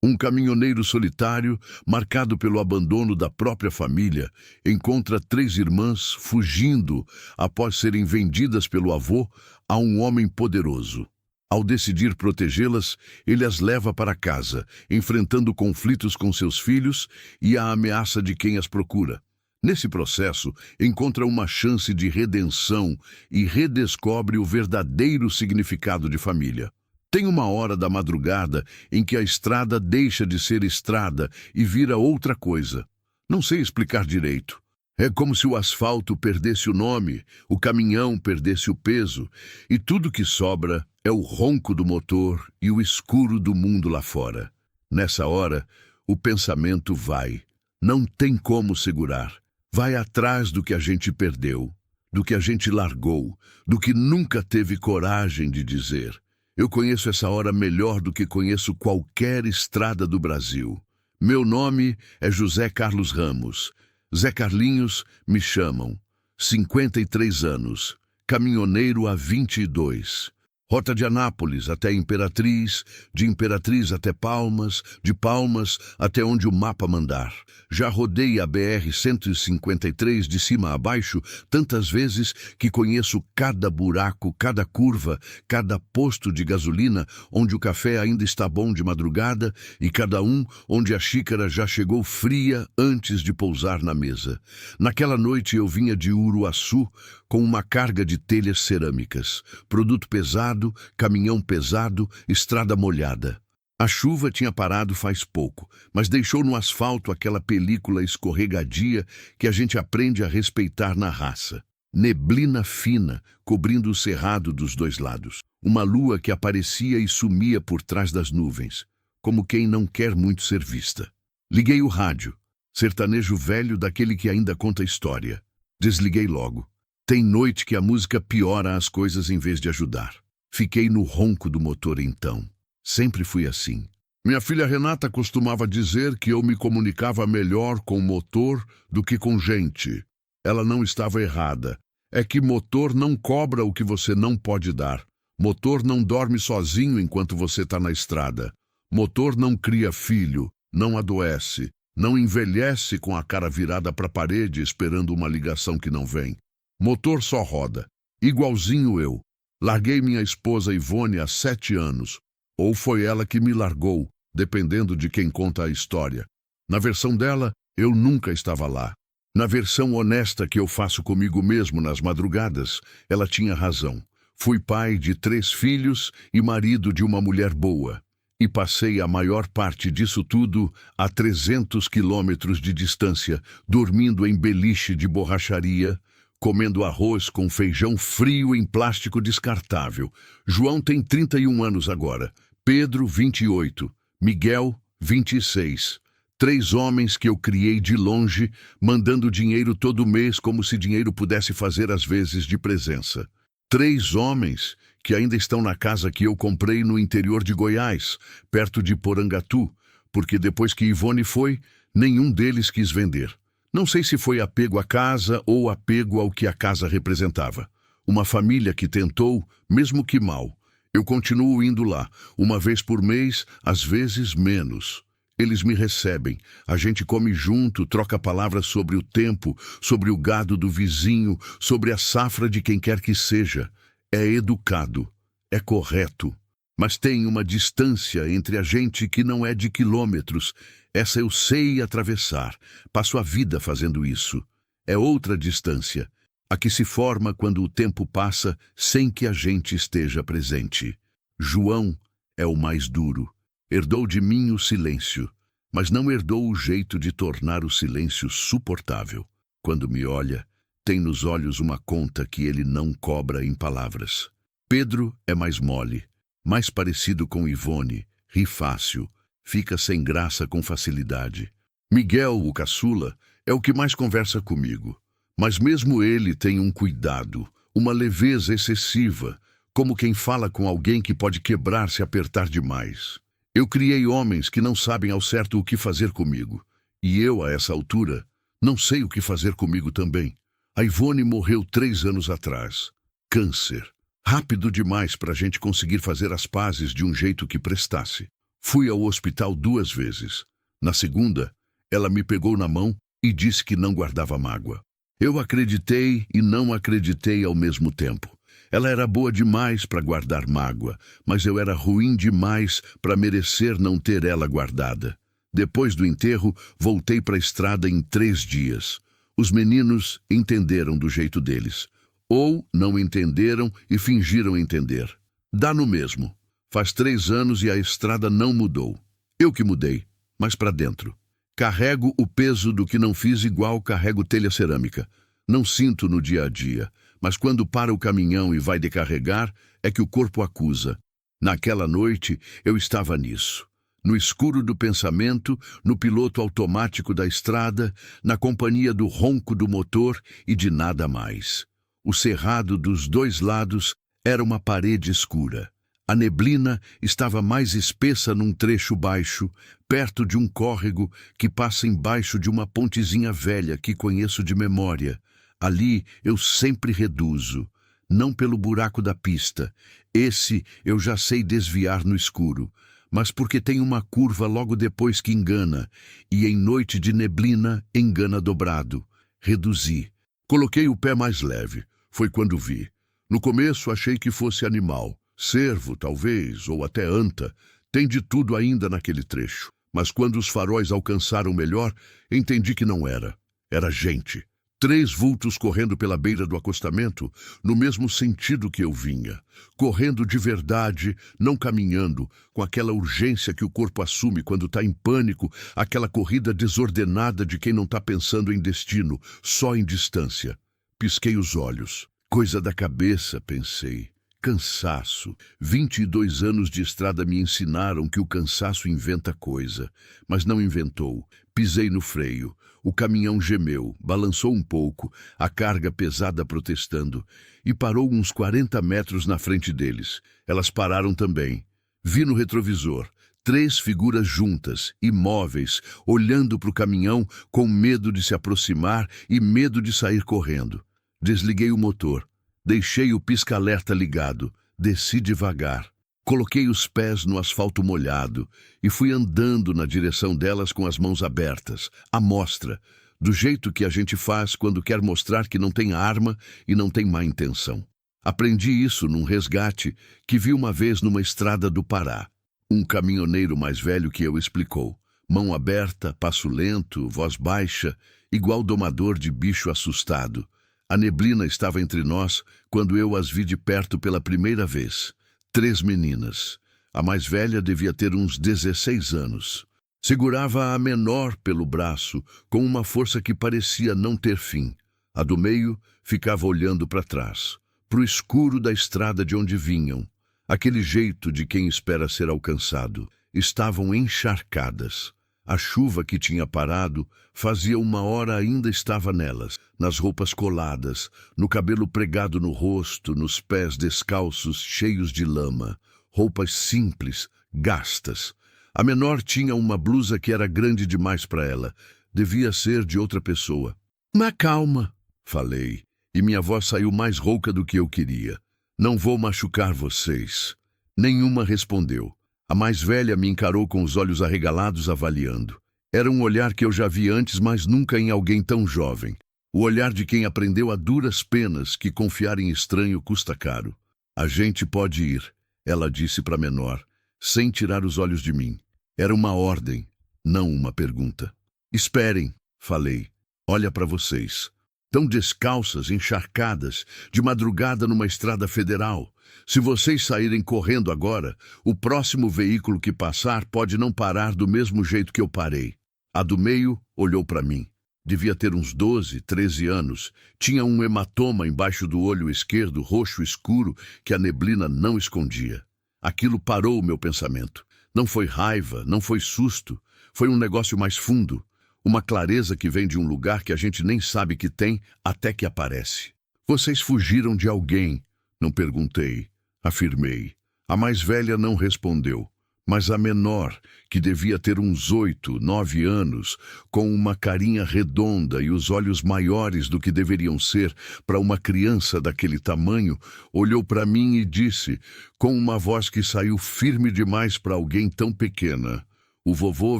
Um caminhoneiro solitário, marcado pelo abandono da própria família, encontra três irmãs fugindo após serem vendidas pelo avô a um homem poderoso. Ao decidir protegê-las, ele as leva para casa, enfrentando conflitos com seus filhos e a ameaça de quem as procura. Nesse processo, encontra uma chance de redenção e redescobre o verdadeiro significado de família. Tem uma hora da madrugada em que a estrada deixa de ser estrada e vira outra coisa. Não sei explicar direito. É como se o asfalto perdesse o nome, o caminhão perdesse o peso, e tudo que sobra é o ronco do motor e o escuro do mundo lá fora. Nessa hora, o pensamento vai. Não tem como segurar. Vai atrás do que a gente perdeu, do que a gente largou, do que nunca teve coragem de dizer. Eu conheço essa hora melhor do que conheço qualquer estrada do Brasil. Meu nome é José Carlos Ramos. Zé Carlinhos me chamam. 53 anos. Caminhoneiro há 22. Rota de Anápolis até Imperatriz, de Imperatriz até Palmas, de Palmas até onde o mapa mandar. Já rodei a BR-153 de cima a baixo tantas vezes que conheço cada buraco, cada curva, cada posto de gasolina onde o café ainda está bom de madrugada e cada um onde a xícara já chegou fria antes de pousar na mesa. Naquela noite eu vinha de Uruaçu com uma carga de telhas cerâmicas, produto pesado, caminhão pesado, estrada molhada. A chuva tinha parado faz pouco, mas deixou no asfalto aquela película escorregadia que a gente aprende a respeitar na raça. Neblina fina, cobrindo o cerrado dos dois lados. Uma lua que aparecia e sumia por trás das nuvens, como quem não quer muito ser vista. Liguei o rádio, sertanejo velho daquele que ainda conta história. Desliguei logo. Tem noite que a música piora as coisas em vez de ajudar. Fiquei no ronco do motor então. Sempre fui assim. Minha filha Renata costumava dizer que eu me comunicava melhor com motor do que com gente. Ela não estava errada. É que motor não cobra o que você não pode dar. Motor não dorme sozinho enquanto você está na estrada. Motor não cria filho, não adoece, não envelhece com a cara virada para a parede esperando uma ligação que não vem. Motor só roda, igualzinho eu. Larguei minha esposa Ivone há 7 anos, ou foi ela que me largou, dependendo de quem conta a história. Na versão dela, eu nunca estava lá. Na versão honesta que eu faço comigo mesmo nas madrugadas, ela tinha razão. Fui pai de 3 filhos e marido de uma mulher boa. E passei a maior parte disso tudo a 300 quilômetros de distância, dormindo em beliche de borracharia, comendo arroz com feijão frio em plástico descartável. João tem 31 anos agora, Pedro, 28, Miguel, 26. 3 homens que eu criei de longe, mandando dinheiro todo mês como se dinheiro pudesse fazer as vezes de presença. 3 homens que ainda estão na casa que eu comprei no interior de Goiás, perto de Porangatu, porque depois que Ivone foi, nenhum deles quis vender. Não sei se foi apego à casa ou apego ao que a casa representava. Uma família que tentou, mesmo que mal. Eu continuo indo lá, uma vez por mês, às vezes menos. Eles me recebem, a gente come junto, troca palavras sobre o tempo, sobre o gado do vizinho, sobre a safra de quem quer que seja. É educado, é correto. Mas tem uma distância entre a gente que não é de quilômetros. Essa eu sei atravessar. Passo a vida fazendo isso. É outra distância, a que se forma quando o tempo passa sem que a gente esteja presente. João é o mais duro. Herdou de mim o silêncio, mas não herdou o jeito de tornar o silêncio suportável. Quando me olha, tem nos olhos uma conta que ele não cobra em palavras. Pedro é mais mole, mais parecido com Ivone, ri fácil, fica sem graça com facilidade. Miguel, o caçula, é o que mais conversa comigo, mas mesmo ele tem um cuidado, uma leveza excessiva, como quem fala com alguém que pode quebrar se apertar demais. Eu criei homens que não sabem ao certo o que fazer comigo, e eu, a essa altura, não sei o que fazer comigo também. A Ivone morreu 3 anos atrás. Câncer. Rápido demais para a gente conseguir fazer as pazes de um jeito que prestasse. Fui ao hospital 2 vezes. Na segunda, ela me pegou na mão e disse que não guardava mágoa. Eu acreditei e não acreditei ao mesmo tempo. Ela era boa demais para guardar mágoa, mas eu era ruim demais para merecer não ter ela guardada. Depois do enterro, voltei para a estrada em 3 dias. Os meninos entenderam do jeito deles. Ou não entenderam e fingiram entender. Dá no mesmo. Faz 3 anos e a estrada não mudou. Eu que mudei, mas para dentro. Carrego o peso do que não fiz igual carrego telha cerâmica. Não sinto no dia a dia, mas quando para o caminhão e vai descarregar, é que o corpo acusa. Naquela noite, eu estava nisso. No escuro do pensamento, no piloto automático da estrada, na companhia do ronco do motor e de nada mais. O cerrado dos 2 lados era uma parede escura. A neblina estava mais espessa num trecho baixo, perto de um córrego que passa embaixo de uma pontezinha velha que conheço de memória. Ali eu sempre reduzo, não pelo buraco da pista. Esse eu já sei desviar no escuro, mas porque tem uma curva logo depois que engana, e em noite de neblina engana dobrado. Reduzi. Coloquei o pé mais leve. Foi quando vi. No começo achei que fosse animal. Cervo, talvez, ou até anta. Tem de tudo ainda naquele trecho. Mas quando os faróis alcançaram melhor, entendi que não era. Era gente. 3 vultos correndo pela beira do acostamento, no mesmo sentido que eu vinha. Correndo de verdade, não caminhando, com aquela urgência que o corpo assume quando está em pânico, aquela corrida desordenada de quem não está pensando em destino, só em distância. Pisquei os olhos. Coisa da cabeça, pensei. Cansaço. 22 anos de estrada me ensinaram que o cansaço inventa coisa, mas não inventou. Pisei no freio. O caminhão gemeu, balançou um pouco, a carga pesada protestando, e parou uns 40 metros na frente deles. Elas pararam também. Vi no retrovisor 3 figuras juntas, imóveis, olhando para o caminhão com medo de se aproximar e medo de sair correndo. Desliguei o motor. Deixei o pisca-alerta ligado, desci devagar. Coloquei os pés no asfalto molhado e fui andando na direção delas com as mãos abertas, à mostra, do jeito que a gente faz quando quer mostrar que não tem arma e não tem má intenção. Aprendi isso num resgate que vi uma vez numa estrada do Pará. Um caminhoneiro mais velho que eu explicou. Mão aberta, passo lento, voz baixa, igual domador de bicho assustado. A neblina estava entre nós quando eu as vi de perto pela primeira vez. 3 meninas. A mais velha devia ter uns 16 anos. Segurava a menor pelo braço, com uma força que parecia não ter fim. A do meio ficava olhando para trás, para o escuro da estrada de onde vinham. Aquele jeito de quem espera ser alcançado. Estavam encharcadas. A chuva que tinha parado fazia 1 hora ainda estava nelas, nas roupas coladas, no cabelo pregado no rosto, nos pés descalços cheios de lama, roupas simples, gastas. A menor tinha uma blusa que era grande demais para ela, devia ser de outra pessoa. Mas calma, falei, e minha voz saiu mais rouca do que eu queria. Não vou machucar vocês. Nenhuma respondeu. A mais velha me encarou com os olhos arregalados, avaliando. Era um olhar que eu já vi antes, mas nunca em alguém tão jovem. O olhar de quem aprendeu a duras penas que confiar em estranho custa caro. A gente pode ir, ela disse para a menor, sem tirar os olhos de mim. Era uma ordem, não uma pergunta. Esperem, falei. Olha para vocês. Tão descalças, encharcadas, de madrugada numa estrada federal. Se vocês saírem correndo agora, o próximo veículo que passar pode não parar do mesmo jeito que eu parei. A do meio olhou para mim. Devia ter uns 12, 13 anos. Tinha um hematoma embaixo do olho esquerdo, roxo escuro, que a neblina não escondia. Aquilo parou o meu pensamento. Não foi raiva, não foi susto. Foi um negócio mais fundo. Uma clareza que vem de um lugar que a gente nem sabe que tem até que aparece. Vocês fugiram de alguém? Não perguntei. Afirmei. A mais velha não respondeu, Mas a menor, que devia ter uns 8, 9 anos, com uma carinha redonda e os olhos maiores do que deveriam ser para uma criança daquele tamanho, olhou para mim e disse, com uma voz que saiu firme demais para alguém tão pequena: "O vovô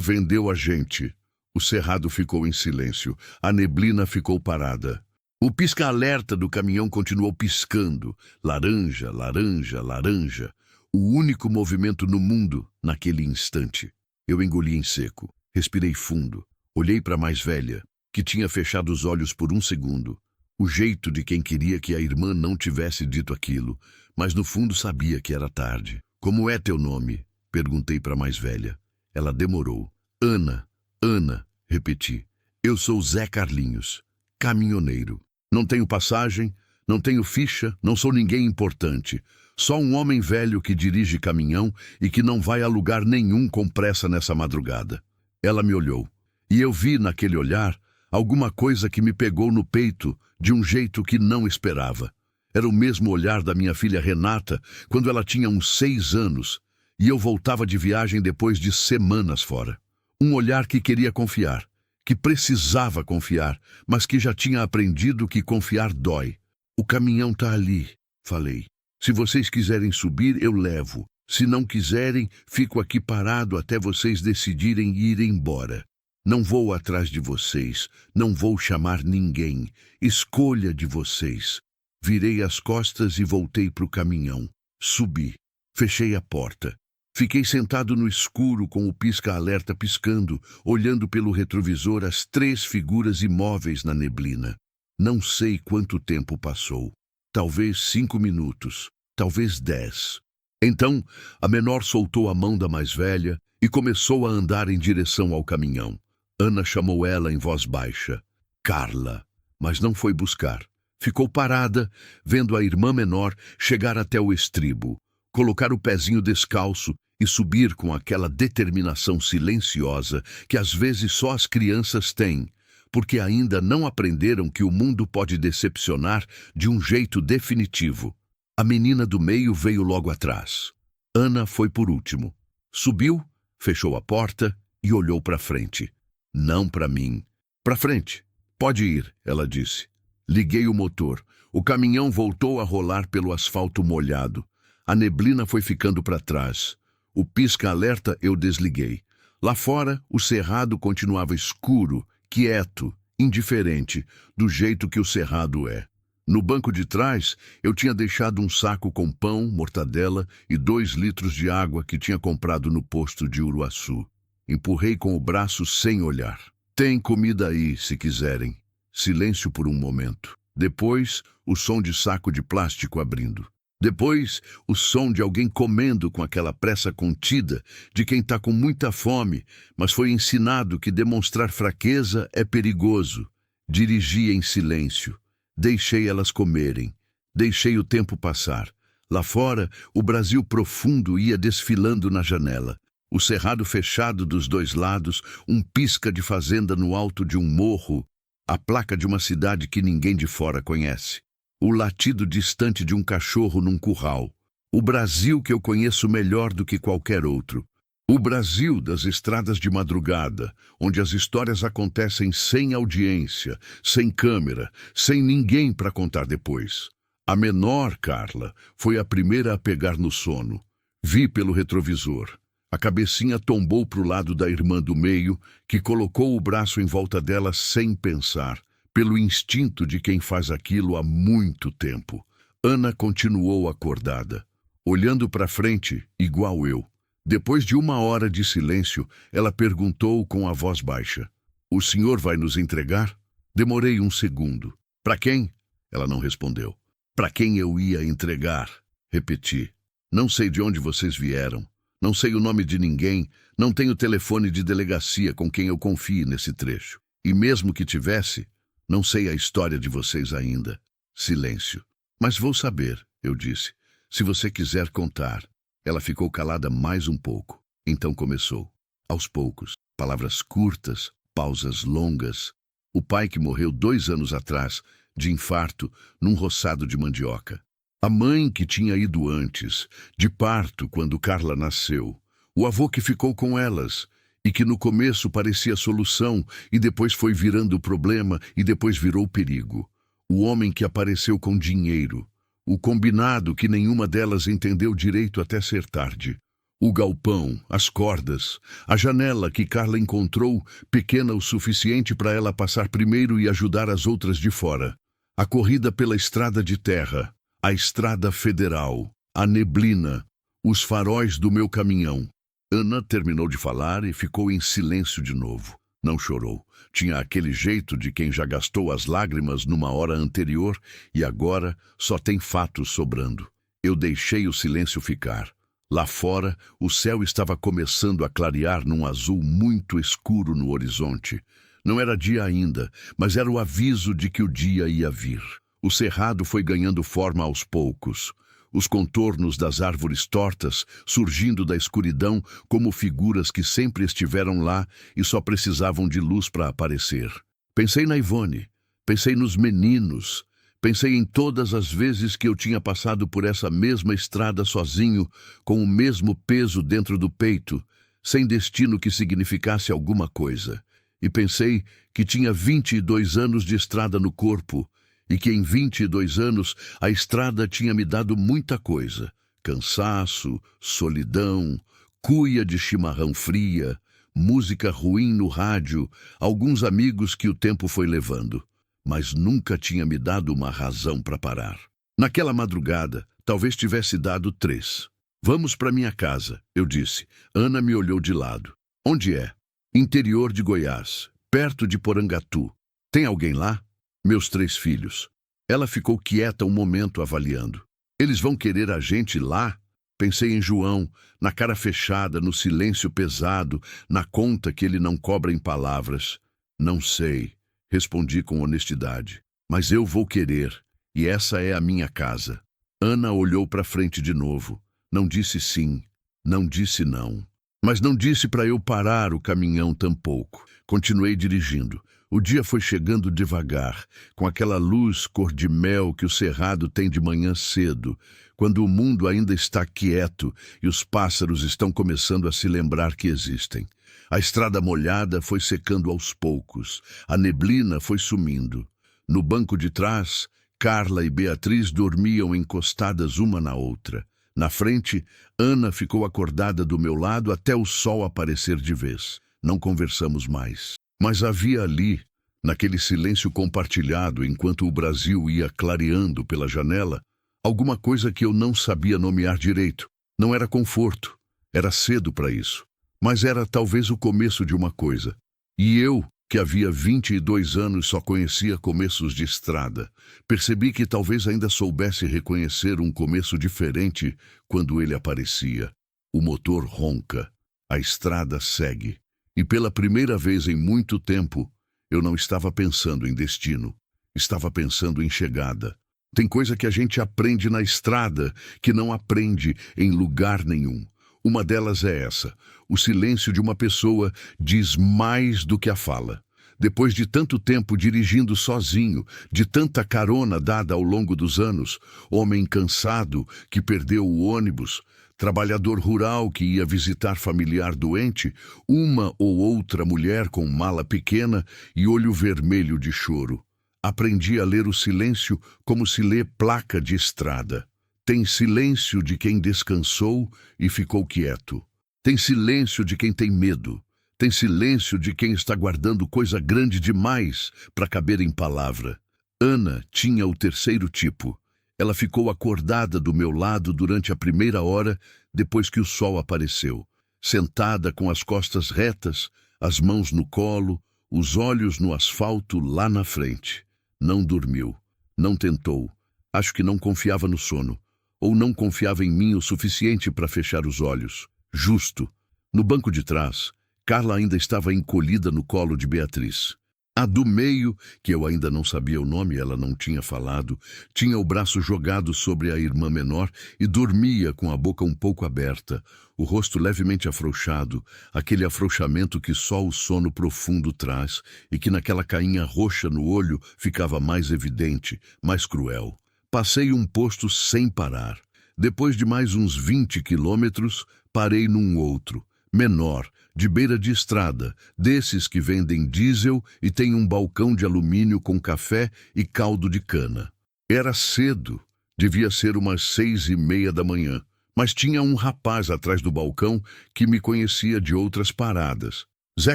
vendeu a gente." O cerrado ficou em silêncio. A neblina ficou parada. O pisca-alerta do caminhão continuou piscando. Laranja, laranja, laranja. O único movimento no mundo naquele instante. Eu engoli em seco. Respirei fundo. Olhei para a mais velha, que tinha fechado os olhos por um segundo. O jeito de quem queria que a irmã não tivesse dito aquilo, mas no fundo sabia que era tarde. "Como é teu nome?" perguntei para a mais velha. Ela demorou. "Ana, Ana", repeti. "Eu sou Zé Carlinhos, caminhoneiro. Não tenho passagem, não tenho ficha, não sou ninguém importante. Só um homem velho que dirige caminhão e que não vai a lugar nenhum com pressa nessa madrugada." Ela me olhou, e eu vi naquele olhar alguma coisa que me pegou no peito de um jeito que não esperava. Era o mesmo olhar da minha filha Renata quando ela tinha uns 6 anos, e eu voltava de viagem depois de semanas fora. Um olhar que queria confiar, que precisava confiar, mas que já tinha aprendido que confiar dói. "O caminhão tá ali", falei. "Se vocês quiserem subir, eu levo. Se não quiserem, fico aqui parado até vocês decidirem ir embora. Não vou atrás de vocês, não vou chamar ninguém. Escolha de vocês." Virei as costas e voltei para o caminhão. Subi. Fechei a porta. Fiquei sentado no escuro com o pisca-alerta piscando, olhando pelo retrovisor as 3 figuras imóveis na neblina. Não sei quanto tempo passou. Talvez 5 minutos, talvez 10. Então, a menor soltou a mão da mais velha e começou a andar em direção ao caminhão. Ana chamou ela em voz baixa. "Carla." Mas não foi buscar. Ficou parada, vendo a irmã menor chegar até o estribo, colocar o pezinho descalço e subir com aquela determinação silenciosa que às vezes só as crianças têm, porque ainda não aprenderam que o mundo pode decepcionar de um jeito definitivo. A menina do meio veio logo atrás. Ana foi por último. Subiu, fechou a porta e olhou para frente. Não para mim. "Para frente. Pode ir", ela disse. Liguei o motor. O caminhão voltou a rolar pelo asfalto molhado. A neblina foi ficando para trás. O pisca-alerta eu desliguei. Lá fora, o cerrado continuava escuro, quieto, indiferente, do jeito que o cerrado é. No banco de trás, eu tinha deixado um saco com pão, mortadela e 2 litros de água que tinha comprado no posto de Uruaçu. Empurrei com o braço sem olhar. "Tem comida aí, se quiserem." Silêncio por um momento. Depois, o som de saco de plástico abrindo. Depois, o som de alguém comendo com aquela pressa contida de quem está com muita fome, mas foi ensinado que demonstrar fraqueza é perigoso. Dirigi em silêncio. Deixei elas comerem. Deixei o tempo passar. Lá fora, o Brasil profundo ia desfilando na janela. O cerrado fechado dos 2 lados, um pisca de fazenda no alto de um morro, a placa de uma cidade que ninguém de fora conhece. O latido distante de um cachorro num curral. O Brasil que eu conheço melhor do que qualquer outro. O Brasil das estradas de madrugada, onde as histórias acontecem sem audiência, sem câmera, sem ninguém para contar depois. A menor, Carla, foi a primeira a pegar no sono. Vi pelo retrovisor. A cabecinha tombou para o lado da irmã do meio, que colocou o braço em volta dela sem pensar, pelo instinto de quem faz aquilo há muito tempo. Ana continuou acordada, olhando para frente, igual eu. Depois de 1 hora de silêncio, ela perguntou com a voz baixa: "O senhor vai nos entregar?" Demorei um segundo. "Para quem?" Ela não respondeu. "Para quem eu ia entregar?" Repeti. "Não sei de onde vocês vieram. Não sei o nome de ninguém, não tenho telefone de delegacia com quem eu confie nesse trecho. E mesmo que tivesse, não sei a história de vocês ainda." Silêncio. "Mas vou saber", eu disse, "se você quiser contar." Ela ficou calada mais um pouco. Então começou. Aos poucos, palavras curtas, pausas longas. O pai que morreu 2 anos atrás, de infarto, num roçado de mandioca. A mãe que tinha ido antes, de parto quando Carla nasceu. O avô que ficou com elas e que no começo parecia solução e depois foi virando problema e depois virou perigo. O homem que apareceu com dinheiro. O combinado que nenhuma delas entendeu direito até ser tarde. O galpão, as cordas, a janela que Carla encontrou pequena o suficiente para ela passar primeiro e ajudar as outras de fora. A corrida pela estrada de terra, a estrada federal, a neblina, os faróis do meu caminhão. Ana terminou de falar e ficou em silêncio de novo. Não chorou. Tinha aquele jeito de quem já gastou as lágrimas numa hora anterior e agora só tem fatos sobrando. Eu deixei o silêncio ficar. Lá fora, o céu estava começando a clarear num azul muito escuro no horizonte. Não era dia ainda, mas era o aviso de que o dia ia vir. O cerrado foi ganhando forma aos poucos. Os contornos das árvores tortas surgindo da escuridão como figuras que sempre estiveram lá e só precisavam de luz para aparecer. Pensei na Ivone, pensei nos meninos, pensei em todas as vezes que eu tinha passado por essa mesma estrada sozinho, com o mesmo peso dentro do peito, sem destino que significasse alguma coisa. E pensei que tinha 22 anos de estrada no corpo, e que em 22 anos a estrada tinha me dado muita coisa. Cansaço, solidão, cuia de chimarrão fria, música ruim no rádio, alguns amigos que o tempo foi levando. Mas nunca tinha me dado uma razão para parar. Naquela madrugada, talvez tivesse dado 3. Vamos para minha casa, eu disse. Ana me olhou de lado. Onde é? Interior de Goiás, perto de Porangatu. Tem alguém lá? Meus 3 filhos. Ela ficou quieta um momento avaliando. Eles vão querer a gente lá? Pensei em João, na cara fechada, no silêncio pesado, na conta que ele não cobra em palavras. Não sei, respondi com honestidade. Mas eu vou querer, e essa é a minha casa. Ana olhou para frente de novo. Não disse sim, não disse não. Mas não disse para eu parar o caminhão tampouco. Continuei dirigindo. O dia foi chegando devagar, com aquela luz cor de mel que o cerrado tem de manhã cedo, quando o mundo ainda está quieto e os pássaros estão começando a se lembrar que existem. A estrada molhada foi secando aos poucos, a neblina foi sumindo. No banco de trás, Carla e Beatriz dormiam encostadas uma na outra. Na frente, Ana ficou acordada do meu lado até o sol aparecer de vez. Não conversamos mais. Mas havia ali, naquele silêncio compartilhado enquanto o Brasil ia clareando pela janela, alguma coisa que eu não sabia nomear direito. Não era conforto, era cedo para isso. Mas era talvez o começo de uma coisa. E eu, que havia 22 anos só conhecia começos de estrada, percebi que talvez ainda soubesse reconhecer um começo diferente quando ele aparecia. O motor ronca, a estrada segue. E pela primeira vez em muito tempo, eu não estava pensando em destino. Estava pensando em chegada. Tem coisa que a gente aprende na estrada que não aprende em lugar nenhum. Uma delas é essa. O silêncio de uma pessoa diz mais do que a fala. Depois de tanto tempo dirigindo sozinho, de tanta carona dada ao longo dos anos, homem cansado que perdeu o ônibus, trabalhador rural que ia visitar familiar doente, uma ou outra mulher com mala pequena e olho vermelho de choro. Aprendi a ler o silêncio como se lê placa de estrada. Tem silêncio de quem descansou e ficou quieto. Tem silêncio de quem tem medo. Tem silêncio de quem está guardando coisa grande demais para caber em palavra. Ana tinha o terceiro tipo. Ela ficou acordada do meu lado durante a primeira hora, depois que o sol apareceu. Sentada com as costas retas, as mãos no colo, os olhos no asfalto lá na frente. Não dormiu. Não tentou. Acho que não confiava no sono. Ou não confiava em mim o suficiente para fechar os olhos. Justo. No banco de trás, Carla ainda estava encolhida no colo de Beatriz. A do meio, que eu ainda não sabia o nome, ela não tinha falado, tinha o braço jogado sobre a irmã menor e dormia com a boca um pouco aberta, o rosto levemente afrouxado, aquele afrouxamento que só o sono profundo traz e que naquela cainha roxa no olho ficava mais evidente, mais cruel. Passei um posto sem parar. Depois de mais uns 20 quilômetros, parei num outro. menor, de beira de estrada, desses que vendem diesel e tem um balcão de alumínio com café e caldo de cana. Era cedo, devia ser umas 6:30 da manhã, mas tinha um rapaz atrás do balcão que me conhecia de outras paradas. Zé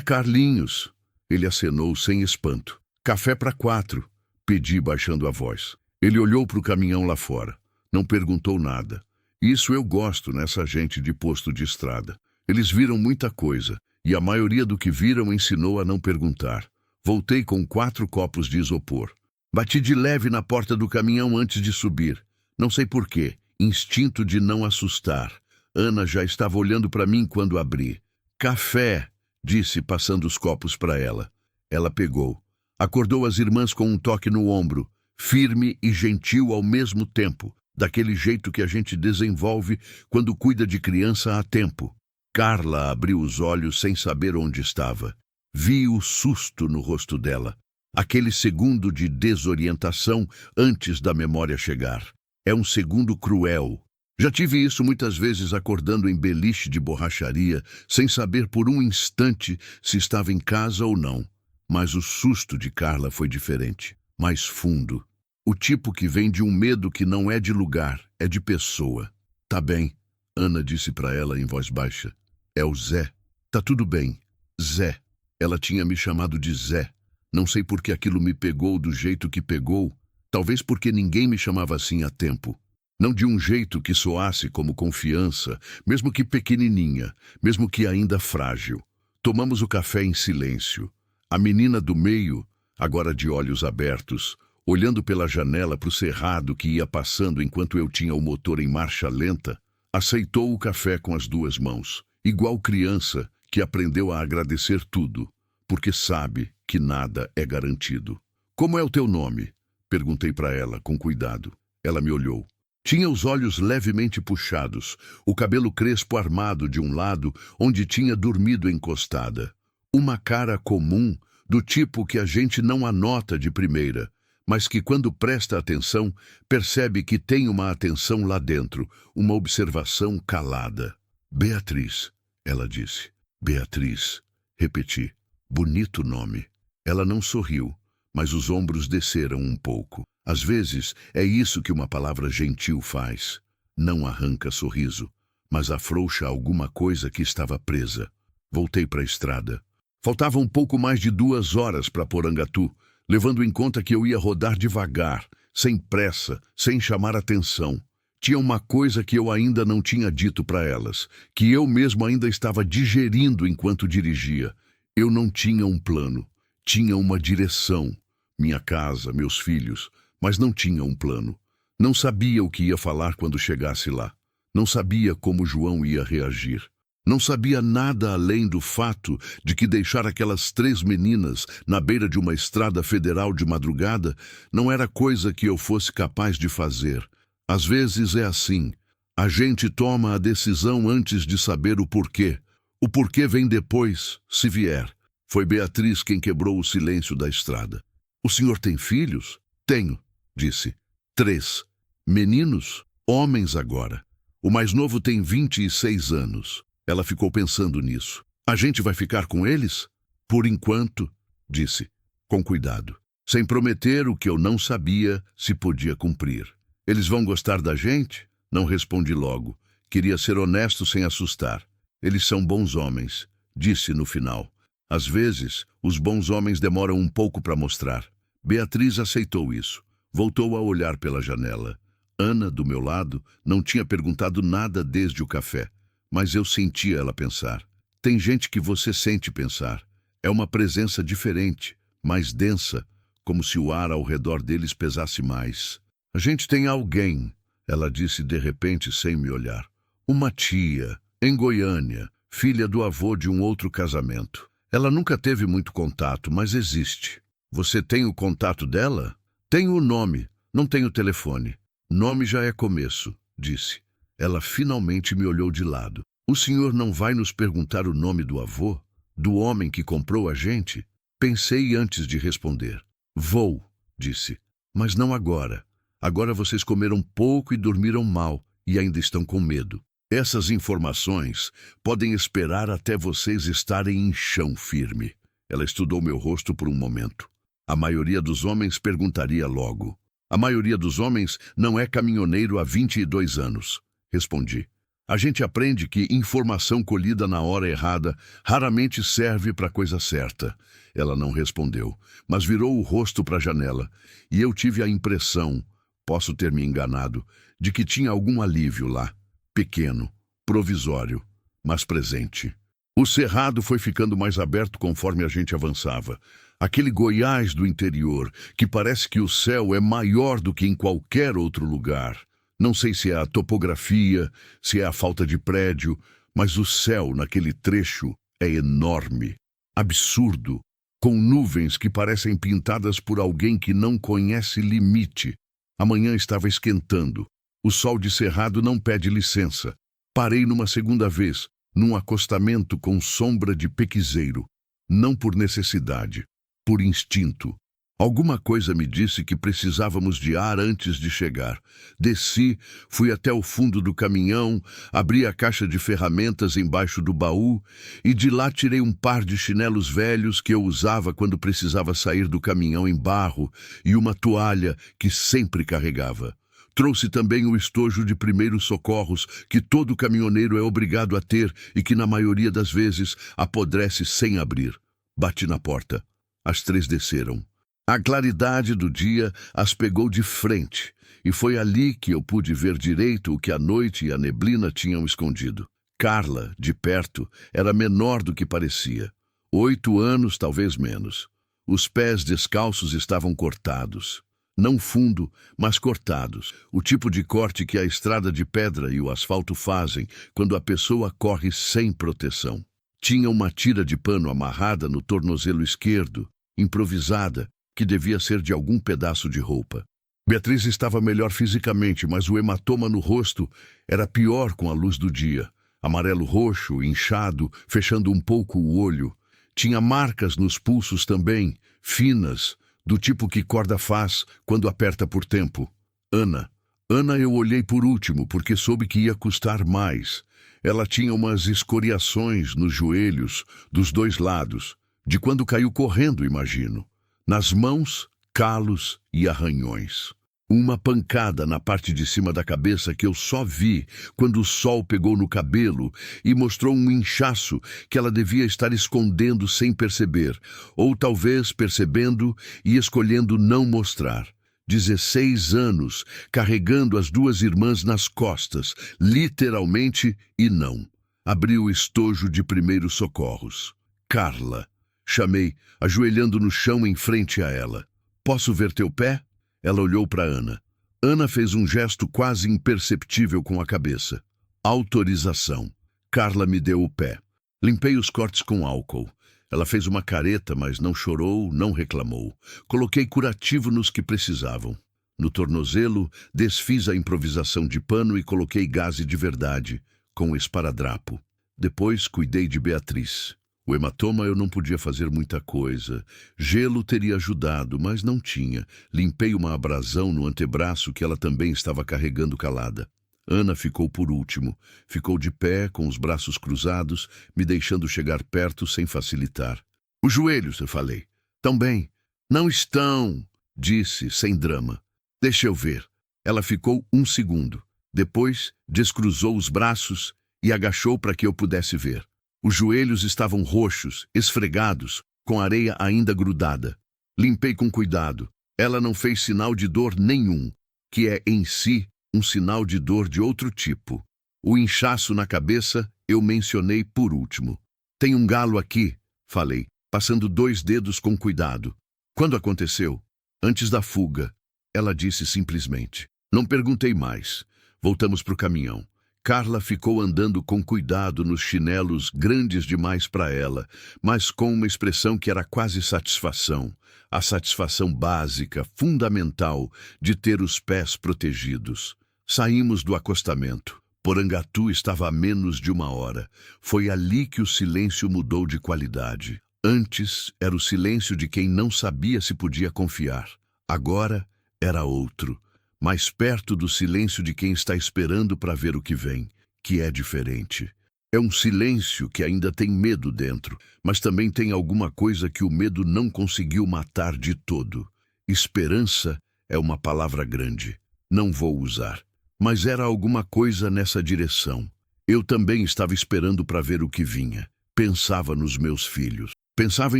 Carlinhos, ele acenou sem espanto. Café para 4, pedi baixando a voz. Ele olhou para o caminhão lá fora. Não perguntou nada. Isso eu gosto nessa gente de posto de estrada. Eles viram muita coisa, e a maioria do que viram ensinou a não perguntar. Voltei com 4 copos de isopor. Bati de leve na porta do caminhão antes de subir. Não sei porquê, instinto de não assustar. Ana já estava olhando para mim quando abri. Café, disse, passando os copos para ela. Ela pegou. Acordou as irmãs com um toque no ombro, firme e gentil ao mesmo tempo, daquele jeito que a gente desenvolve quando cuida de criança a tempo. Carla abriu os olhos sem saber onde estava. Vi o susto no rosto dela, aquele segundo de desorientação antes da memória chegar. É um segundo cruel. Já tive isso muitas vezes acordando em beliche de borracharia, sem saber por um instante se estava em casa ou não. Mas o susto de Carla foi diferente, mais fundo. O tipo que vem de um medo que não é de lugar, é de pessoa. Tá bem, Ana disse para ela em voz baixa. É o Zé. Tá tudo bem. Zé. Ela tinha me chamado de Zé. Não sei por que aquilo me pegou do jeito que pegou. Talvez porque ninguém me chamava assim há tempo. Não de um jeito que soasse como confiança, mesmo que pequenininha, mesmo que ainda frágil. Tomamos o café em silêncio. A menina do meio, agora de olhos abertos, olhando pela janela para o cerrado que ia passando enquanto eu tinha o motor em marcha lenta, aceitou o café com as 2 mãos, igual criança que aprendeu a agradecer tudo, porque sabe que nada é garantido. Como é o teu nome? Perguntei para ela, com cuidado. Ela me olhou. Tinha os olhos levemente puxados, o cabelo crespo armado de um lado, onde tinha dormido encostada. Uma cara comum, do tipo que a gente não anota de primeira, mas que quando presta atenção, percebe que tem uma atenção lá dentro, uma observação calada. Beatriz, ela disse. Beatriz, repeti. Bonito nome. Ela não sorriu, mas os ombros desceram um pouco. Às vezes, é isso que uma palavra gentil faz. Não arranca sorriso, mas afrouxa alguma coisa que estava presa. Voltei para a estrada. Faltava um pouco mais de 2 horas para Porangatu, levando em conta que eu ia rodar devagar, sem pressa, sem chamar atenção. Tinha uma coisa que eu ainda não tinha dito para elas, que eu mesmo ainda estava digerindo enquanto dirigia. Eu não tinha um plano, tinha uma direção. Minha casa, meus filhos, mas não tinha um plano. Não sabia o que ia falar quando chegasse lá. Não sabia como João ia reagir. Não sabia nada além do fato de que deixar aquelas 3 meninas na beira de uma estrada federal de madrugada não era coisa que eu fosse capaz de fazer. Às vezes é assim. A gente toma a decisão antes de saber o porquê. O porquê vem depois, se vier. Foi Beatriz quem quebrou o silêncio da estrada. O senhor tem filhos? Tenho, disse. 3. Meninos? Homens agora. O mais novo tem 26 anos. Ela ficou pensando nisso. A gente vai ficar com eles? Por enquanto, disse, com cuidado, sem prometer o que eu não sabia se podia cumprir. Eles vão gostar da gente? Não respondi logo. Queria ser honesto sem assustar. Eles são bons homens, disse no final. Às vezes, os bons homens demoram um pouco para mostrar. Beatriz aceitou isso. Voltou a olhar pela janela. Ana, do meu lado, não tinha perguntado nada desde o café. Mas eu sentia ela pensar. Tem gente que você sente pensar. É uma presença diferente, mais densa, como se o ar ao redor deles pesasse mais. A gente tem alguém, ela disse de repente sem me olhar. Uma tia, em Goiânia, filha do avô de um outro casamento. Ela nunca teve muito contato, mas existe. Você tem o contato dela? Tenho o nome, não tenho o telefone. Nome já é começo, disse. Ela finalmente me olhou de lado. O senhor não vai nos perguntar o nome do avô? Do homem que comprou a gente? Pensei antes de responder. Vou, disse. Mas não agora. Agora vocês comeram pouco e dormiram mal, e ainda estão com medo. Essas informações podem esperar até vocês estarem em chão firme. Ela estudou meu rosto por um momento. A maioria dos homens perguntaria logo. A maioria dos homens não é caminhoneiro há 22 anos. Respondi. A gente aprende que informação colhida na hora errada raramente serve para a coisa certa. Ela não respondeu, mas virou o rosto para a janela, e eu tive a impressão, posso ter me enganado, de que tinha algum alívio lá, pequeno, provisório, mas presente. O cerrado foi ficando mais aberto conforme a gente avançava. Aquele Goiás do interior, que parece que o céu é maior do que em qualquer outro lugar. Não sei se é a topografia, se é a falta de prédio, mas o céu naquele trecho é enorme, absurdo, com nuvens que parecem pintadas por alguém que não conhece limite. A manhã estava esquentando. O sol de cerrado não pede licença. Parei numa segunda vez, num acostamento com sombra de pequizeiro. Não por necessidade, por instinto. Alguma coisa me disse que precisávamos de ar antes de chegar. Desci, fui até o fundo do caminhão, abri a caixa de ferramentas embaixo do baú e de lá tirei um par de chinelos velhos que eu usava quando precisava sair do caminhão em barro e uma toalha que sempre carregava. Trouxe também o estojo de primeiros socorros que todo caminhoneiro é obrigado a ter e que na maioria das vezes apodrece sem abrir. Bati na porta. As 3 desceram. A claridade do dia as pegou de frente, e foi ali que eu pude ver direito o que a noite e a neblina tinham escondido. Carla, de perto, era menor do que parecia. 8 anos, talvez menos. Os pés descalços estavam cortados. Não fundo, mas cortados. O tipo de corte que a estrada de pedra e o asfalto fazem quando a pessoa corre sem proteção. Tinha uma tira de pano amarrada no tornozelo esquerdo, improvisada, que devia ser de algum pedaço de roupa. Beatriz estava melhor fisicamente, mas o hematoma no rosto era pior com a luz do dia. Amarelo-roxo, inchado, fechando um pouco o olho. Tinha marcas nos pulsos também, finas, do tipo que corda faz quando aperta por tempo. Ana eu olhei por último, porque soube que ia custar mais. Ela tinha umas escoriações nos joelhos, dos 2 lados, de quando caiu correndo, imagino. Nas mãos, calos e arranhões. Uma pancada na parte de cima da cabeça que eu só vi quando o sol pegou no cabelo e mostrou um inchaço que ela devia estar escondendo sem perceber, ou talvez percebendo e escolhendo não mostrar. 16 anos, carregando as 2 irmãs nas costas, literalmente e não. Abri o estojo de primeiros socorros. Carla. Chamei, ajoelhando no chão em frente a ela. Posso ver teu pé? Ela olhou para Ana. Ana fez um gesto quase imperceptível com a cabeça. Autorização. Carla me deu o pé. Limpei os cortes com álcool. Ela fez uma careta, mas não chorou, não reclamou. Coloquei curativo nos que precisavam. No tornozelo, desfiz a improvisação de pano e coloquei gaze de verdade, com esparadrapo. Depois cuidei de Beatriz. O hematoma eu não podia fazer muita coisa. Gelo teria ajudado, mas não tinha. Limpei uma abrasão no antebraço que ela também estava carregando calada. Ana ficou por último. Ficou de pé, com os braços cruzados, me deixando chegar perto sem facilitar. Os joelhos, eu falei. Tão bem. Não estão, disse, sem drama. Deixa eu ver. Ela ficou 1 segundo. Depois, descruzou os braços e agachou para que eu pudesse ver. Os joelhos estavam roxos, esfregados, com areia ainda grudada. Limpei com cuidado. Ela não fez sinal de dor nenhum, que é, em si, um sinal de dor de outro tipo. O inchaço na cabeça eu mencionei por último. Tem um galo aqui, falei, passando 2 dedos com cuidado. Quando aconteceu? Antes da fuga. Ela disse simplesmente. Não perguntei mais. Voltamos para o caminhão. Carla ficou andando com cuidado nos chinelos grandes demais para ela, mas com uma expressão que era quase satisfação. A satisfação básica, fundamental, de ter os pés protegidos. Saímos do acostamento. Porangatu estava a menos de 1 hora. Foi ali que o silêncio mudou de qualidade. Antes era o silêncio de quem não sabia se podia confiar. Agora era outro. Mais perto do silêncio de quem está esperando para ver o que vem. que é diferente. É um silêncio que ainda tem medo dentro, mas também tem alguma coisa que o medo não conseguiu matar de todo. Esperança é uma palavra grande. Não vou usar. Mas era alguma coisa nessa direção. Eu também estava esperando para ver o que vinha. Pensava nos meus filhos. Pensava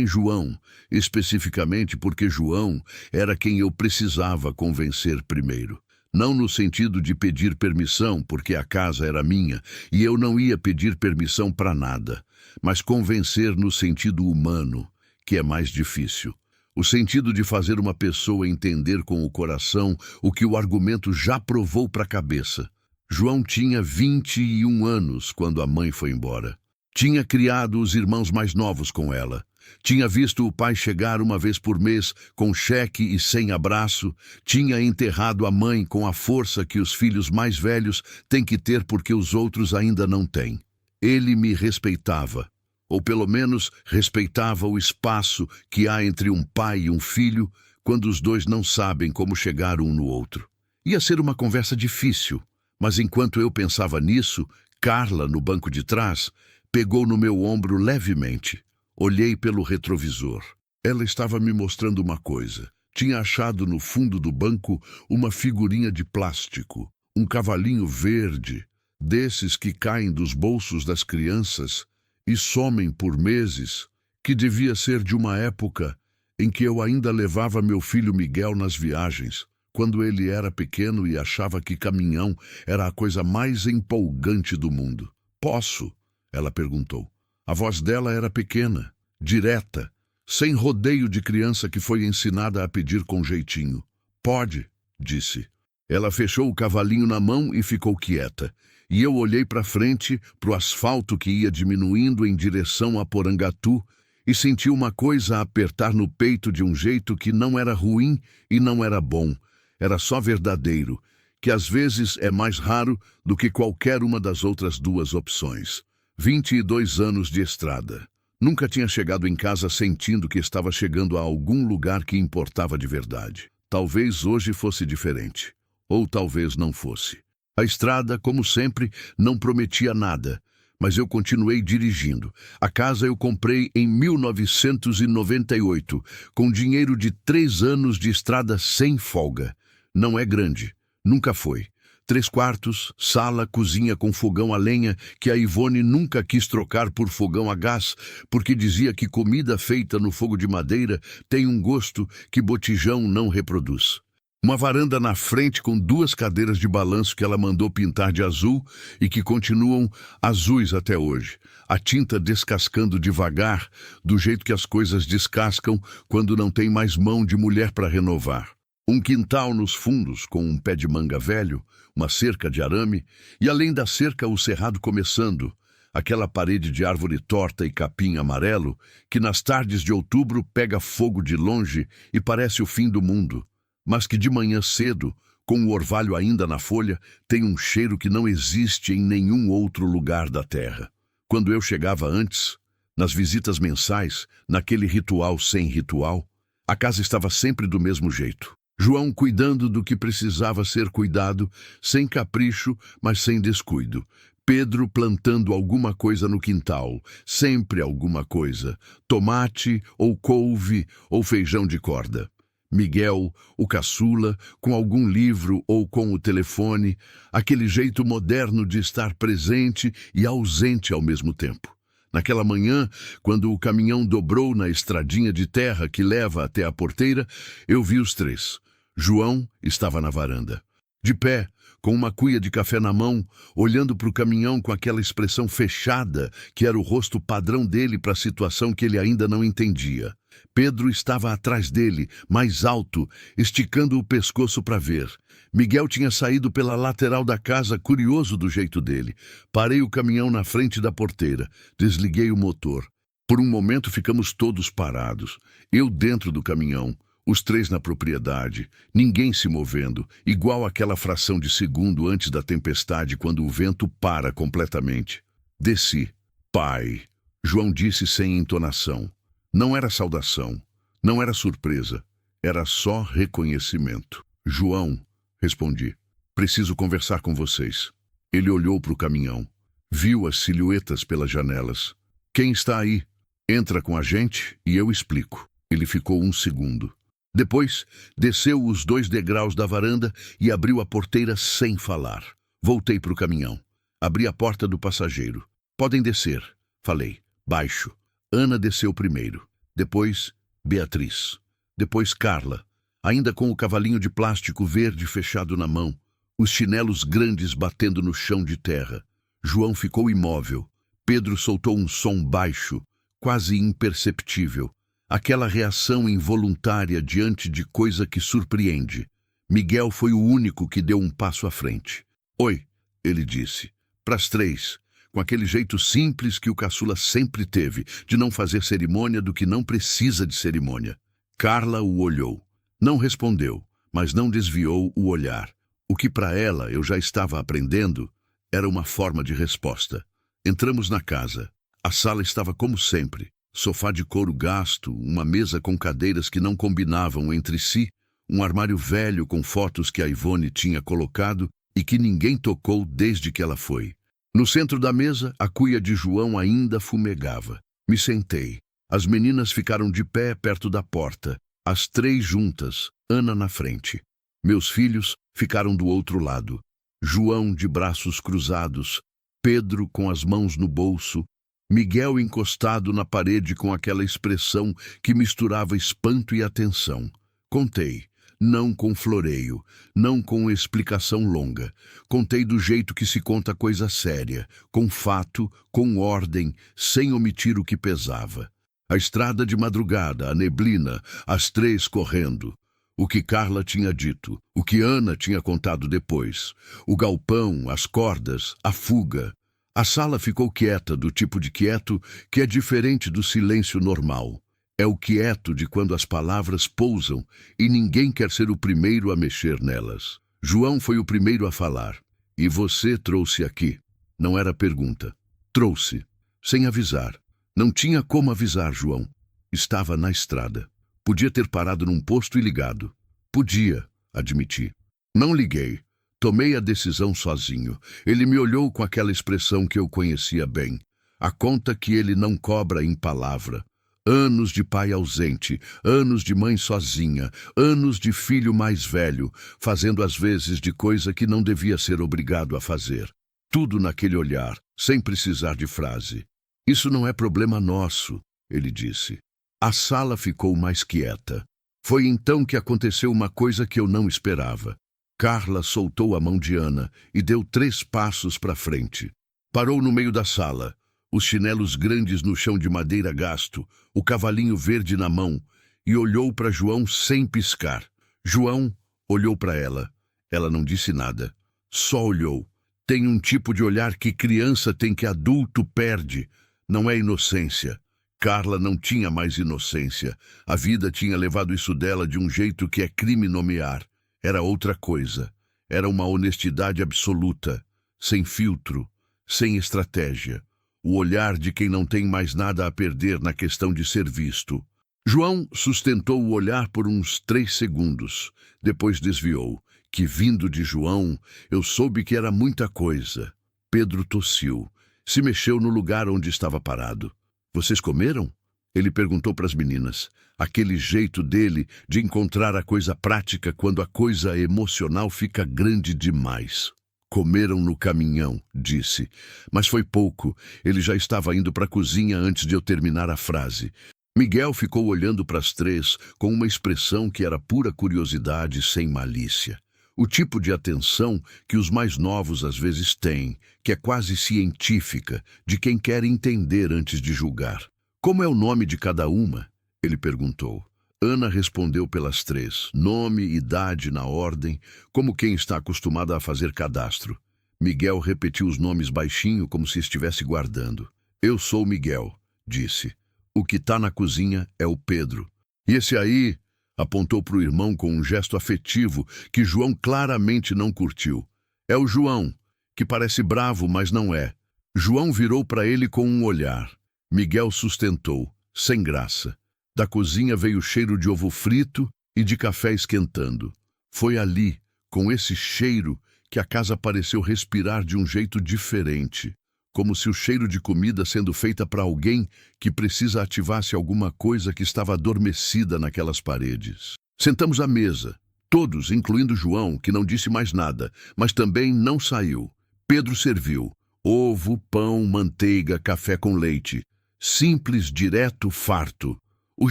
em João, especificamente porque João era quem eu precisava convencer primeiro. Não no sentido de pedir permissão, porque a casa era minha e eu não ia pedir permissão para nada, mas convencer no sentido humano, que é mais difícil. O sentido de fazer uma pessoa entender com o coração o que o argumento já provou para a cabeça. João tinha 21 anos quando a mãe foi embora. Tinha criado os irmãos mais novos com ela. Tinha visto o pai chegar uma vez por mês com cheque e sem abraço. Tinha enterrado a mãe com a força que os filhos mais velhos têm que ter porque os outros ainda não têm. Ele me respeitava, ou pelo menos respeitava o espaço que há entre um pai e um filho quando os dois não sabem como chegar um no outro. Ia ser uma conversa difícil, mas enquanto eu pensava nisso, Carla, no banco de trás, pegou no meu ombro levemente. Olhei pelo retrovisor. Ela estava me mostrando uma coisa. Tinha achado no fundo do banco uma figurinha de plástico, um cavalinho verde, desses que caem dos bolsos das crianças e somem por meses, que devia ser de uma época em que eu ainda levava meu filho Miguel nas viagens, quando ele era pequeno e achava que caminhão era a coisa mais empolgante do mundo. Posso? Ela perguntou. A voz dela era pequena, direta, sem rodeio de criança que foi ensinada a pedir com jeitinho. Pode, disse. Ela fechou o cavalinho na mão e ficou quieta. E eu olhei para frente, para o asfalto que ia diminuindo em direção a Porangatu, e senti uma coisa apertar no peito de um jeito que não era ruim e não era bom. Era só verdadeiro, que às vezes é mais raro do que qualquer uma das outras duas opções. 22 anos de estrada. Nunca tinha chegado em casa sentindo que estava chegando a algum lugar que importava de verdade. Talvez hoje fosse diferente. Ou talvez não fosse. A estrada, como sempre, não prometia nada, mas eu continuei dirigindo. A casa eu comprei em 1998, com dinheiro de 3 anos de estrada sem folga. Não é grande. Nunca foi. 3 quartos, sala, cozinha com fogão a lenha, que a Ivone nunca quis trocar por fogão a gás, porque dizia que comida feita no fogo de madeira tem um gosto que botijão não reproduz. Uma varanda na frente com 2 cadeiras de balanço que ela mandou pintar de azul e que continuam azuis até hoje. A tinta descascando devagar, do jeito que as coisas descascam quando não tem mais mão de mulher para renovar. Um quintal nos fundos com um pé de manga velho, uma cerca de arame e além da cerca o cerrado começando, aquela parede de árvore torta e capim amarelo que nas tardes de outubro pega fogo de longe e parece o fim do mundo, mas que de manhã cedo, com o orvalho ainda na folha, tem um cheiro que não existe em nenhum outro lugar da terra. Quando eu chegava antes, nas visitas mensais, naquele ritual sem ritual, a casa estava sempre do mesmo jeito. João cuidando do que precisava ser cuidado, sem capricho, mas sem descuido. Pedro plantando alguma coisa no quintal, sempre alguma coisa, tomate ou couve ou feijão de corda. Miguel, o caçula, com algum livro ou com o telefone, aquele jeito moderno de estar presente e ausente ao mesmo tempo. Naquela manhã, quando o caminhão dobrou na estradinha de terra que leva até a porteira, eu vi os 3. João estava na varanda, de pé, com uma cuia de café na mão, olhando para o caminhão com aquela expressão fechada que era o rosto padrão dele para a situação que ele ainda não entendia. Pedro estava atrás dele, mais alto, esticando o pescoço para ver. Miguel tinha saído pela lateral da casa, curioso do jeito dele. Parei o caminhão na frente da porteira, desliguei o motor. Por um momento ficamos todos parados, eu dentro do caminhão. Os 3 na propriedade, ninguém se movendo, igual aquela fração de segundo antes da tempestade quando o vento para completamente. Desci. Pai, João disse sem entonação. Não era saudação, não era surpresa, era só reconhecimento. João, respondi, preciso conversar com vocês. Ele olhou para o caminhão. Viu as silhuetas pelas janelas. Quem está aí? Entra com a gente e eu explico. Ele ficou um segundo. Depois, desceu os 2 degraus da varanda e abriu a porteira sem falar. Voltei para o caminhão. Abri a porta do passageiro. Podem descer, falei, baixo. Ana desceu primeiro. Depois, Beatriz. Depois, Carla, ainda com o cavalinho de plástico verde fechado na mão, os chinelos grandes batendo no chão de terra. João ficou imóvel. Pedro soltou um som baixo, quase imperceptível. Aquela reação involuntária diante de coisa que surpreende. Miguel foi o único que deu um passo à frente. Oi, ele disse, pras 3, com aquele jeito simples que o caçula sempre teve, de não fazer cerimônia do que não precisa de cerimônia. Carla o olhou. Não respondeu, mas não desviou o olhar. O que para ela eu já estava aprendendo era uma forma de resposta. Entramos na casa. A sala estava como sempre. Sofá de couro gasto, uma mesa com cadeiras que não combinavam entre si, um armário velho com fotos que a Ivone tinha colocado e que ninguém tocou desde que ela foi. No centro da mesa, a cuia de João ainda fumegava. Me sentei. As meninas ficaram de pé perto da porta, as 3 juntas, Ana na frente. Meus filhos ficaram do outro lado. João de braços cruzados, Pedro com as mãos no bolso, Miguel encostado na parede com aquela expressão que misturava espanto e atenção. Contei, não com floreio, não com explicação longa. Contei do jeito que se conta coisa séria, com fato, com ordem, sem omitir o que pesava. A estrada de madrugada, a neblina, as 3 correndo. O que Carla tinha dito, o que Ana tinha contado depois. O galpão, as cordas, a fuga. A sala ficou quieta, do tipo de quieto que é diferente do silêncio normal. É o quieto de quando as palavras pousam e ninguém quer ser o primeiro a mexer nelas. João foi o primeiro a falar. E você trouxe aqui? Não era pergunta. Trouxe. Sem avisar. Não tinha como avisar, João. Estava na estrada. Podia ter parado num posto e ligado. Podia, admiti. Não liguei. Tomei a decisão sozinho. Ele me olhou com aquela expressão que eu conhecia bem. A conta que ele não cobra em palavra. Anos de pai ausente, anos de mãe sozinha, anos de filho mais velho, fazendo às vezes de coisa que não devia ser obrigado a fazer. Tudo naquele olhar, sem precisar de frase. Isso não é problema nosso, ele disse. A sala ficou mais quieta. Foi então que aconteceu uma coisa que eu não esperava. Carla soltou a mão de Ana e deu 3 passos para frente. Parou no meio da sala, os chinelos grandes no chão de madeira gasto, o cavalinho verde na mão, e olhou para João sem piscar. João olhou para ela. Ela não disse nada, só olhou. Tem um tipo de olhar que criança tem que adulto perde. Não é inocência. Carla não tinha mais inocência. A vida tinha levado isso dela de um jeito que é crime nomear. Era outra coisa. Era uma honestidade absoluta, sem filtro, sem estratégia. O olhar de quem não tem mais nada a perder na questão de ser visto. João sustentou o olhar por uns 3 segundos. Depois desviou. Que vindo de João, eu soube que era muita coisa. Pedro tossiu. Se mexeu no lugar onde estava parado. Vocês comeram? Ele perguntou para as meninas. Aquele jeito dele de encontrar a coisa prática quando a coisa emocional fica grande demais. Comeram no caminhão, disse. Mas foi pouco. Ele já estava indo para a cozinha antes de eu terminar a frase. Miguel ficou olhando para as 3 com uma expressão que era pura curiosidade sem malícia. O tipo de atenção que os mais novos às vezes têm, que é quase científica, de quem quer entender antes de julgar. Como é o nome de cada uma? Ele perguntou. Ana respondeu pelas 3, nome, idade na ordem, como quem está acostumada a fazer cadastro. Miguel repetiu os nomes baixinho, como se estivesse guardando. Eu sou Miguel, disse. O que está na cozinha é o Pedro. E esse aí... Apontou para o irmão com um gesto afetivo que João claramente não curtiu. É o João, que parece bravo, mas não é. João virou para ele com um olhar. Miguel sustentou, sem graça. Da cozinha veio o cheiro de ovo frito e de café esquentando. Foi ali, com esse cheiro, que a casa pareceu respirar de um jeito diferente, como se o cheiro de comida sendo feita para alguém que precisa ativasse alguma coisa que estava adormecida naquelas paredes. Sentamos à mesa, todos, incluindo João, que não disse mais nada, mas também não saiu. Pedro serviu ovo, pão, manteiga, café com leite. Simples, direto, farto. O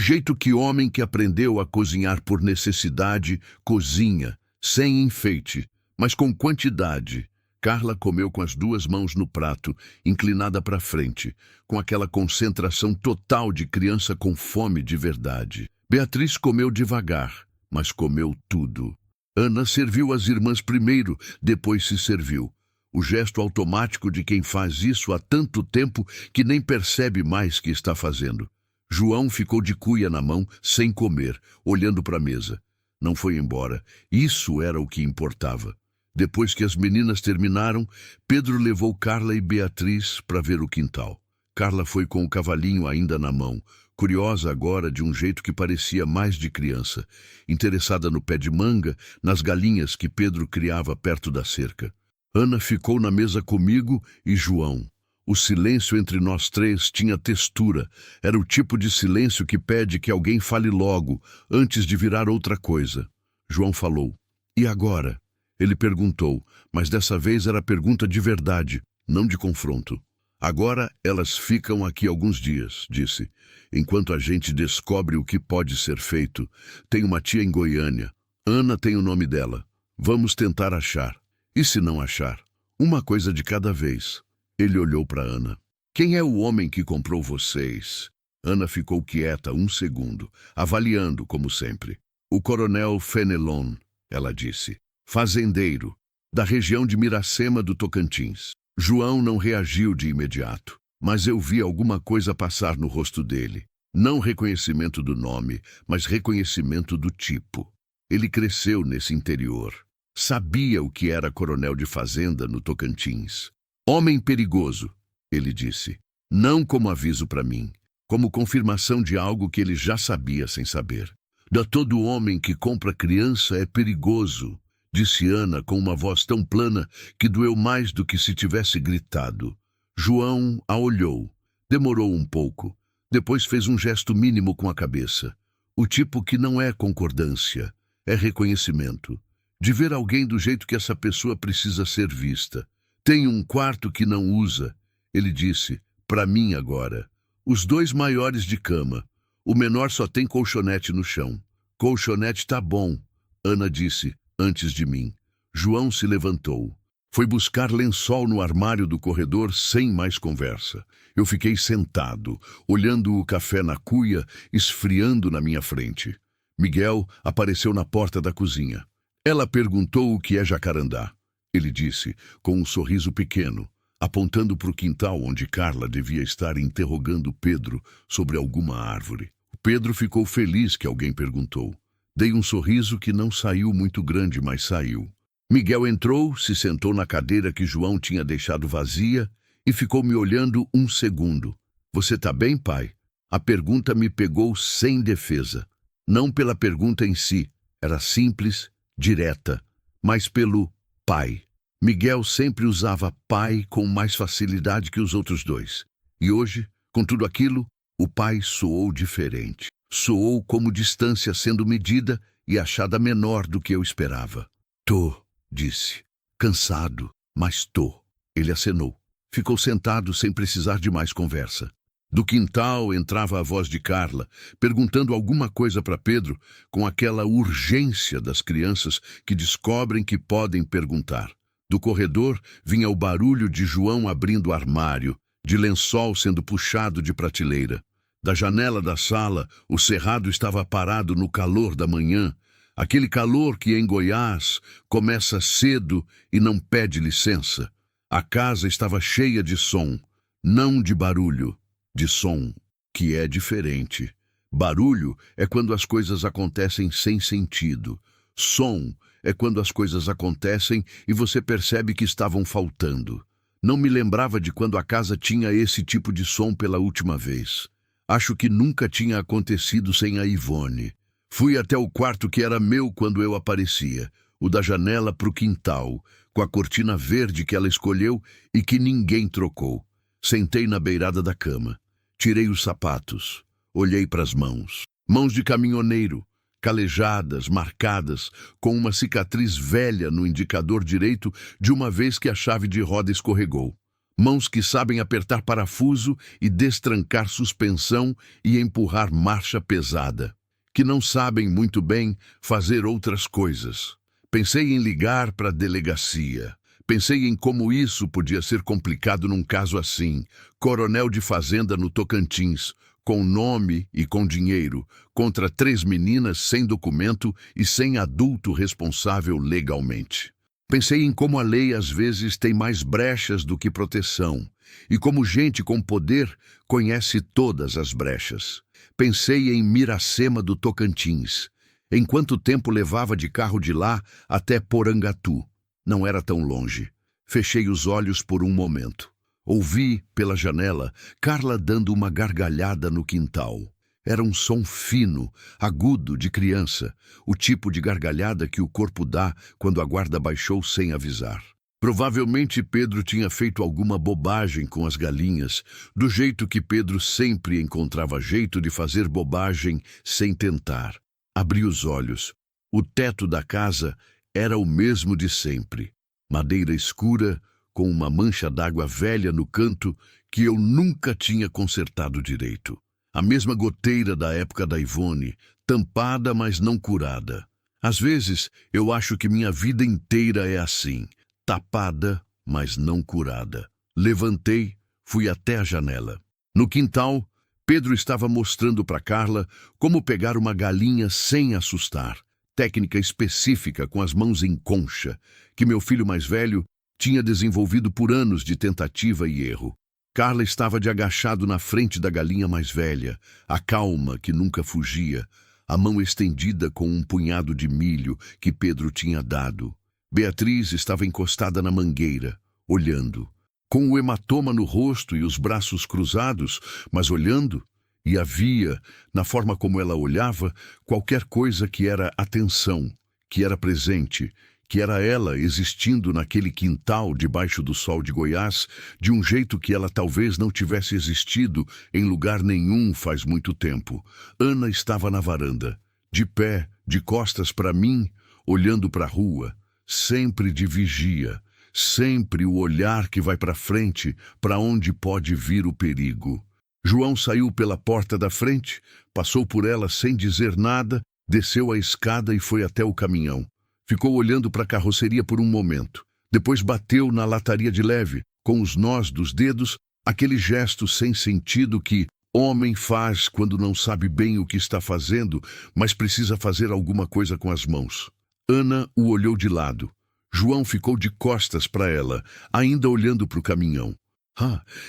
jeito que homem que aprendeu a cozinhar por necessidade cozinha, sem enfeite, mas com quantidade. Carla comeu com as duas mãos no prato, inclinada para frente, com aquela concentração total de criança com fome de verdade. Beatriz comeu devagar, mas comeu tudo. Ana serviu as irmãs primeiro, depois se serviu. O gesto automático de quem faz isso há tanto tempo que nem percebe mais que está fazendo. João ficou de cuia na mão, sem comer, olhando para a mesa. Não foi embora. Isso era o que importava. Depois que as meninas terminaram, Pedro levou Carla e Beatriz para ver o quintal. Carla foi com o cavalinho ainda na mão, curiosa agora de um jeito que parecia mais de criança, interessada no pé de manga, nas galinhas que Pedro criava perto da cerca. Ana ficou na mesa comigo e João. O silêncio entre nós três tinha textura. Era o tipo de silêncio que pede que alguém fale logo, antes de virar outra coisa. João falou. E agora? Ele perguntou, mas dessa vez era pergunta de verdade, não de confronto. Agora elas ficam aqui alguns dias, disse, enquanto a gente descobre o que pode ser feito. Tem uma tia em Goiânia. Ana tem o nome dela. Vamos tentar achar. E se não achar? Uma coisa de cada vez. Ele olhou para Ana. Quem é o homem que comprou vocês? Ana ficou quieta um segundo, avaliando como sempre. O coronel Fenelon, ela disse. Fazendeiro, da região de Miracema do Tocantins. João não reagiu de imediato, mas eu vi alguma coisa passar no rosto dele. Não reconhecimento do nome, mas reconhecimento do tipo. Ele cresceu nesse interior. Sabia o que era coronel de fazenda no Tocantins. Homem perigoso, ele disse. Não como aviso para mim, como confirmação de algo que ele já sabia sem saber. Todo homem que compra criança é perigoso, disse Ana com uma voz tão plana que doeu mais do que se tivesse gritado. João a olhou. Demorou um pouco. Depois fez um gesto mínimo com a cabeça. O tipo que não é concordância, é reconhecimento. De ver alguém do jeito que essa pessoa precisa ser vista. Tem um quarto que não usa, ele disse, para mim agora. Os dois maiores de cama. O menor só tem colchonete no chão. Colchonete tá bom, Ana disse, antes de mim. João se levantou. Foi buscar lençol no armário do corredor sem mais conversa. Eu fiquei sentado, olhando o café na cuia, esfriando na minha frente. Miguel apareceu na porta da cozinha. Ela perguntou o que é jacarandá. Ele disse, com um sorriso pequeno, apontando para o quintal onde Carla devia estar interrogando Pedro sobre alguma árvore. Pedro ficou feliz que alguém perguntou. Dei um sorriso que não saiu muito grande, mas saiu. Miguel entrou, se sentou na cadeira que João tinha deixado vazia e ficou me olhando um segundo. Você tá bem, pai? A pergunta me pegou sem defesa. Não pela pergunta em si, era simples, direta, mas pelo pai. Miguel sempre usava pai com mais facilidade que os outros dois. E hoje, com tudo aquilo, o pai soou diferente. Soou como distância sendo medida e achada menor do que eu esperava. Tô, disse. Cansado, mas tô. Ele acenou. Ficou sentado sem precisar de mais conversa. Do quintal entrava a voz de Carla, perguntando alguma coisa para Pedro, com aquela urgência das crianças que descobrem que podem perguntar. Do corredor vinha o barulho de João abrindo o armário, de lençol sendo puxado de prateleira. Da janela da sala, o cerrado estava parado no calor da manhã, aquele calor que em Goiás começa cedo e não pede licença. A casa estava cheia de som, não de barulho. De som, que é diferente. Barulho é quando as coisas acontecem sem sentido. Som é quando as coisas acontecem e você percebe que estavam faltando. Não me lembrava de quando a casa tinha esse tipo de som pela última vez. Acho que nunca tinha acontecido sem a Ivone. Fui até o quarto que era meu quando eu aparecia, o da janela para o quintal, com a cortina verde que ela escolheu e que ninguém trocou. Sentei na beirada da cama. Tirei os sapatos. Olhei para as mãos. Mãos de caminhoneiro, calejadas, marcadas, com uma cicatriz velha no indicador direito de uma vez que a chave de roda escorregou. Mãos que sabem apertar parafuso e destrancar suspensão e empurrar marcha pesada. Que não sabem muito bem fazer outras coisas. Pensei em ligar para a delegacia. Pensei em como isso podia ser complicado num caso assim. Coronel de fazenda no Tocantins, com nome e com dinheiro, contra 3 meninas sem documento e sem adulto responsável legalmente. Pensei em como a lei às vezes tem mais brechas do que proteção, e como gente com poder conhece todas as brechas. Pensei em Miracema do Tocantins, em quanto tempo levava de carro de lá até Porangatu. Não era tão longe. Fechei os olhos por um momento. Ouvi, pela janela, Carla dando uma gargalhada no quintal. Era um som fino, agudo de criança, o tipo de gargalhada que o corpo dá quando a guarda baixou sem avisar. Provavelmente Pedro tinha feito alguma bobagem com as galinhas, do jeito que Pedro sempre encontrava jeito de fazer bobagem sem tentar. Abri os olhos. O teto da casa era o mesmo de sempre. Madeira escura, com uma mancha d'água velha no canto que eu nunca tinha consertado direito. A mesma goteira da época da Ivone, tampada, mas não curada. Às vezes, eu acho que minha vida inteira é assim, tapada, mas não curada. Levantei, fui até a janela. No quintal, Pedro estava mostrando para Carla como pegar uma galinha sem assustar. Técnica específica com as mãos em concha, que meu filho mais velho tinha desenvolvido por anos de tentativa e erro. Carla estava de agachado na frente da galinha mais velha, a calma que nunca fugia, a mão estendida com um punhado de milho que Pedro tinha dado. Beatriz estava encostada na mangueira, olhando, com o hematoma no rosto e os braços cruzados, mas olhando. E havia, na forma como ela olhava, qualquer coisa que era atenção, que era presente, que era ela existindo naquele quintal debaixo do sol de Goiás, de um jeito que ela talvez não tivesse existido em lugar nenhum faz muito tempo. Ana estava na varanda, de pé, de costas para mim, olhando para a rua, sempre de vigia, sempre o olhar que vai para frente, para onde pode vir o perigo. João saiu pela porta da frente, passou por ela sem dizer nada, desceu a escada e foi até o caminhão. Ficou olhando para a carroceria por um momento. Depois bateu na lataria de leve, com os nós dos dedos, aquele gesto sem sentido que homem faz quando não sabe bem o que está fazendo, mas precisa fazer alguma coisa com as mãos. Ana o olhou de lado. João ficou de costas para ela, ainda olhando para o caminhão.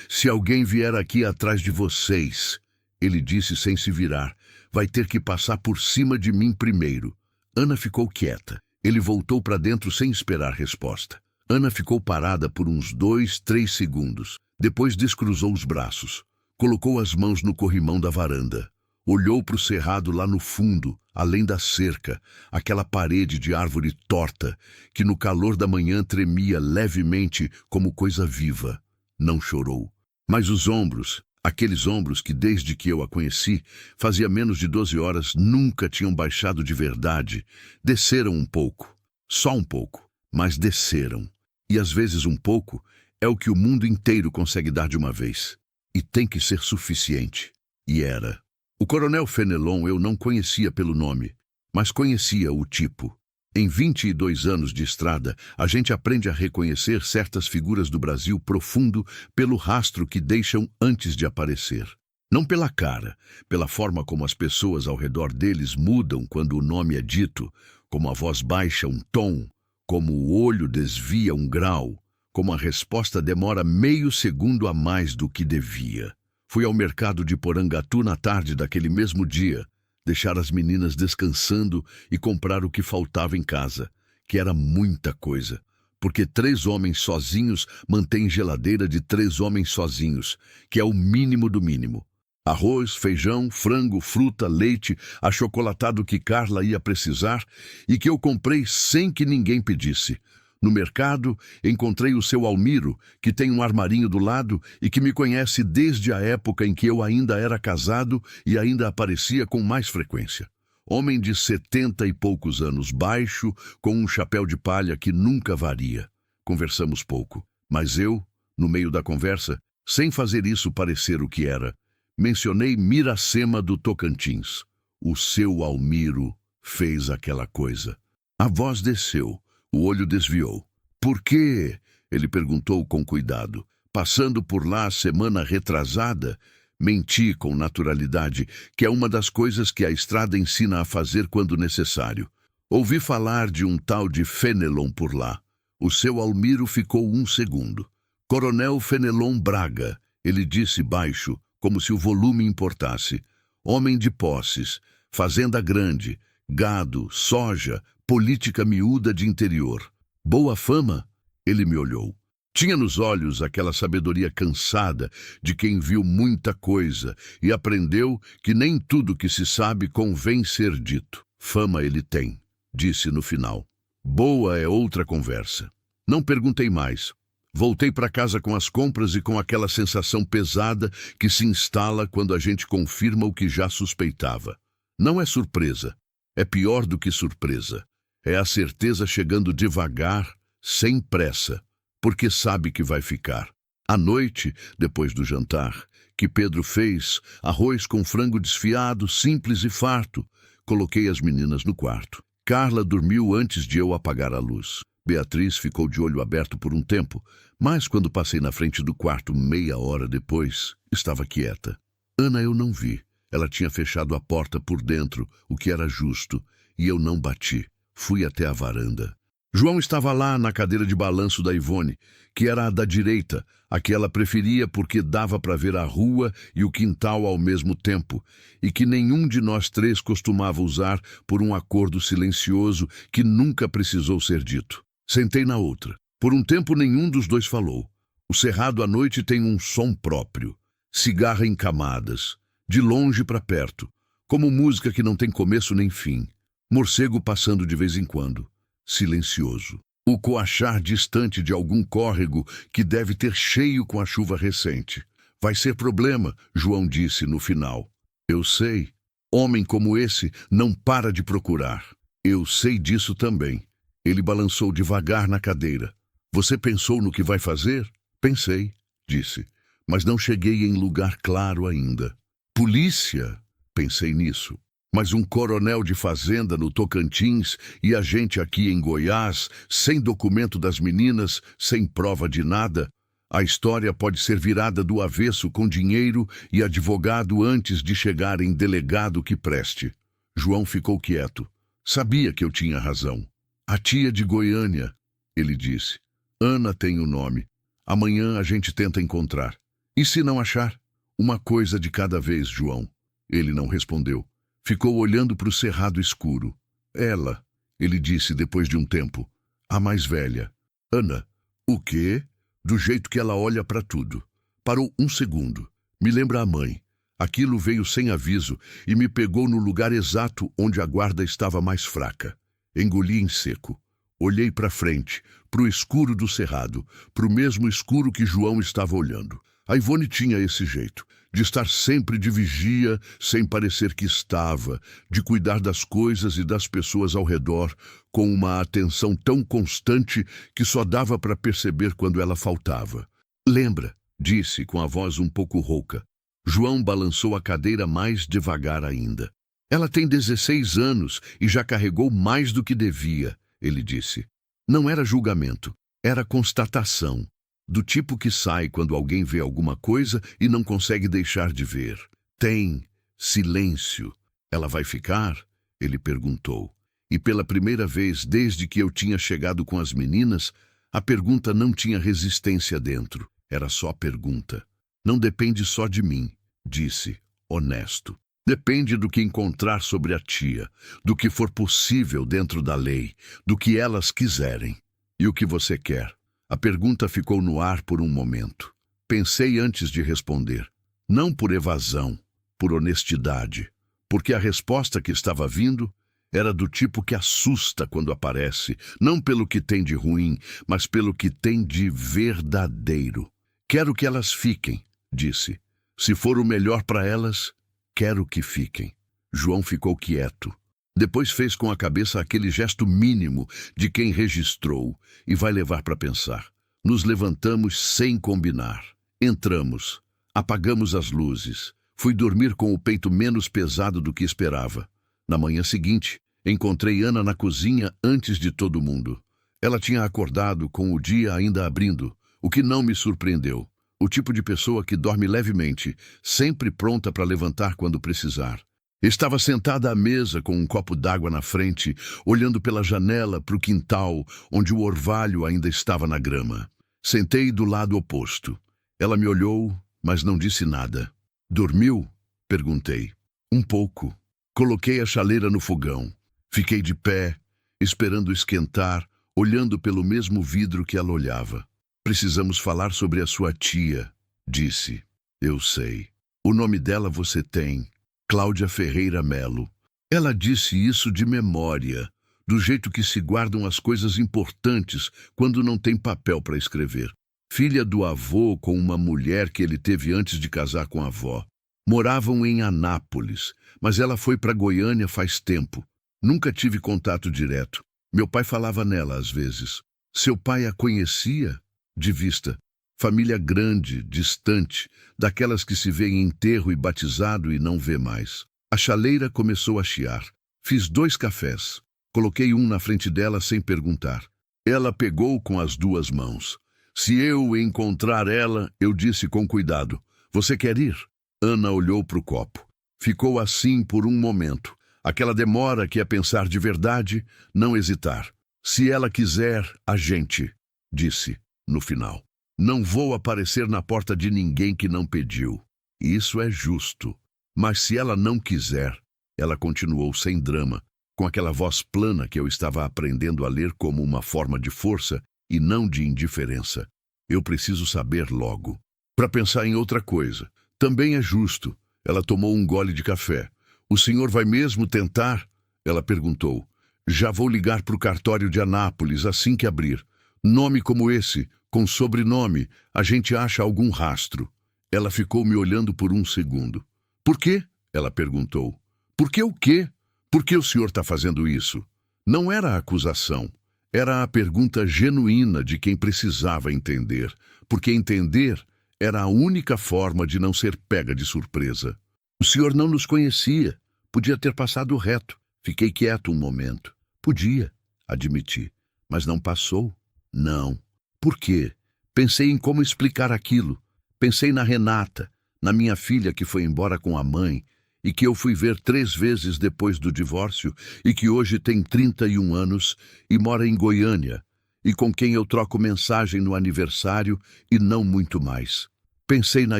Se alguém vier aqui atrás de vocês, ele disse sem se virar, vai ter que passar por cima de mim primeiro. Ana ficou quieta. Ele voltou para dentro sem esperar resposta. Ana ficou parada por uns 2, 3 segundos. Depois descruzou os braços. Colocou as mãos no corrimão da varanda. Olhou para o cerrado lá no fundo, além da cerca, aquela parede de árvore torta, que no calor da manhã tremia levemente como coisa viva. Não chorou. Mas os ombros, aqueles ombros que desde que eu a conheci, fazia menos de 12 horas, nunca tinham baixado de verdade, desceram um pouco. Só um pouco, mas desceram. E às vezes um pouco é o que o mundo inteiro consegue dar de uma vez. E tem que ser suficiente. E era. O Coronel Fenelon eu não conhecia pelo nome, mas conhecia o tipo. Em 22 anos de estrada, a gente aprende a reconhecer certas figuras do Brasil profundo pelo rastro que deixam antes de aparecer. Não pela cara, pela forma como as pessoas ao redor deles mudam quando o nome é dito, como a voz baixa um tom, como o olho desvia um grau, como a resposta demora meio segundo a mais do que devia. Fui ao mercado de Porangatu na tarde daquele mesmo dia, deixar as meninas descansando e comprar o que faltava em casa, que era muita coisa, porque 3 homens sozinhos mantêm geladeira de 3 homens sozinhos, que é o mínimo do mínimo. Arroz, feijão, frango, fruta, leite, achocolatado que Carla ia precisar e que eu comprei sem que ninguém pedisse. No mercado, encontrei o seu Almiro, que tem um armarinho do lado e que me conhece desde a época em que eu ainda era casado e ainda aparecia com mais frequência. Homem de 70 e poucos anos, baixo, com um chapéu de palha que nunca varia. Conversamos pouco, mas eu, no meio da conversa, sem fazer isso parecer o que era, mencionei Miracema do Tocantins. O seu Almiro fez aquela coisa. A voz desceu, o olho desviou. Por quê? Ele perguntou com cuidado. Passando por lá a semana retrasada, menti com naturalidade, que é uma das coisas que a estrada ensina a fazer quando necessário. Ouvi falar de um tal de Fenelon por lá. O seu Almiro ficou um segundo. Coronel Fenelon Braga, ele disse baixo, como se o volume importasse. Homem de posses, fazenda grande, gado, soja, política miúda de interior. Boa fama? Ele me olhou. Tinha nos olhos aquela sabedoria cansada de quem viu muita coisa e aprendeu que nem tudo que se sabe convém ser dito. Fama ele tem, disse no final. Boa é outra conversa. Não perguntei mais. Voltei para casa com as compras e com aquela sensação pesada que se instala quando a gente confirma o que já suspeitava. Não é surpresa. É pior do que surpresa. É a certeza chegando devagar, sem pressa, porque sabe que vai ficar. À noite, depois do jantar, que Pedro fez, arroz com frango desfiado, simples e farto. Coloquei as meninas no quarto. Carla dormiu antes de eu apagar a luz. Beatriz ficou de olho aberto por um tempo, mas quando passei na frente do quarto meia hora depois, estava quieta. Ana eu não vi. Ela tinha fechado a porta por dentro, o que era justo, e eu não bati. Fui até a varanda. João estava lá na cadeira de balanço da Ivone, que era a da direita, a que ela preferia porque dava para ver a rua e o quintal ao mesmo tempo, e que nenhum de nós três costumava usar por um acordo silencioso que nunca precisou ser dito. Sentei na outra. Por um tempo nenhum dos dois falou. O cerrado à noite tem um som próprio. Cigarra em camadas, de longe para perto, como música que não tem começo nem fim. Morcego passando de vez em quando. Silencioso. O coachar distante de algum córrego que deve ter cheio com a chuva recente. Vai ser problema, João disse no final. Eu sei. Homem como esse não para de procurar. Eu sei disso também. Ele balançou devagar na cadeira. Você pensou no que vai fazer? Pensei, disse. Mas não cheguei em lugar claro ainda. Polícia? Pensei nisso. Mas um coronel de fazenda no Tocantins e a gente aqui em Goiás, sem documento das meninas, sem prova de nada, a história pode ser virada do avesso com dinheiro e advogado antes de chegar em delegado que preste. João ficou quieto. Sabia que eu tinha razão. A tia de Goiânia, ele disse. Ana tem o nome. Amanhã a gente tenta encontrar. E se não achar? Uma coisa de cada vez, João. Ele não respondeu. Ficou olhando para o cerrado escuro. Ela, ele disse depois de um tempo. A mais velha. Ana. O quê? Do jeito que ela olha para tudo. Parou um segundo. Me lembra a mãe. Aquilo veio sem aviso e me pegou no lugar exato onde a guarda estava mais fraca. Engoli em seco. Olhei para frente, para o escuro do cerrado, para o mesmo escuro que João estava olhando. A Ivone tinha esse jeito, de estar sempre de vigia, sem parecer que estava, de cuidar das coisas e das pessoas ao redor, com uma atenção tão constante que só dava para perceber quando ela faltava. Lembra, disse com a voz um pouco rouca. João balançou a cadeira mais devagar ainda. Ela tem 16 anos e já carregou mais do que devia, ele disse. Não era julgamento, era constatação. Do tipo que sai quando alguém vê alguma coisa e não consegue deixar de ver. Tem silêncio. Ela vai ficar? Ele perguntou. E pela primeira vez desde que eu tinha chegado com as meninas, a pergunta não tinha resistência dentro. Era só pergunta. Não depende só de mim, disse, honesto. Depende do que encontrar sobre a tia, do que for possível dentro da lei, do que elas quiserem. E o que você quer? A pergunta ficou no ar por um momento. Pensei antes de responder. Não por evasão, por honestidade. Porque a resposta que estava vindo Era do tipo que assusta quando aparece, não pelo que tem de ruim, mas pelo que tem de verdadeiro. Quero que elas fiquem, disse. Se for o melhor para elas, quero que fiquem. João ficou quieto. Depois fez com a cabeça aquele gesto mínimo de quem registrou e vai levar para pensar. Nos levantamos sem combinar. Entramos. Apagamos as luzes. Fui dormir com o peito menos pesado do que esperava. Na manhã seguinte, encontrei Ana na cozinha antes de todo mundo. Ela tinha acordado com o dia ainda abrindo, o que não me surpreendeu. O tipo de pessoa que dorme levemente, sempre pronta para levantar quando precisar. Estava sentada à mesa com um copo d'água na frente, olhando pela janela para o quintal, onde o orvalho ainda estava na grama. Sentei do lado oposto. Ela me olhou, mas não disse nada. Dormiu? Perguntei. Um pouco. Coloquei a chaleira no fogão. Fiquei de pé, esperando esquentar, olhando pelo mesmo vidro que ela olhava. Precisamos falar sobre a sua tia, disse. Eu sei. O nome dela você tem. Cláudia Ferreira Melo. Ela disse isso de memória, do jeito que se guardam as coisas importantes quando não tem papel para escrever. Filha do avô com uma mulher que ele teve antes de casar com a avó. Moravam em Anápolis, mas ela foi para Goiânia faz tempo. Nunca tive contato direto. Meu pai falava nela às vezes. Seu pai a conhecia? De vista. Família grande, distante, daquelas que se vê em enterro e batizado e não vê mais. A chaleira começou a chiar. Fiz 2 cafés. Coloquei um na frente dela sem perguntar. Ela pegou com as 2 mãos. Se eu encontrar ela, eu disse com cuidado. Você quer ir? Ana olhou para o copo. Ficou assim por um momento. Aquela demora que é pensar de verdade, não hesitar. Se ela quiser, a gente, disse, no final. Não vou aparecer na porta de ninguém que não pediu. Isso é justo. Mas se ela não quiser, ela continuou sem drama, com aquela voz plana que eu estava aprendendo a ler como uma forma de força e não de indiferença. Eu preciso saber logo. Para pensar em outra coisa. Também é justo. Ela tomou um gole de café. O senhor vai mesmo tentar? Ela perguntou. Já vou ligar para o cartório de Anápolis assim que abrir. Nome como esse, com sobrenome, a gente acha algum rastro. Ela ficou me olhando por um segundo. Por quê? Ela perguntou. Por que o quê? Por que o senhor está fazendo isso? Não era a acusação. Era a pergunta genuína de quem precisava entender. Porque entender era a única forma de não ser pega de surpresa. O senhor não nos conhecia. Podia ter passado reto. Fiquei quieto um momento. Podia, admiti. Mas não passou. Não. Por quê? Pensei em como explicar aquilo. Pensei na Renata, na minha filha que foi embora com a mãe e que eu fui ver 3 vezes depois do divórcio e que hoje tem 31 anos e mora em Goiânia e com quem eu troco mensagem no aniversário e não muito mais. Pensei na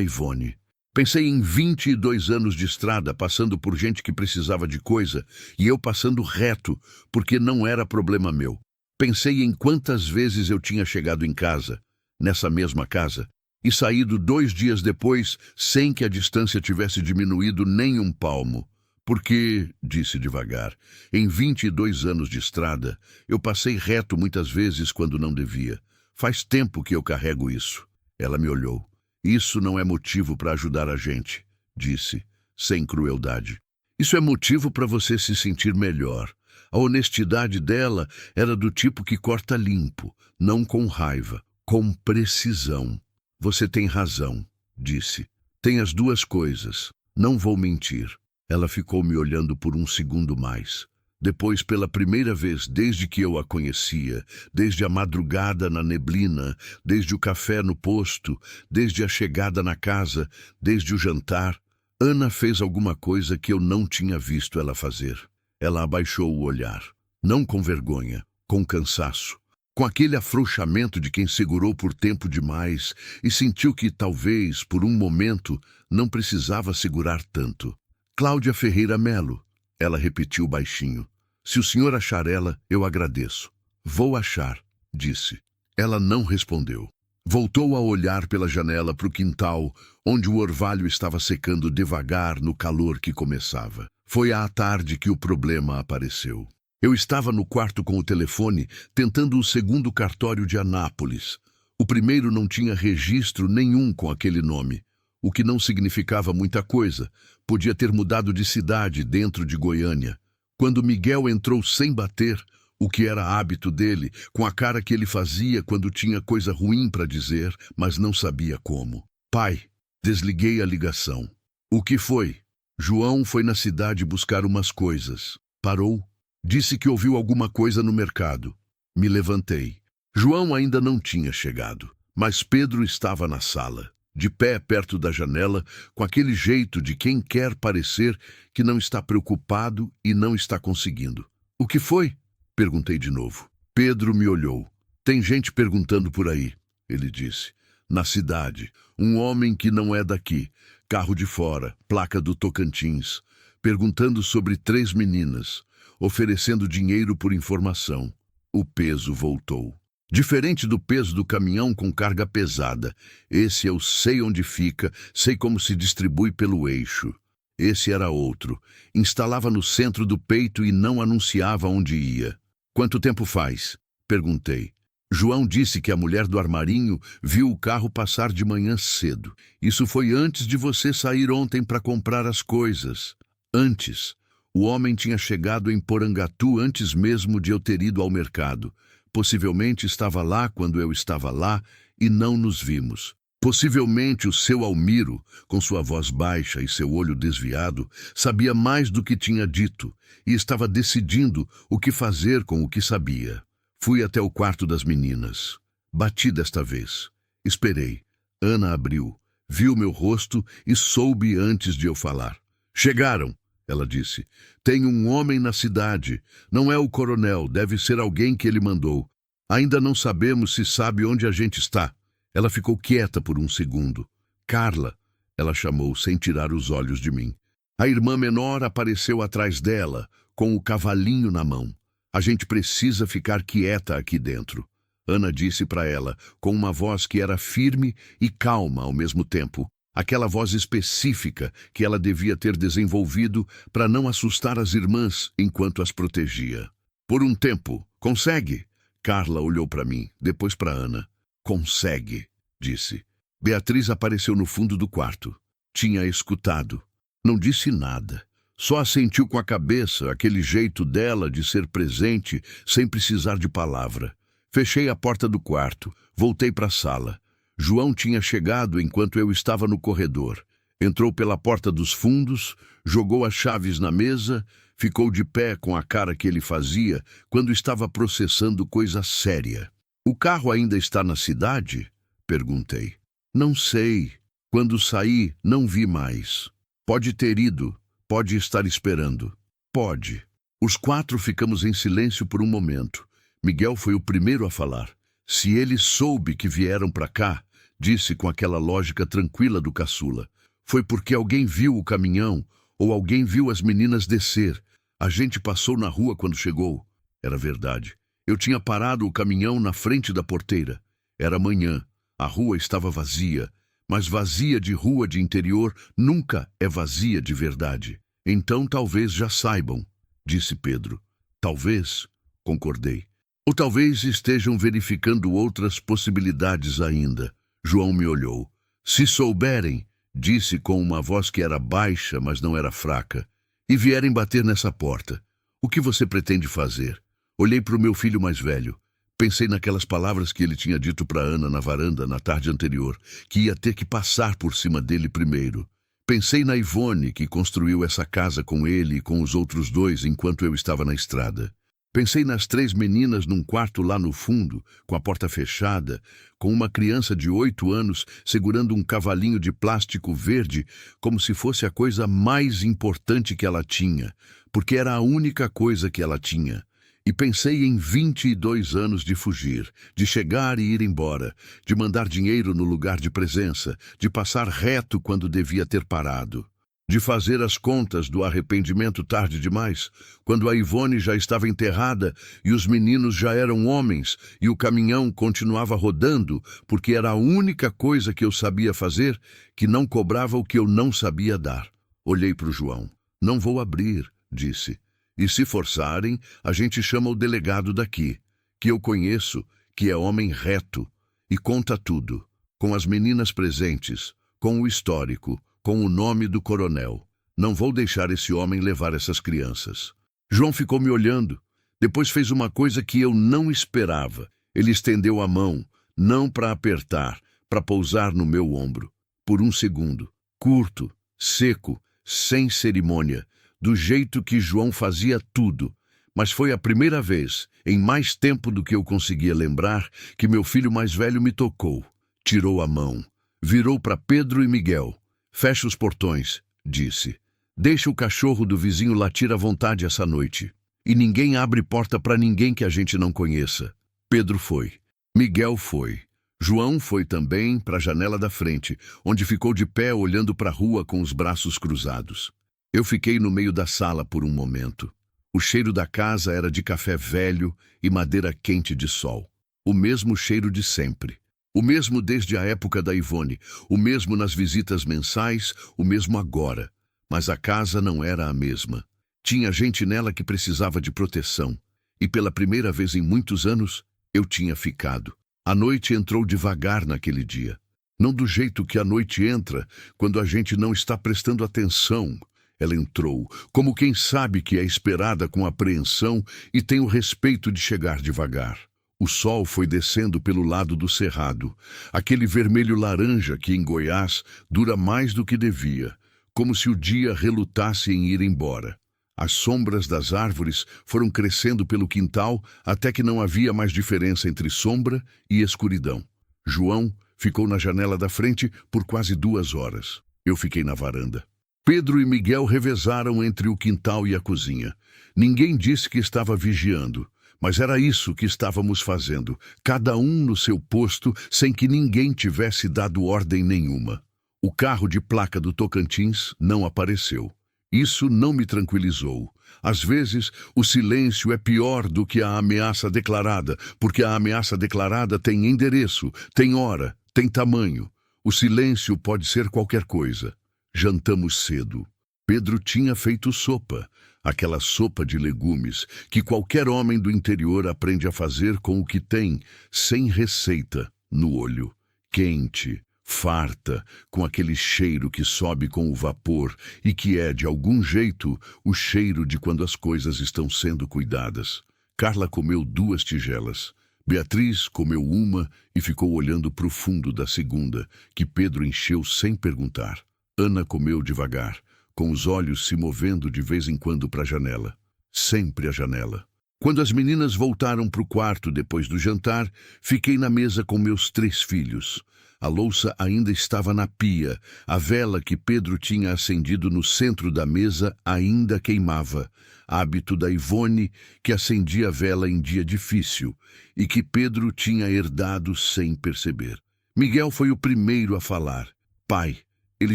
Ivone. Pensei em 22 anos de estrada passando por gente que precisava de coisa e eu passando reto porque não era problema meu. Pensei em quantas vezes eu tinha chegado em casa, nessa mesma casa, e saído 2 dias depois sem que a distância tivesse diminuído nem um palmo. Porque, disse devagar, em 22 anos de estrada, eu passei reto muitas vezes quando não devia. Faz tempo que eu carrego isso. Ela me olhou. Isso não é motivo para ajudar a gente, disse, sem crueldade. Isso é motivo para você se sentir melhor. A honestidade dela era do tipo que corta limpo, não com raiva, com precisão. Você tem razão, disse. Tem as 2 coisas. Não vou mentir. Ela ficou me olhando por um segundo mais. Depois, pela primeira vez desde que eu a conhecia, desde a madrugada na neblina, desde o café no posto, desde a chegada na casa, desde o jantar, Ana fez alguma coisa que eu não tinha visto ela fazer. Ela abaixou o olhar, não com vergonha, com cansaço, com aquele afrouxamento de quem segurou por tempo demais e sentiu que, talvez, por um momento, não precisava segurar tanto. Cláudia Ferreira Melo, ela repetiu baixinho. Se o senhor achar ela, eu agradeço. Vou achar, disse. Ela não respondeu. Voltou a olhar pela janela para o quintal, onde o orvalho estava secando devagar no calor que começava. Foi à tarde que o problema apareceu. Eu estava no quarto com o telefone, tentando o segundo cartório de Anápolis. O primeiro não tinha registro nenhum com aquele nome, o que não significava muita coisa. Podia ter mudado de cidade dentro de Goiânia. Quando Miguel entrou sem bater, o que era hábito dele, com a cara que ele fazia quando tinha coisa ruim para dizer, mas não sabia como. Pai, desliguei a ligação. O que foi? João foi na cidade buscar umas coisas. Parou. Disse que ouviu alguma coisa no mercado. Me levantei. João ainda não tinha chegado, mas Pedro estava na sala, de pé perto da janela, com aquele jeito de quem quer parecer que não está preocupado e não está conseguindo. O que foi? Perguntei de novo. Pedro me olhou. Tem gente perguntando por aí, ele disse. Na cidade, um homem que não é daqui, carro de fora, placa do Tocantins, perguntando sobre 3 meninas, oferecendo dinheiro por informação. O peso voltou. Diferente do peso do caminhão com carga pesada, esse eu sei onde fica, sei como se distribui pelo eixo. Esse era outro. Instalava no centro do peito e não anunciava onde ia. Quanto tempo faz? Perguntei. João disse que a mulher do armarinho viu o carro passar de manhã cedo. Isso foi antes de você sair ontem para comprar as coisas. Antes. O homem tinha chegado em Porangatu antes mesmo de eu ter ido ao mercado. Possivelmente estava lá quando eu estava lá e não nos vimos. Possivelmente o seu Almiro, com sua voz baixa e seu olho desviado, sabia mais do que tinha dito e estava decidindo o que fazer com o que sabia. Fui até o quarto das meninas. Bati desta vez. Esperei. Ana abriu, viu meu rosto e soube antes de eu falar. Chegaram, ela disse. Tem um homem na cidade. Não é o coronel, deve ser alguém que ele mandou. Ainda não sabemos se sabe onde a gente está. Ela ficou quieta por um segundo. Carla, ela chamou sem tirar os olhos de mim. A irmã menor apareceu atrás dela, com o cavalinho na mão. A gente precisa ficar quieta aqui dentro. Ana disse para ela, com uma voz que era firme e calma ao mesmo tempo. Aquela voz específica que ela devia ter desenvolvido para não assustar as irmãs enquanto as protegia. Por um tempo, consegue? Carla olhou para mim, depois para Ana. Consegue, disse. Beatriz apareceu no fundo do quarto. Tinha escutado. Não disse nada. Só assentiu com a cabeça, aquele jeito dela de ser presente sem precisar de palavra. Fechei a porta do quarto, voltei para a sala. João tinha chegado enquanto eu estava no corredor. Entrou pela porta dos fundos, jogou as chaves na mesa, ficou de pé com a cara que ele fazia quando estava processando coisa séria. O carro ainda está na cidade? Perguntei. Não sei. Quando saí, não vi mais. Pode ter ido. Pode estar esperando. Pode. Os 4 ficamos em silêncio por um momento. Miguel foi o primeiro a falar. Se ele soube que vieram para cá, disse com aquela lógica tranquila do caçula, foi porque alguém viu o caminhão ou alguém viu as meninas descer. A gente passou na rua quando chegou. Era verdade. Eu tinha parado o caminhão na frente da porteira. Era manhã. A rua estava vazia. Mas vazia de rua de interior nunca é vazia de verdade. Então talvez já saibam, disse Pedro. Talvez, concordei. Ou talvez estejam verificando outras possibilidades ainda. João me olhou. Se souberem, disse com uma voz que era baixa, mas não era fraca, e vierem bater nessa porta, o que você pretende fazer? Olhei para o meu filho mais velho. Pensei naquelas palavras que ele tinha dito para Ana na varanda na tarde anterior, que ia ter que passar por cima dele primeiro. Pensei na Ivone, que construiu essa casa com ele e com os outros 2 enquanto eu estava na estrada. Pensei nas 3 meninas num quarto lá no fundo, com a porta fechada, com uma criança de 8 anos segurando um cavalinho de plástico verde como se fosse a coisa mais importante que ela tinha, porque era a única coisa que ela tinha. E pensei em 22 anos de fugir, de chegar e ir embora, de mandar dinheiro no lugar de presença, de passar reto quando devia ter parado. De fazer as contas do arrependimento tarde demais, quando a Ivone já estava enterrada e os meninos já eram homens e o caminhão continuava rodando porque era a única coisa que eu sabia fazer que não cobrava o que eu não sabia dar. Olhei para o João. Não vou abrir, disse. E se forçarem, a gente chama o delegado daqui, que eu conheço, que é homem reto, e conta tudo, com as meninas presentes, com o histórico, com o nome do coronel. Não vou deixar esse homem levar essas crianças. João ficou me olhando. Depois fez uma coisa que eu não esperava. Ele estendeu a mão, não para apertar, para pousar no meu ombro. Por um segundo, curto, seco, sem cerimônia, do jeito que João fazia tudo. Mas foi a primeira vez, em mais tempo do que eu conseguia lembrar, que meu filho mais velho me tocou. Tirou a mão, virou para Pedro e Miguel. Fecha os portões, disse. Deixa o cachorro do vizinho latir à vontade essa noite. E ninguém abre porta para ninguém que a gente não conheça. Pedro foi. Miguel foi. João foi também para a janela da frente, onde ficou de pé olhando para a rua com os braços cruzados. Eu fiquei no meio da sala por um momento. O cheiro da casa era de café velho e madeira quente de sol. O mesmo cheiro de sempre. O mesmo desde a época da Ivone. O mesmo nas visitas mensais, o mesmo agora. Mas a casa não era a mesma. Tinha gente nela que precisava de proteção. E pela primeira vez em muitos anos, eu tinha ficado. A noite entrou devagar naquele dia. Não do jeito que a noite entra, quando a gente não está prestando atenção. Ela entrou, como quem sabe que é esperada com apreensão e tem o respeito de chegar devagar. O sol foi descendo pelo lado do cerrado, aquele vermelho-laranja que em Goiás dura mais do que devia, como se o dia relutasse em ir embora. As sombras das árvores foram crescendo pelo quintal até que não havia mais diferença entre sombra e escuridão. João ficou na janela da frente por quase 2 horas. Eu fiquei na varanda. Pedro e Miguel revezaram entre o quintal e a cozinha. Ninguém disse que estava vigiando, mas era isso que estávamos fazendo, cada um no seu posto, sem que ninguém tivesse dado ordem nenhuma. O carro de placa do Tocantins não apareceu. Isso não me tranquilizou. Às vezes, o silêncio é pior do que a ameaça declarada, porque a ameaça declarada tem endereço, tem hora, tem tamanho. O silêncio pode ser qualquer coisa. Jantamos cedo. Pedro tinha feito sopa, aquela sopa de legumes que qualquer homem do interior aprende a fazer com o que tem, sem receita, no olho. Quente, farta, com aquele cheiro que sobe com o vapor e que é, de algum jeito, o cheiro de quando as coisas estão sendo cuidadas. Carla comeu 2 tigelas. Beatriz comeu uma e ficou olhando para o fundo da segunda, que Pedro encheu sem perguntar. Ana comeu devagar, com os olhos se movendo de vez em quando para a janela. Sempre a janela. Quando as meninas voltaram para o quarto depois do jantar, fiquei na mesa com meus 3 filhos. A louça ainda estava na pia. A vela que Pedro tinha acendido no centro da mesa ainda queimava. Hábito da Ivone, que acendia a vela em dia difícil, e que Pedro tinha herdado sem perceber. Miguel foi o primeiro a falar. Pai. Ele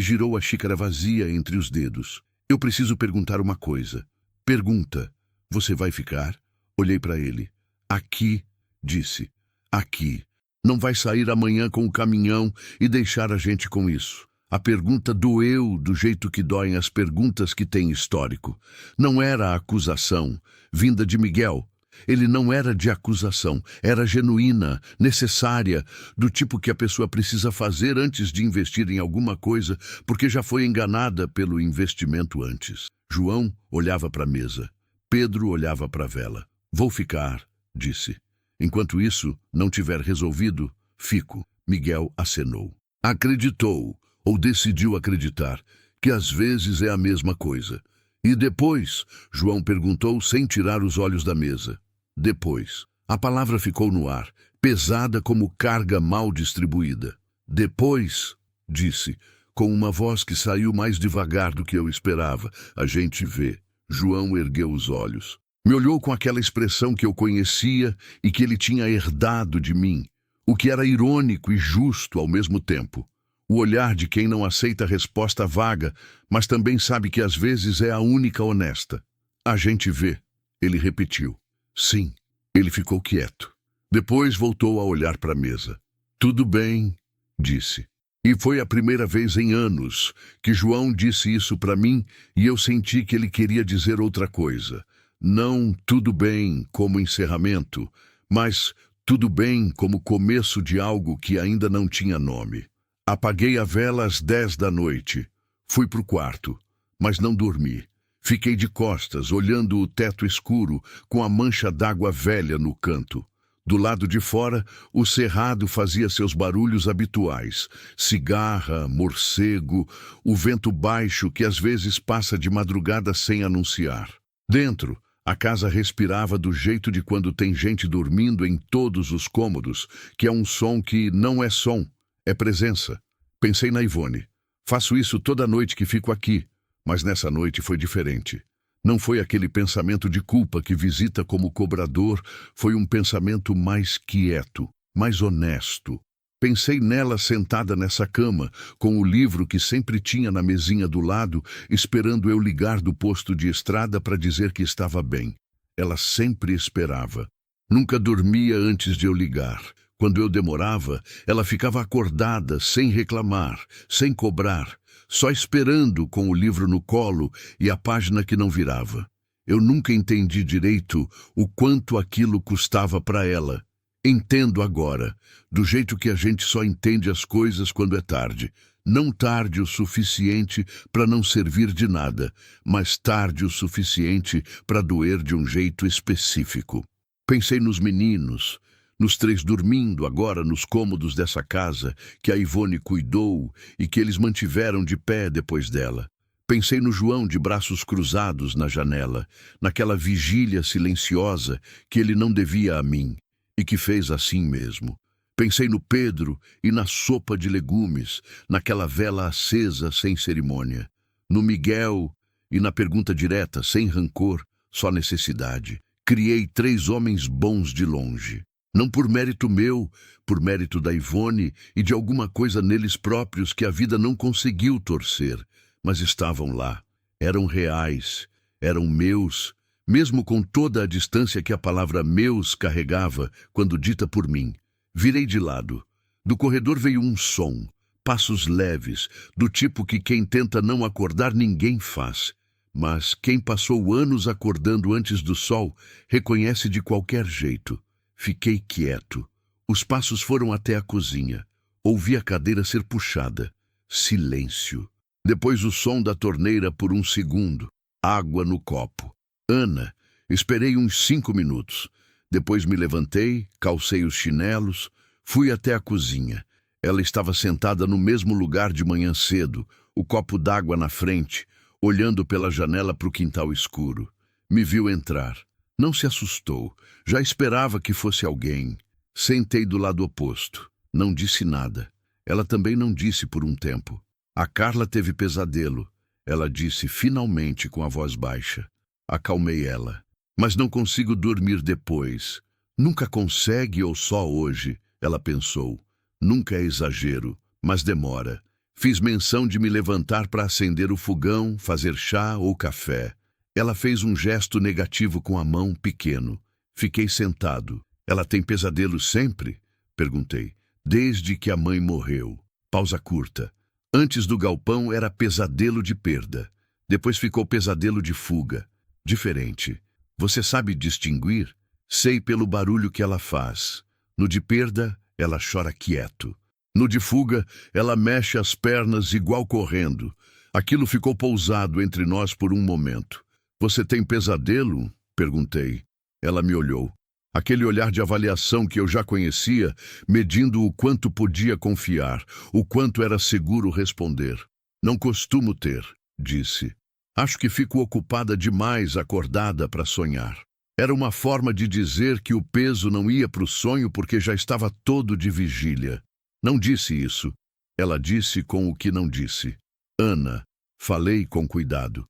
girou a xícara vazia entre os dedos. Eu preciso perguntar uma coisa. Pergunta. Você vai ficar? Olhei para ele. Aqui, disse. Aqui. Não vai sair amanhã com o caminhão e deixar a gente com isso. A pergunta doeu do jeito que doem as perguntas que têm histórico. Não era a acusação, vinda de Miguel. Ele não era de acusação, era genuína, necessária, do tipo que a pessoa precisa fazer antes de investir em alguma coisa, porque já foi enganada pelo investimento antes. João olhava para a mesa. Pedro olhava para a vela. Vou ficar, disse. Enquanto isso não tiver resolvido, fico. Miguel acenou. Acreditou, ou decidiu acreditar, que às vezes é a mesma coisa. E depois, João perguntou sem tirar os olhos da mesa. Depois. A palavra ficou no ar, pesada como carga mal distribuída. Depois, disse, com uma voz que saiu mais devagar do que eu esperava. A gente vê. João ergueu os olhos. Me olhou com aquela expressão que eu conhecia e que ele tinha herdado de mim, o que era irônico e justo ao mesmo tempo. O olhar de quem não aceita a resposta vaga, mas também sabe que às vezes é a única honesta. A gente vê, ele repetiu. Sim, ele ficou quieto. Depois voltou a olhar para a mesa. Tudo bem, disse. E foi a primeira vez em anos que João disse isso para mim e eu senti que ele queria dizer outra coisa. Não tudo bem como encerramento, mas tudo bem como começo de algo que ainda não tinha nome. Apaguei a vela às 10 da noite. Fui pro quarto, mas não dormi. Fiquei de costas, olhando o teto escuro, com a mancha d'água velha no canto. Do lado de fora, o cerrado fazia seus barulhos habituais. Cigarra, morcego, o vento baixo que às vezes passa de madrugada sem anunciar. Dentro, a casa respirava do jeito de quando tem gente dormindo em todos os cômodos, que é um som que não é som, é presença. Pensei na Ivone. Faço isso toda noite que fico aqui, mas nessa noite foi diferente. Não foi aquele pensamento de culpa que visita como cobrador, foi um pensamento mais quieto, mais honesto. Pensei nela sentada nessa cama, com o livro que sempre tinha na mesinha do lado, esperando eu ligar do posto de estrada para dizer que estava bem. Ela sempre esperava. Nunca dormia antes de eu ligar. Quando eu demorava, ela ficava acordada, sem reclamar, sem cobrar, só esperando com o livro no colo e a página que não virava. Eu nunca entendi direito o quanto aquilo custava para ela. Entendo agora, do jeito que a gente só entende as coisas quando é tarde. Não tarde o suficiente para não servir de nada, mas tarde o suficiente para doer de um jeito específico. Pensei nos meninos, nos 3 dormindo agora nos cômodos dessa casa que a Ivone cuidou e que eles mantiveram de pé depois dela. Pensei no João de braços cruzados na janela, naquela vigília silenciosa que ele não devia a mim e que fez assim mesmo. Pensei no Pedro e na sopa de legumes, naquela vela acesa sem cerimônia, no Miguel e na pergunta direta, sem rancor, só necessidade. Criei 3 homens bons de longe. Não por mérito meu, por mérito da Ivone e de alguma coisa neles próprios que a vida não conseguiu torcer, mas estavam lá, eram reais, eram meus, mesmo com toda a distância que a palavra meus carregava quando dita por mim. Virei de lado. Do corredor veio um som, passos leves, do tipo que quem tenta não acordar ninguém faz. Mas quem passou anos acordando antes do sol reconhece de qualquer jeito. Fiquei quieto. Os passos foram até a cozinha. Ouvi a cadeira ser puxada. Silêncio. Depois o som da torneira por um segundo. Água no copo. Ana. Esperei uns 5 minutos. Depois me levantei, calcei os chinelos, fui até a cozinha. Ela estava sentada no mesmo lugar de manhã cedo, o copo d'água na frente, olhando pela janela para o quintal escuro. Me viu entrar. Não se assustou. Já esperava que fosse alguém. Sentei do lado oposto. Não disse nada. Ela também não disse por um tempo. A Carla teve pesadelo. Ela disse finalmente com a voz baixa. Acalmei ela. Mas não consigo dormir depois. Nunca consegue ou só hoje, ela pensou. Nunca é exagero, mas demora. Fiz menção de me levantar para acender o fogão, fazer chá ou café. Ela fez um gesto negativo com a mão, pequeno. Fiquei sentado. Ela tem pesadelo sempre? Perguntei. Desde que a mãe morreu. Pausa curta. Antes do galpão era pesadelo de perda. Depois ficou pesadelo de fuga. Diferente. Você sabe distinguir? Sei pelo barulho que ela faz. No de perda, ela chora quieto. No de fuga, ela mexe as pernas igual correndo. Aquilo ficou pousado entre nós por um momento. Você tem pesadelo? Perguntei. Ela me olhou. Aquele olhar de avaliação que eu já conhecia, medindo o quanto podia confiar, o quanto era seguro responder. Não costumo ter, disse. Acho que fico ocupada demais acordada para sonhar. Era uma forma de dizer que o peso não ia para o sonho porque já estava todo de vigília. Não disse isso. Ela disse com o que não disse. Ana, falei com cuidado.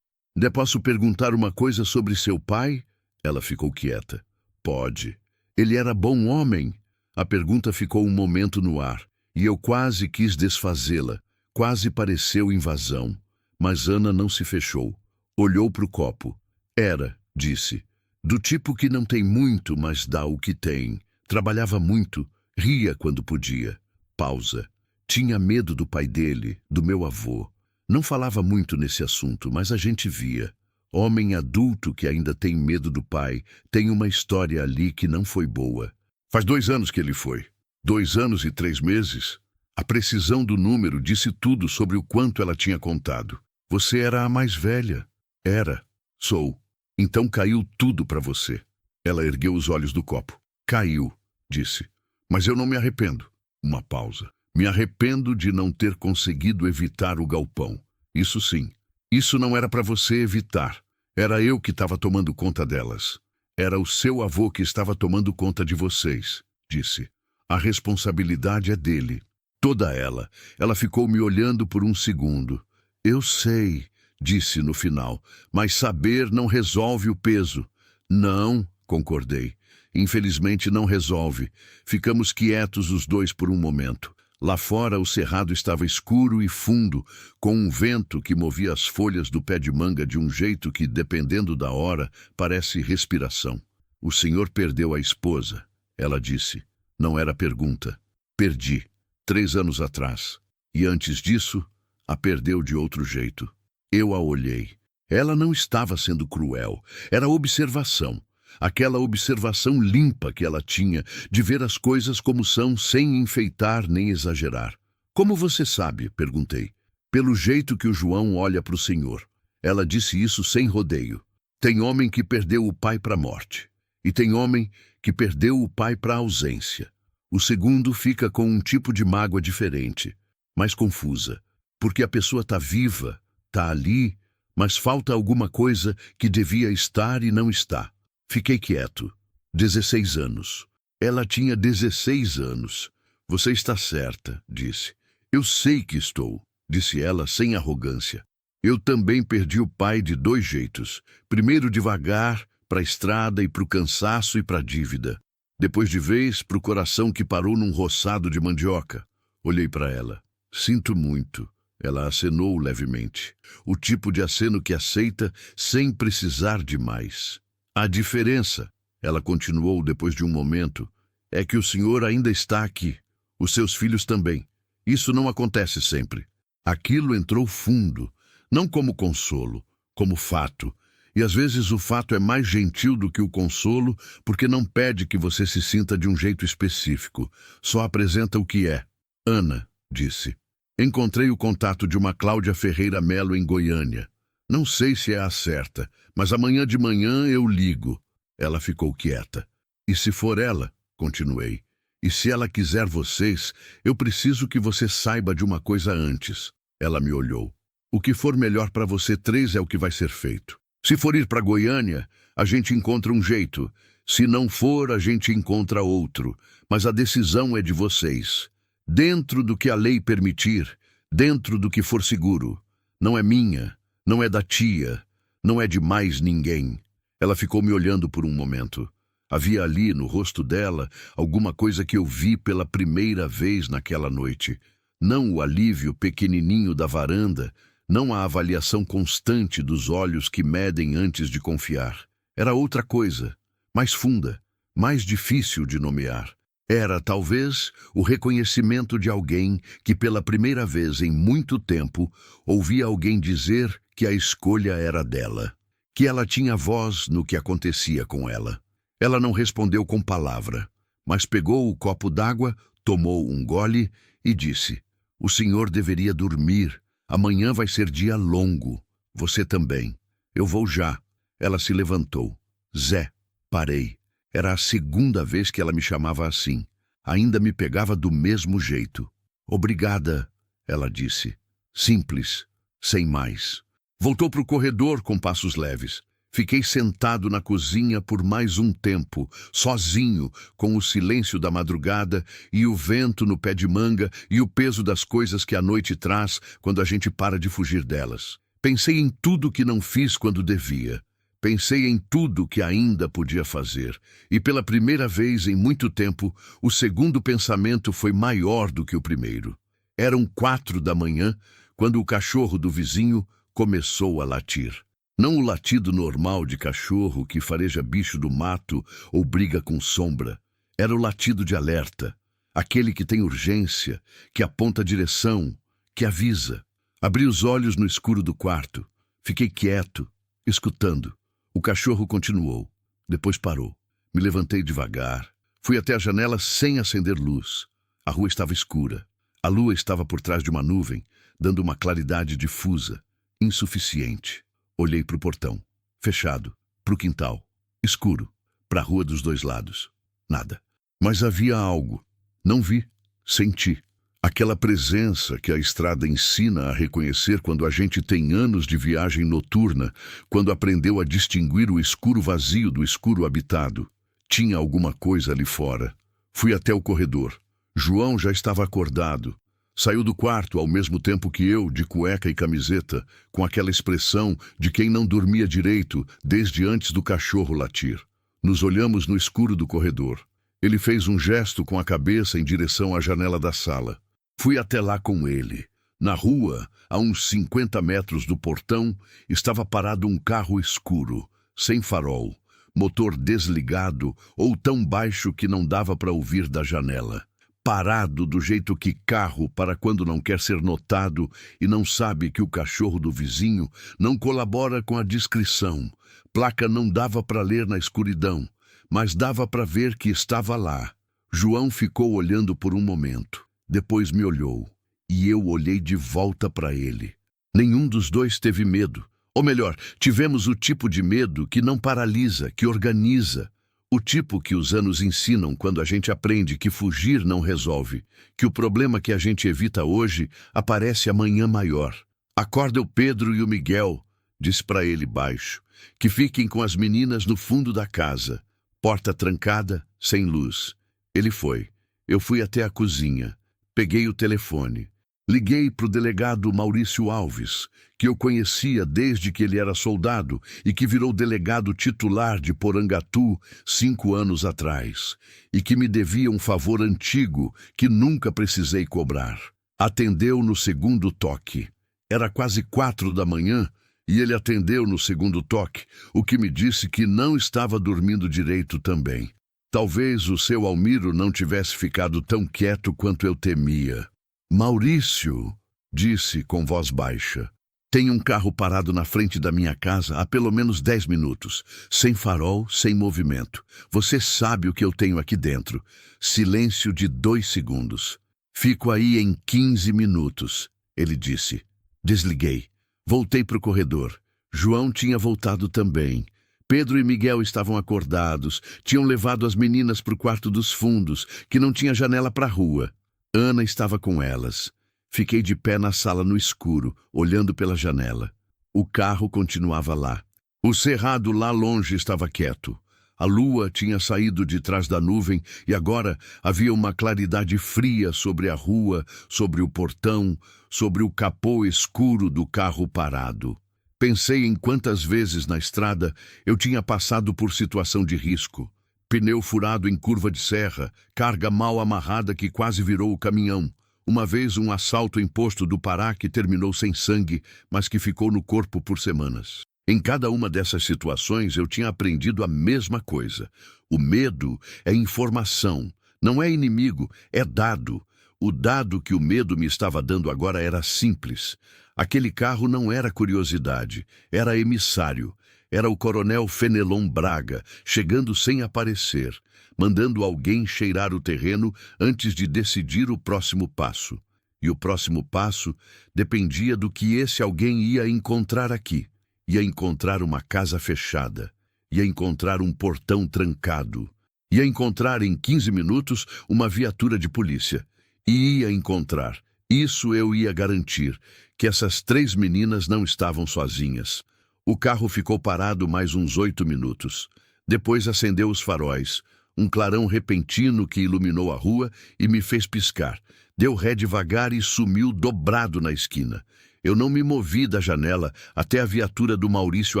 Posso perguntar uma coisa sobre seu pai? Ela ficou quieta. Pode. Ele era bom homem? A pergunta ficou um momento no ar, e eu quase quis desfazê-la. Quase pareceu invasão. Mas Ana não se fechou. Olhou para o copo. Era, disse. Do tipo que não tem muito, mas dá o que tem. Trabalhava muito. Ria quando podia. Pausa. Tinha medo do pai dele, do meu avô. Não falava muito nesse assunto, mas a gente via. Homem adulto que ainda tem medo do pai, tem uma história ali que não foi boa. Faz 2 anos que ele foi. 2 anos e 3 meses. A precisão do número disse tudo sobre o quanto ela tinha contado. Você era a mais velha. Era. Sou. Então caiu tudo para você. Ela ergueu os olhos do copo. Caiu, disse. Mas eu não me arrependo. Uma pausa. Me arrependo de não ter conseguido evitar o galpão. Isso sim. Isso não era para você evitar. Era eu que estava tomando conta delas. Era o seu avô que estava tomando conta de vocês, disse. A responsabilidade é dele. Toda ela. Ela ficou me olhando por um segundo. Eu sei, disse no final, mas saber não resolve o peso. Não, concordei. Infelizmente não resolve. Ficamos quietos os dois por um momento. Lá fora o cerrado estava escuro e fundo, com um vento que movia as folhas do pé de manga de um jeito que, dependendo da hora, parece respiração. O senhor perdeu a esposa, ela disse. Não era pergunta. Perdi, 3 anos atrás. E antes disso, a perdeu de outro jeito. Eu a olhei. Ela não estava sendo cruel. Era observação. Aquela observação limpa que ela tinha de ver as coisas como são, sem enfeitar nem exagerar. Como você sabe? Perguntei. Pelo jeito que o João olha para o senhor. Ela disse isso sem rodeio. Tem homem que perdeu o pai para a morte. E tem homem que perdeu o pai para a ausência. O segundo fica com um tipo de mágoa diferente, mais confusa. Porque a pessoa está viva, está ali, mas falta alguma coisa que devia estar e não está. Fiquei quieto. 16 anos. Ela tinha 16 anos. Você está certa, disse. Eu sei que estou, disse ela sem arrogância. Eu também perdi o pai de 2 jeitos. Primeiro devagar, para a estrada e para o cansaço e para a dívida. Depois de vez, para o coração que parou num roçado de mandioca. Olhei para ela. Sinto muito. Ela acenou levemente. O tipo de aceno que aceita sem precisar de mais. A diferença, ela continuou depois de um momento, é que o senhor ainda está aqui. Os seus filhos também. Isso não acontece sempre. Aquilo entrou fundo, não como consolo, como fato. E às vezes o fato é mais gentil do que o consolo, porque não pede que você se sinta de um jeito específico. Só apresenta o que é. Ana, disse. Encontrei o contato de uma Cláudia Ferreira Melo em Goiânia. Não sei se é a certa, mas amanhã de manhã eu ligo. Ela ficou quieta. E se for ela, continuei, e se ela quiser vocês, eu preciso que você saiba de uma coisa antes. Ela me olhou. O que for melhor para você 3 é o que vai ser feito. Se for ir para Goiânia, a gente encontra um jeito. Se não for, a gente encontra outro. Mas a decisão é de vocês. Dentro do que a lei permitir, dentro do que for seguro. Não é minha. Não é da tia, não é de mais ninguém. Ela ficou me olhando por um momento. Havia ali, no rosto dela, alguma coisa que eu vi pela primeira vez naquela noite. Não o alívio pequenininho da varanda, não a avaliação constante dos olhos que medem antes de confiar. Era outra coisa, mais funda, mais difícil de nomear. Era, talvez, o reconhecimento de alguém que, pela primeira vez em muito tempo, ouvia alguém dizer que a escolha era dela, que ela tinha voz no que acontecia com ela. Ela não respondeu com palavra, mas pegou o copo d'água, tomou um gole e disse: o senhor deveria dormir. Amanhã vai ser dia longo. Você também. Eu vou já. Ela se levantou. Zé. Parei. Era a 2ª vez que ela me chamava assim. Ainda me pegava do mesmo jeito. Obrigada, ela disse. Simples, sem mais. Voltou para o corredor com passos leves. Fiquei sentado na cozinha por mais um tempo, sozinho, com o silêncio da madrugada e o vento no pé de manga e o peso das coisas que a noite traz quando a gente para de fugir delas. Pensei em tudo que não fiz quando devia. Pensei em tudo que ainda podia fazer, e pela primeira vez em muito tempo, o segundo pensamento foi maior do que o primeiro. Eram 4 da manhã, quando o cachorro do vizinho começou a latir. Não o latido normal de cachorro que fareja bicho do mato ou briga com sombra. Era o latido de alerta. Aquele que tem urgência, que aponta a direção, que avisa. Abri os olhos no escuro do quarto. Fiquei quieto, escutando. O cachorro continuou. Depois parou. Me levantei devagar. Fui até a janela sem acender luz. A rua estava escura. A lua estava por trás de uma nuvem, dando uma claridade difusa, insuficiente. Olhei para o portão. Fechado. Para o quintal. Escuro. Para a rua dos dois lados. Nada. Mas havia algo. Não vi. Senti. Aquela presença que a estrada ensina a reconhecer quando a gente tem anos de viagem noturna, quando aprendeu a distinguir o escuro vazio do escuro habitado. Tinha alguma coisa ali fora. Fui até o corredor. João já estava acordado. Saiu do quarto ao mesmo tempo que eu, de cueca e camiseta, com aquela expressão de quem não dormia direito desde antes do cachorro latir. Nos olhamos no escuro do corredor. Ele fez um gesto com a cabeça em direção à janela da sala. Fui até lá com ele. Na rua, a uns 50 metros do portão, estava parado um carro escuro, sem farol, motor desligado ou tão baixo que não dava para ouvir da janela. Parado do jeito que carro para quando não quer ser notado e não sabe que o cachorro do vizinho não colabora com a descrição. Placa não dava para ler na escuridão, mas dava para ver que estava lá. João ficou olhando por um momento. Depois me olhou, e eu olhei de volta para ele. Nenhum dos dois teve medo. Ou melhor, tivemos o tipo de medo que não paralisa, que organiza. O tipo que os anos ensinam quando a gente aprende que fugir não resolve, que o problema que a gente evita hoje aparece amanhã maior. Acorda o Pedro e o Miguel, disse para ele baixo, que fiquem com as meninas no fundo da casa. Porta trancada, sem luz. Ele foi. Eu fui até a cozinha. Peguei o telefone. Liguei para o delegado Maurício Alves, que eu conhecia desde que ele era soldado e que virou delegado titular de Porangatu 5 anos atrás, e que me devia um favor antigo que nunca precisei cobrar. Atendeu no segundo toque. Era quase 4 da manhã e ele atendeu no segundo toque, o que me disse que não estava dormindo direito também. Talvez o seu Almiro não tivesse ficado tão quieto quanto eu temia. Maurício, disse com voz baixa, tem um carro parado na frente da minha casa há pelo menos 10 minutos, sem farol, sem movimento. Você sabe o que eu tenho aqui dentro. Silêncio de 2 segundos. Fico aí em 15 minutos, ele disse. Desliguei. Voltei para o corredor. João tinha voltado também. Pedro e Miguel estavam acordados, tinham levado as meninas para o quarto dos fundos, que não tinha janela para a rua. Ana estava com elas. Fiquei de pé na sala no escuro, olhando pela janela. O carro continuava lá. O cerrado lá longe estava quieto. A lua tinha saído de trás da nuvem e agora havia uma claridade fria sobre a rua, sobre o portão, sobre o capô escuro do carro parado. Pensei em quantas vezes na estrada eu tinha passado por situação de risco. Pneu furado em curva de serra, carga mal amarrada que quase virou o caminhão. Uma vez um assalto em posto do Pará que terminou sem sangue, mas que ficou no corpo por semanas. Em cada uma dessas situações eu tinha aprendido a mesma coisa. O medo é informação, não é inimigo, é dado. O dado que o medo me estava dando agora era simples. Aquele carro não era curiosidade, era emissário. Era o coronel Fenelon Braga, chegando sem aparecer, mandando alguém cheirar o terreno antes de decidir o próximo passo. E o próximo passo dependia do que esse alguém ia encontrar aqui. Ia encontrar uma casa fechada, ia encontrar um portão trancado, ia encontrar em 15 minutos uma viatura de polícia. E ia encontrar, isso eu ia garantir, que essas 3 meninas não estavam sozinhas. O carro ficou parado mais uns 8 minutos. Depois acendeu os faróis, um clarão repentino que iluminou a rua e me fez piscar. Deu ré devagar e sumiu dobrado na esquina. Eu não me movi da janela até a viatura do Maurício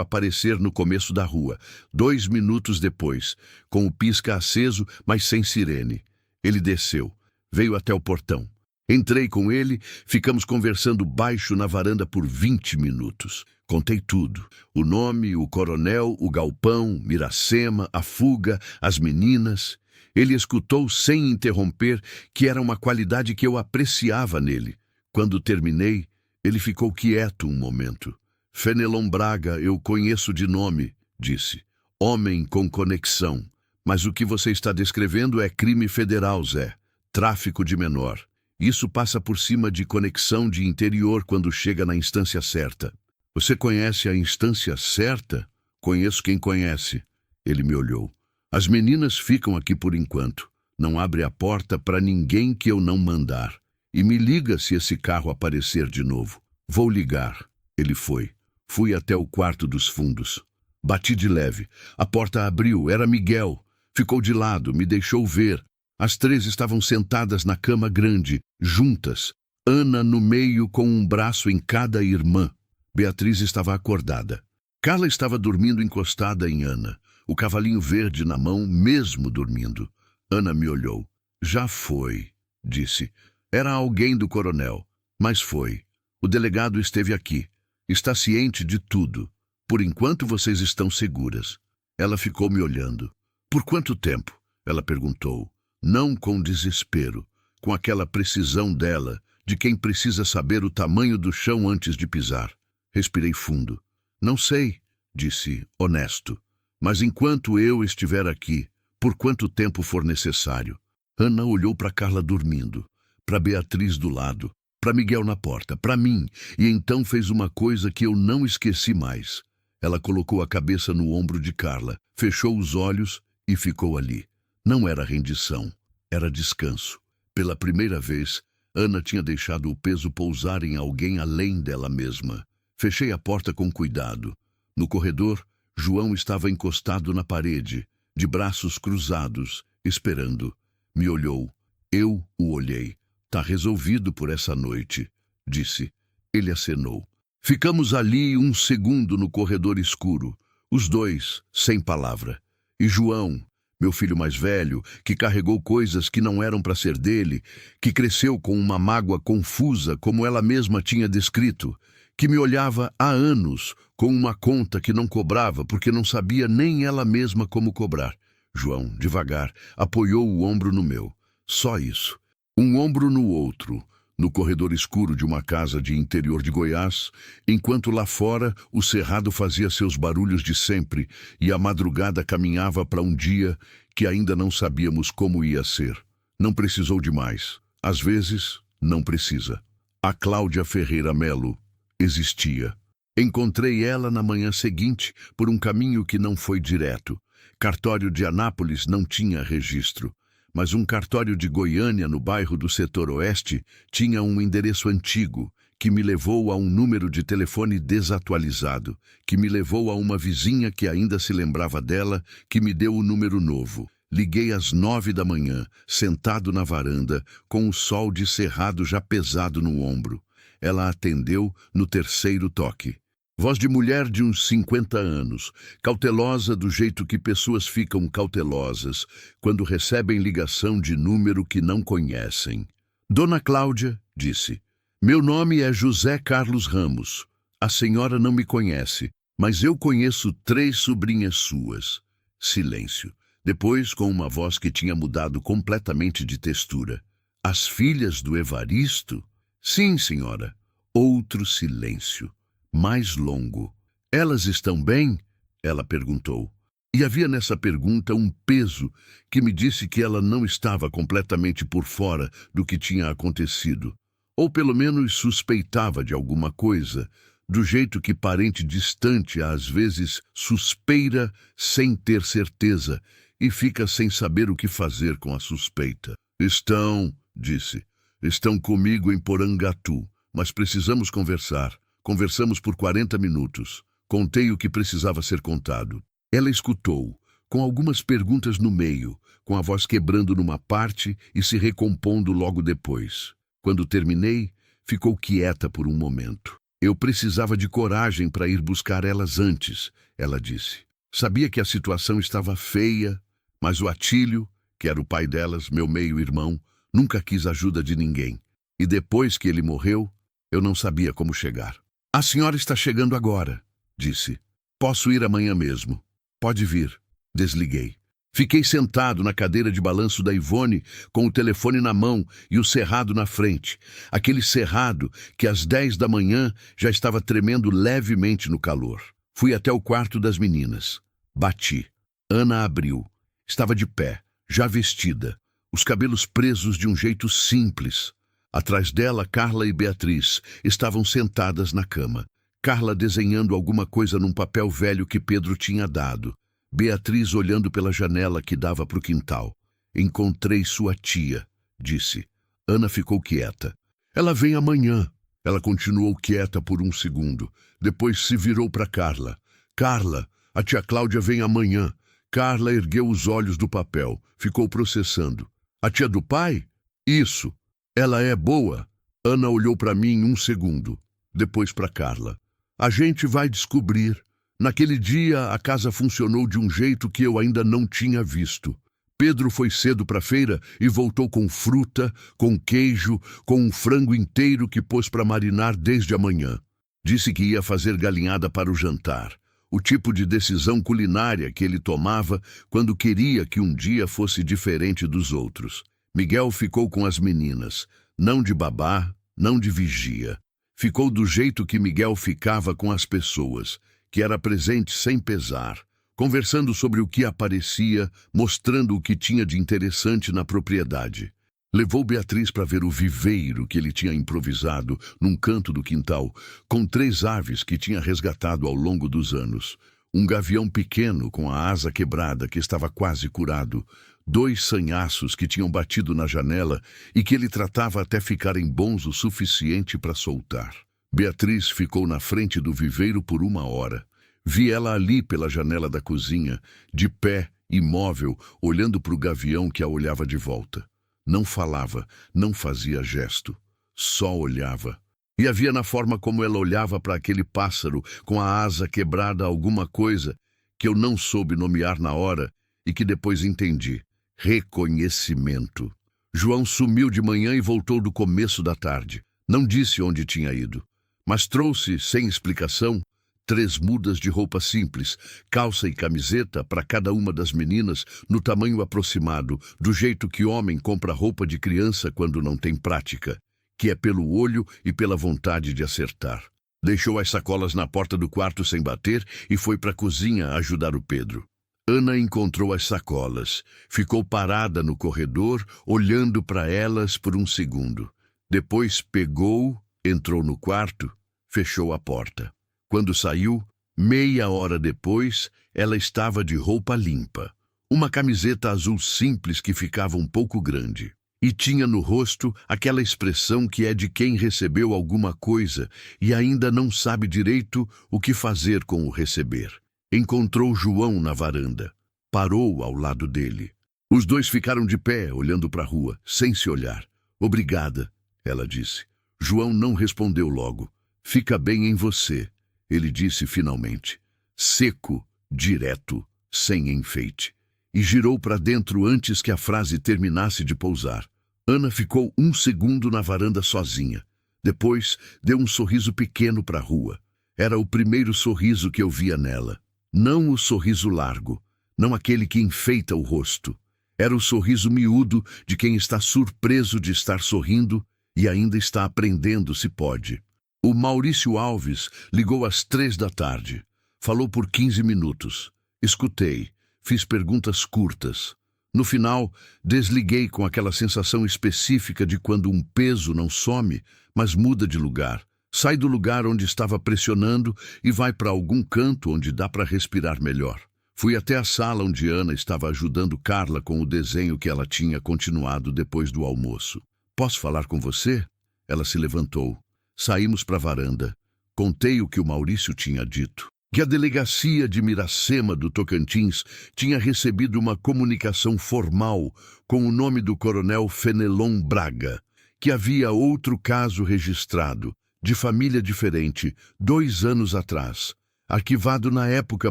aparecer no começo da rua, 2 minutos depois, com o pisca aceso, mas sem sirene. Ele desceu, veio até o portão. Entrei com ele, ficamos conversando baixo na varanda por 20 minutos. Contei tudo. O nome, o coronel, o galpão, Miracema, a fuga, as meninas. Ele escutou sem interromper, que era uma qualidade que eu apreciava nele. Quando terminei, ele ficou quieto um momento. Fenelon Braga, eu conheço de nome, disse. Homem com conexão. Mas o que você está descrevendo é crime federal, Zé. Tráfico de menor. Isso passa por cima de conexão de interior quando chega na instância certa. Você conhece a instância certa? Conheço quem conhece. Ele me olhou. As meninas ficam aqui por enquanto. Não abre a porta para ninguém que eu não mandar. E me liga se esse carro aparecer de novo. Vou ligar. Ele foi. Fui até o quarto dos fundos. Bati de leve. A porta abriu. Era Miguel. Ficou de lado, me deixou ver. As três estavam sentadas na cama grande, juntas. Ana no meio com um braço em cada irmã. Beatriz estava acordada. Carla estava dormindo encostada em Ana, o cavalinho verde na mão, mesmo dormindo. Ana me olhou. Já foi, disse. Era alguém do coronel, mas foi. O delegado esteve aqui. Está ciente de tudo. Por enquanto vocês estão seguras. Ela ficou me olhando. Por quanto tempo? Ela perguntou. Não com desespero, com aquela precisão dela, de quem precisa saber o tamanho do chão antes de pisar. Respirei fundo. Não sei, disse, honesto. Mas enquanto eu estiver aqui, por quanto tempo for necessário. Ana olhou para Carla dormindo, para Beatriz do lado, para Miguel na porta, para mim, e então fez uma coisa que eu não esqueci mais. Ela colocou a cabeça no ombro de Carla, fechou os olhos e ficou ali. Não era rendição, era descanso. Pela primeira vez, Ana tinha deixado o peso pousar em alguém além dela mesma. Fechei a porta com cuidado. No corredor, João estava encostado na parede, de braços cruzados, esperando. Me olhou. Eu o olhei. Tá resolvido por essa noite, disse. Ele acenou. Ficamos ali um segundo no corredor escuro, os dois, sem palavra. E João, meu filho mais velho, que carregou coisas que não eram para ser dele, que cresceu com uma mágoa confusa, como ela mesma tinha descrito, que me olhava há anos com uma conta que não cobrava porque não sabia nem ela mesma como cobrar. João, devagar, apoiou o ombro no meu. Só isso. Um ombro no outro, no corredor escuro de uma casa de interior de Goiás, enquanto lá fora o cerrado fazia seus barulhos de sempre e a madrugada caminhava para um dia que ainda não sabíamos como ia ser. Não precisou de mais. Às vezes, não precisa. A Cláudia Ferreira Melo existia. Encontrei ela na manhã seguinte por um caminho que não foi direto. Cartório de Anápolis não tinha registro. Mas um cartório de Goiânia, no bairro do Setor Oeste, tinha um endereço antigo, que me levou a um número de telefone desatualizado, que me levou a uma vizinha que ainda se lembrava dela, que me deu o número novo. Liguei às 9 da manhã, sentado na varanda, com o sol de cerrado já pesado no ombro. Ela atendeu no terceiro toque. Voz de mulher de uns 50 anos, cautelosa do jeito que pessoas ficam cautelosas quando recebem ligação de número que não conhecem. Dona Cláudia, disse, meu nome é José Carlos Ramos. A senhora não me conhece, mas eu conheço 3 sobrinhas suas. Silêncio. Depois, com uma voz que tinha mudado completamente de textura. As filhas do Evaristo? Sim, senhora. Outro silêncio. Mais longo. Elas estão bem? Ela perguntou. E havia nessa pergunta um peso que me disse que ela não estava completamente por fora do que tinha acontecido. Ou pelo menos suspeitava de alguma coisa, do jeito que parente distante às vezes suspeita sem ter certeza e fica sem saber o que fazer com a suspeita. Estão, disse, estão comigo em Porangatu, mas precisamos conversar. Conversamos por 40 minutos. Contei o que precisava ser contado. Ela escutou, com algumas perguntas no meio, com a voz quebrando numa parte e se recompondo logo depois. Quando terminei, ficou quieta por um momento. Eu precisava de coragem para ir buscar elas antes, ela disse. Sabia que a situação estava feia, mas o Atílio, que era o pai delas, meu meio-irmão, nunca quis ajuda de ninguém. E depois que ele morreu, eu não sabia como chegar. A senhora está chegando agora, disse. Posso ir amanhã mesmo. Pode vir. Desliguei. Fiquei sentado na cadeira de balanço da Ivone, com o telefone na mão e o cerrado na frente. Aquele cerrado que às 10 da manhã já estava tremendo levemente no calor. Fui até o quarto das meninas. Bati. Ana abriu. Estava de pé, já vestida, os cabelos presos de um jeito simples. Atrás dela, Carla e Beatriz estavam sentadas na cama. Carla desenhando alguma coisa num papel velho que Pedro tinha dado. Beatriz olhando pela janela que dava para o quintal. Encontrei sua tia, disse. Ana ficou quieta. Ela vem amanhã. Ela continuou quieta por um segundo. Depois se virou para Carla. Carla, a tia Cláudia vem amanhã. Carla ergueu os olhos do papel. Ficou processando. A tia do pai? Isso. Ela é boa. Ana olhou para mim um segundo. Depois para Carla. A gente vai descobrir. Naquele dia, a casa funcionou de um jeito que eu ainda não tinha visto. Pedro foi cedo para a feira e voltou com fruta, com queijo, com um frango inteiro que pôs para marinar desde a manhã. Disse que ia fazer galinhada para o jantar. O tipo de decisão culinária que ele tomava quando queria que um dia fosse diferente dos outros. Miguel ficou com as meninas, não de babá, não de vigia. Ficou do jeito que Miguel ficava com as pessoas, que era presente sem pesar, conversando sobre o que aparecia, mostrando o que tinha de interessante na propriedade. Levou Beatriz para ver o viveiro que ele tinha improvisado num canto do quintal, com 3 aves que tinha resgatado ao longo dos anos. Um gavião pequeno com a asa quebrada que estava quase curado, 2 sanhaços que tinham batido na janela e que ele tratava até ficarem bons o suficiente para soltar. Beatriz ficou na frente do viveiro por 1 hora. Vi ela ali pela janela da cozinha, de pé, imóvel, olhando para o gavião que a olhava de volta. Não falava, não fazia gesto, só olhava. E havia na forma como ela olhava para aquele pássaro com a asa quebrada alguma coisa que eu não soube nomear na hora e que depois entendi. Reconhecimento. João sumiu de manhã e voltou do começo da tarde. Não disse onde tinha ido, mas trouxe, sem explicação, 3 mudas de roupa simples, calça e camiseta para cada uma das meninas, no tamanho aproximado, do jeito que homem compra roupa de criança quando não tem prática, que é pelo olho e pela vontade de acertar. Deixou as sacolas na porta do quarto sem bater e foi para a cozinha ajudar o Pedro. Ana encontrou as sacolas, ficou parada no corredor, olhando para elas por um segundo. Depois pegou, entrou no quarto, fechou a porta. Quando saiu, meia hora depois, ela estava de roupa limpa. Uma camiseta azul simples que ficava um pouco grande. E tinha no rosto aquela expressão que é de quem recebeu alguma coisa e ainda não sabe direito o que fazer com o receber. Encontrou João na varanda. Parou ao lado dele. Os 2 ficaram de pé, olhando para a rua, sem se olhar. Obrigada, ela disse. João não respondeu logo. Fica bem em você, ele disse finalmente. Seco, direto, sem enfeite. E girou para dentro antes que a frase terminasse de pousar. Ana ficou 1 segundo na varanda sozinha. Depois, deu um sorriso pequeno para a rua. Era o primeiro sorriso que eu via nela. Não o sorriso largo, não aquele que enfeita o rosto. Era o sorriso miúdo de quem está surpreso de estar sorrindo e ainda está aprendendo se pode. O Maurício Alves ligou às 3 da tarde. Falou por 15 minutos. Escutei, fiz perguntas curtas. No final, desliguei com aquela sensação específica de quando um peso não some, mas muda de lugar. Sai do lugar onde estava pressionando e vai para algum canto onde dá para respirar melhor. Fui até a sala onde Ana estava ajudando Carla com o desenho que ela tinha continuado depois do almoço. Posso falar com você? Ela se levantou. Saímos para a varanda. Contei o que o Maurício tinha dito. Que a delegacia de Miracema do Tocantins tinha recebido uma comunicação formal com o nome do coronel Fenelon Braga, que havia outro caso registrado, de família diferente, 2 anos atrás, arquivado na época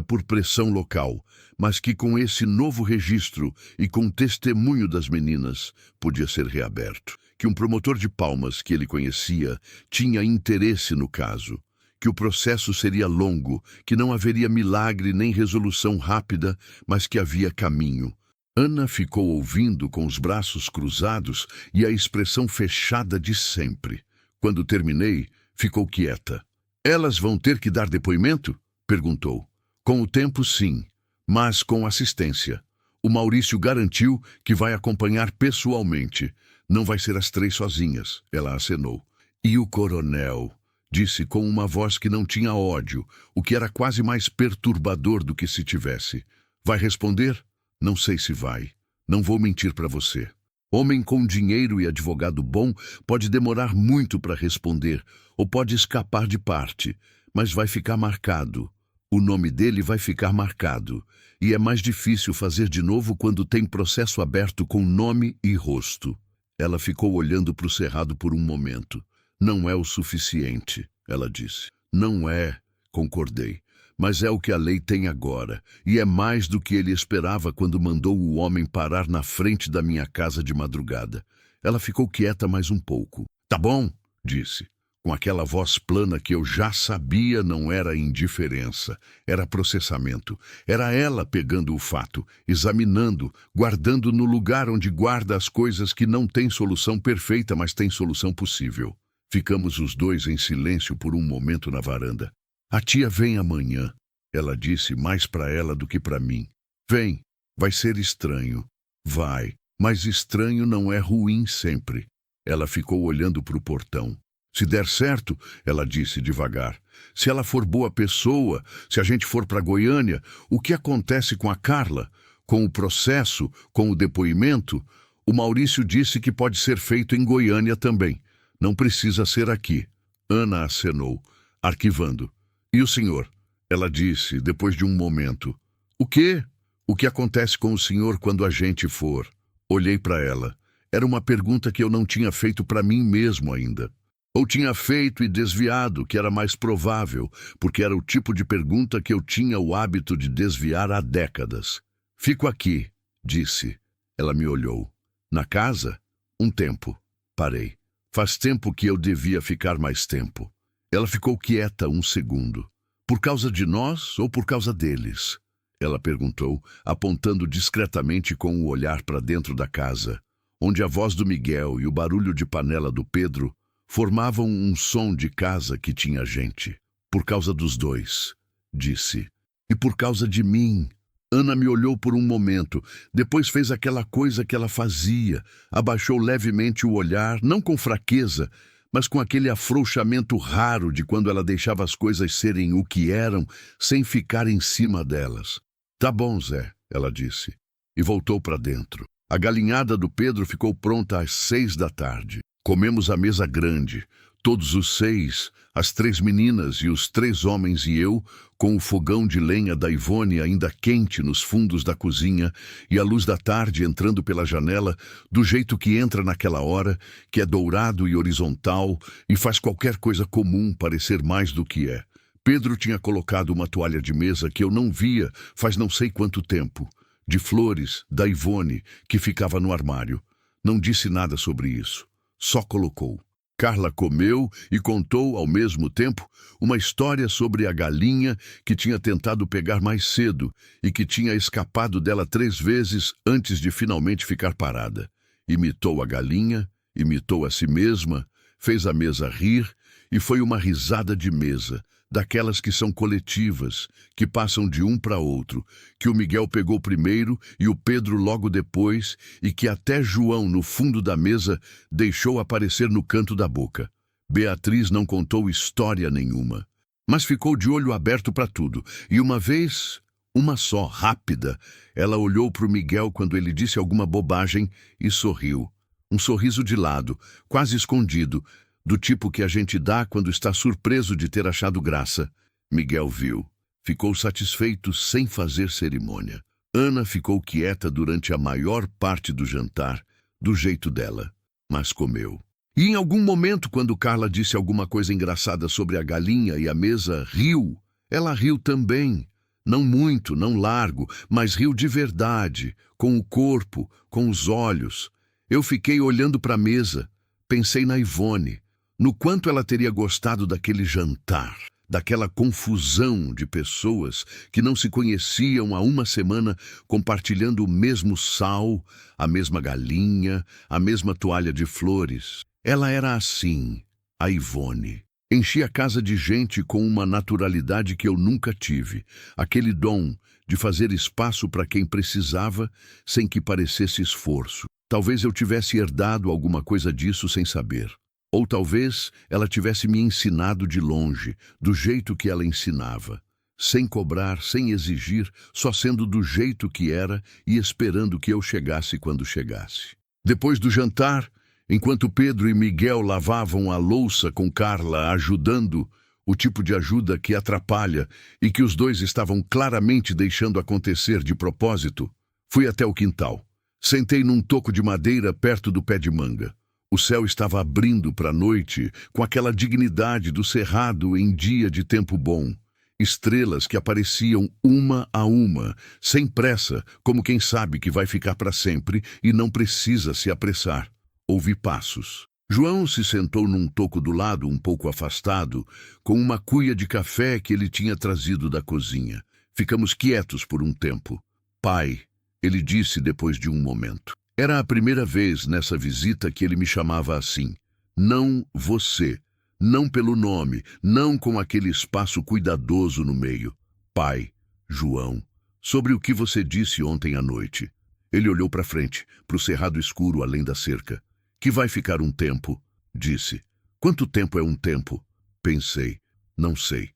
por pressão local, mas que com esse novo registro e com testemunho das meninas podia ser reaberto. Que um promotor de Palmas que ele conhecia tinha interesse no caso, que o processo seria longo, que não haveria milagre nem resolução rápida, mas que havia caminho. Ana ficou ouvindo com os braços cruzados e a expressão fechada de sempre. Quando terminei, ficou quieta. Elas vão ter que dar depoimento? Perguntou. Com o tempo, sim, mas com assistência. O Maurício garantiu que vai acompanhar pessoalmente. Não vai ser as 3 sozinhas, ela acenou. E o coronel? Disse com uma voz que não tinha ódio, o que era quase mais perturbador do que se tivesse. Vai responder? Não sei se vai. Não vou mentir para você. Homem com dinheiro e advogado bom pode demorar muito para responder, ou pode escapar de parte, mas vai ficar marcado. O nome dele vai ficar marcado. E é mais difícil fazer de novo quando tem processo aberto com nome e rosto. Ela ficou olhando para o cerrado por um momento. Não é o suficiente, ela disse. Não é, concordei. Mas é o que a lei tem agora, e é mais do que ele esperava quando mandou o homem parar na frente da minha casa de madrugada. Ela ficou quieta mais um pouco. Tá bom, disse. Com aquela voz plana que eu já sabia não era indiferença, era processamento. Era ela pegando o fato, examinando, guardando no lugar onde guarda as coisas que não têm solução perfeita, mas têm solução possível. Ficamos os dois em silêncio por um momento na varanda. A tia vem amanhã, ela disse mais para ela do que para mim. Vem, vai ser estranho. Vai, mas estranho não é ruim sempre. Ela ficou olhando para o portão. Se der certo, ela disse devagar, se ela for boa pessoa, se a gente for para Goiânia, o que acontece com a Carla? Com o processo, com o depoimento? O Maurício disse que pode ser feito em Goiânia também. Não precisa ser aqui. Ana acenou, arquivando. E o senhor? Ela disse, depois de um momento. O quê? O que acontece com o senhor quando a gente for? Olhei para ela. Era uma pergunta que eu não tinha feito para mim mesmo ainda. Ou tinha feito e desviado, que era mais provável, porque era o tipo de pergunta que eu tinha o hábito de desviar há décadas. Fico aqui, disse. Ela me olhou. Na casa? Um tempo. Parei. Faz tempo que eu devia ficar mais tempo. Ela ficou quieta um segundo. Por causa de nós ou por causa deles? Ela perguntou, apontando discretamente com o olhar para dentro da casa, onde a voz do Miguel e o barulho de panela do Pedro formavam um som de casa que tinha gente. Por causa dos dois, disse. E por causa de mim. Ana me olhou por um momento, depois fez aquela coisa que ela fazia, abaixou levemente o olhar, não com fraqueza, mas com aquele afrouxamento raro de quando ela deixava as coisas serem o que eram, sem ficar em cima delas. Tá bom, Zé, ela disse, e voltou para dentro. A galinhada do Pedro ficou pronta às 6 da tarde. Comemos à mesa grande, todos os 6, as 3 meninas e os 3 homens e eu, com o fogão de lenha da Ivone ainda quente nos fundos da cozinha e a luz da tarde entrando pela janela, do jeito que entra naquela hora, que é dourado e horizontal e faz qualquer coisa comum parecer mais do que é. Pedro tinha colocado uma toalha de mesa que eu não via faz não sei quanto tempo, de flores, da Ivone, que ficava no armário. Não disse nada sobre isso, só colocou. Carla comeu e contou, ao mesmo tempo, uma história sobre a galinha que tinha tentado pegar mais cedo e que tinha escapado dela 3 vezes antes de finalmente ficar parada. Imitou a galinha, imitou a si mesma, fez a mesa rir e foi uma risada de mesa, daquelas que são coletivas, que passam de um para outro, que o Miguel pegou primeiro e o Pedro logo depois, e que até João, no fundo da mesa, deixou aparecer no canto da boca. Beatriz não contou história nenhuma, mas ficou de olho aberto para tudo, e uma vez, uma só, rápida, ela olhou para o Miguel quando ele disse alguma bobagem e sorriu. Um sorriso de lado, quase escondido, do tipo que a gente dá quando está surpreso de ter achado graça. Miguel viu. Ficou satisfeito sem fazer cerimônia. Ana ficou quieta durante a maior parte do jantar, do jeito dela, mas comeu. E em algum momento, quando Carla disse alguma coisa engraçada sobre a galinha e a mesa, riu. Ela riu também. Não muito, não largo, mas riu de verdade, com o corpo, com os olhos. Eu fiquei olhando para a mesa. Pensei na Ivone. No quanto ela teria gostado daquele jantar, daquela confusão de pessoas que não se conheciam há uma semana, compartilhando o mesmo sal, a mesma galinha, a mesma toalha de flores. Ela era assim, a Ivone. Enchia a casa de gente com uma naturalidade que eu nunca tive, aquele dom de fazer espaço para quem precisava sem que parecesse esforço. Talvez eu tivesse herdado alguma coisa disso sem saber. Ou talvez ela tivesse me ensinado de longe, do jeito que ela ensinava, sem cobrar, sem exigir, só sendo do jeito que era e esperando que eu chegasse quando chegasse. Depois do jantar, enquanto Pedro e Miguel lavavam a louça com Carla ajudando, o tipo de ajuda que atrapalha e que os dois estavam claramente deixando acontecer de propósito, fui até o quintal. Sentei num toco de madeira perto do pé de manga. O céu estava abrindo para a noite, com aquela dignidade do cerrado em dia de tempo bom. Estrelas que apareciam uma a uma, sem pressa, como quem sabe que vai ficar para sempre e não precisa se apressar. Ouvi passos. João se sentou num toco do lado, um pouco afastado, com uma cuia de café que ele tinha trazido da cozinha. Ficamos quietos por um tempo. Pai, ele disse depois de um momento. Era a primeira vez nessa visita que ele me chamava assim. Não você. Não pelo nome, não com aquele espaço cuidadoso no meio. Pai, João, sobre o que você disse ontem à noite. Ele olhou para frente, para o cerrado escuro além da cerca. Que vai ficar um tempo, disse. Quanto tempo é um tempo? Pensei. Não sei.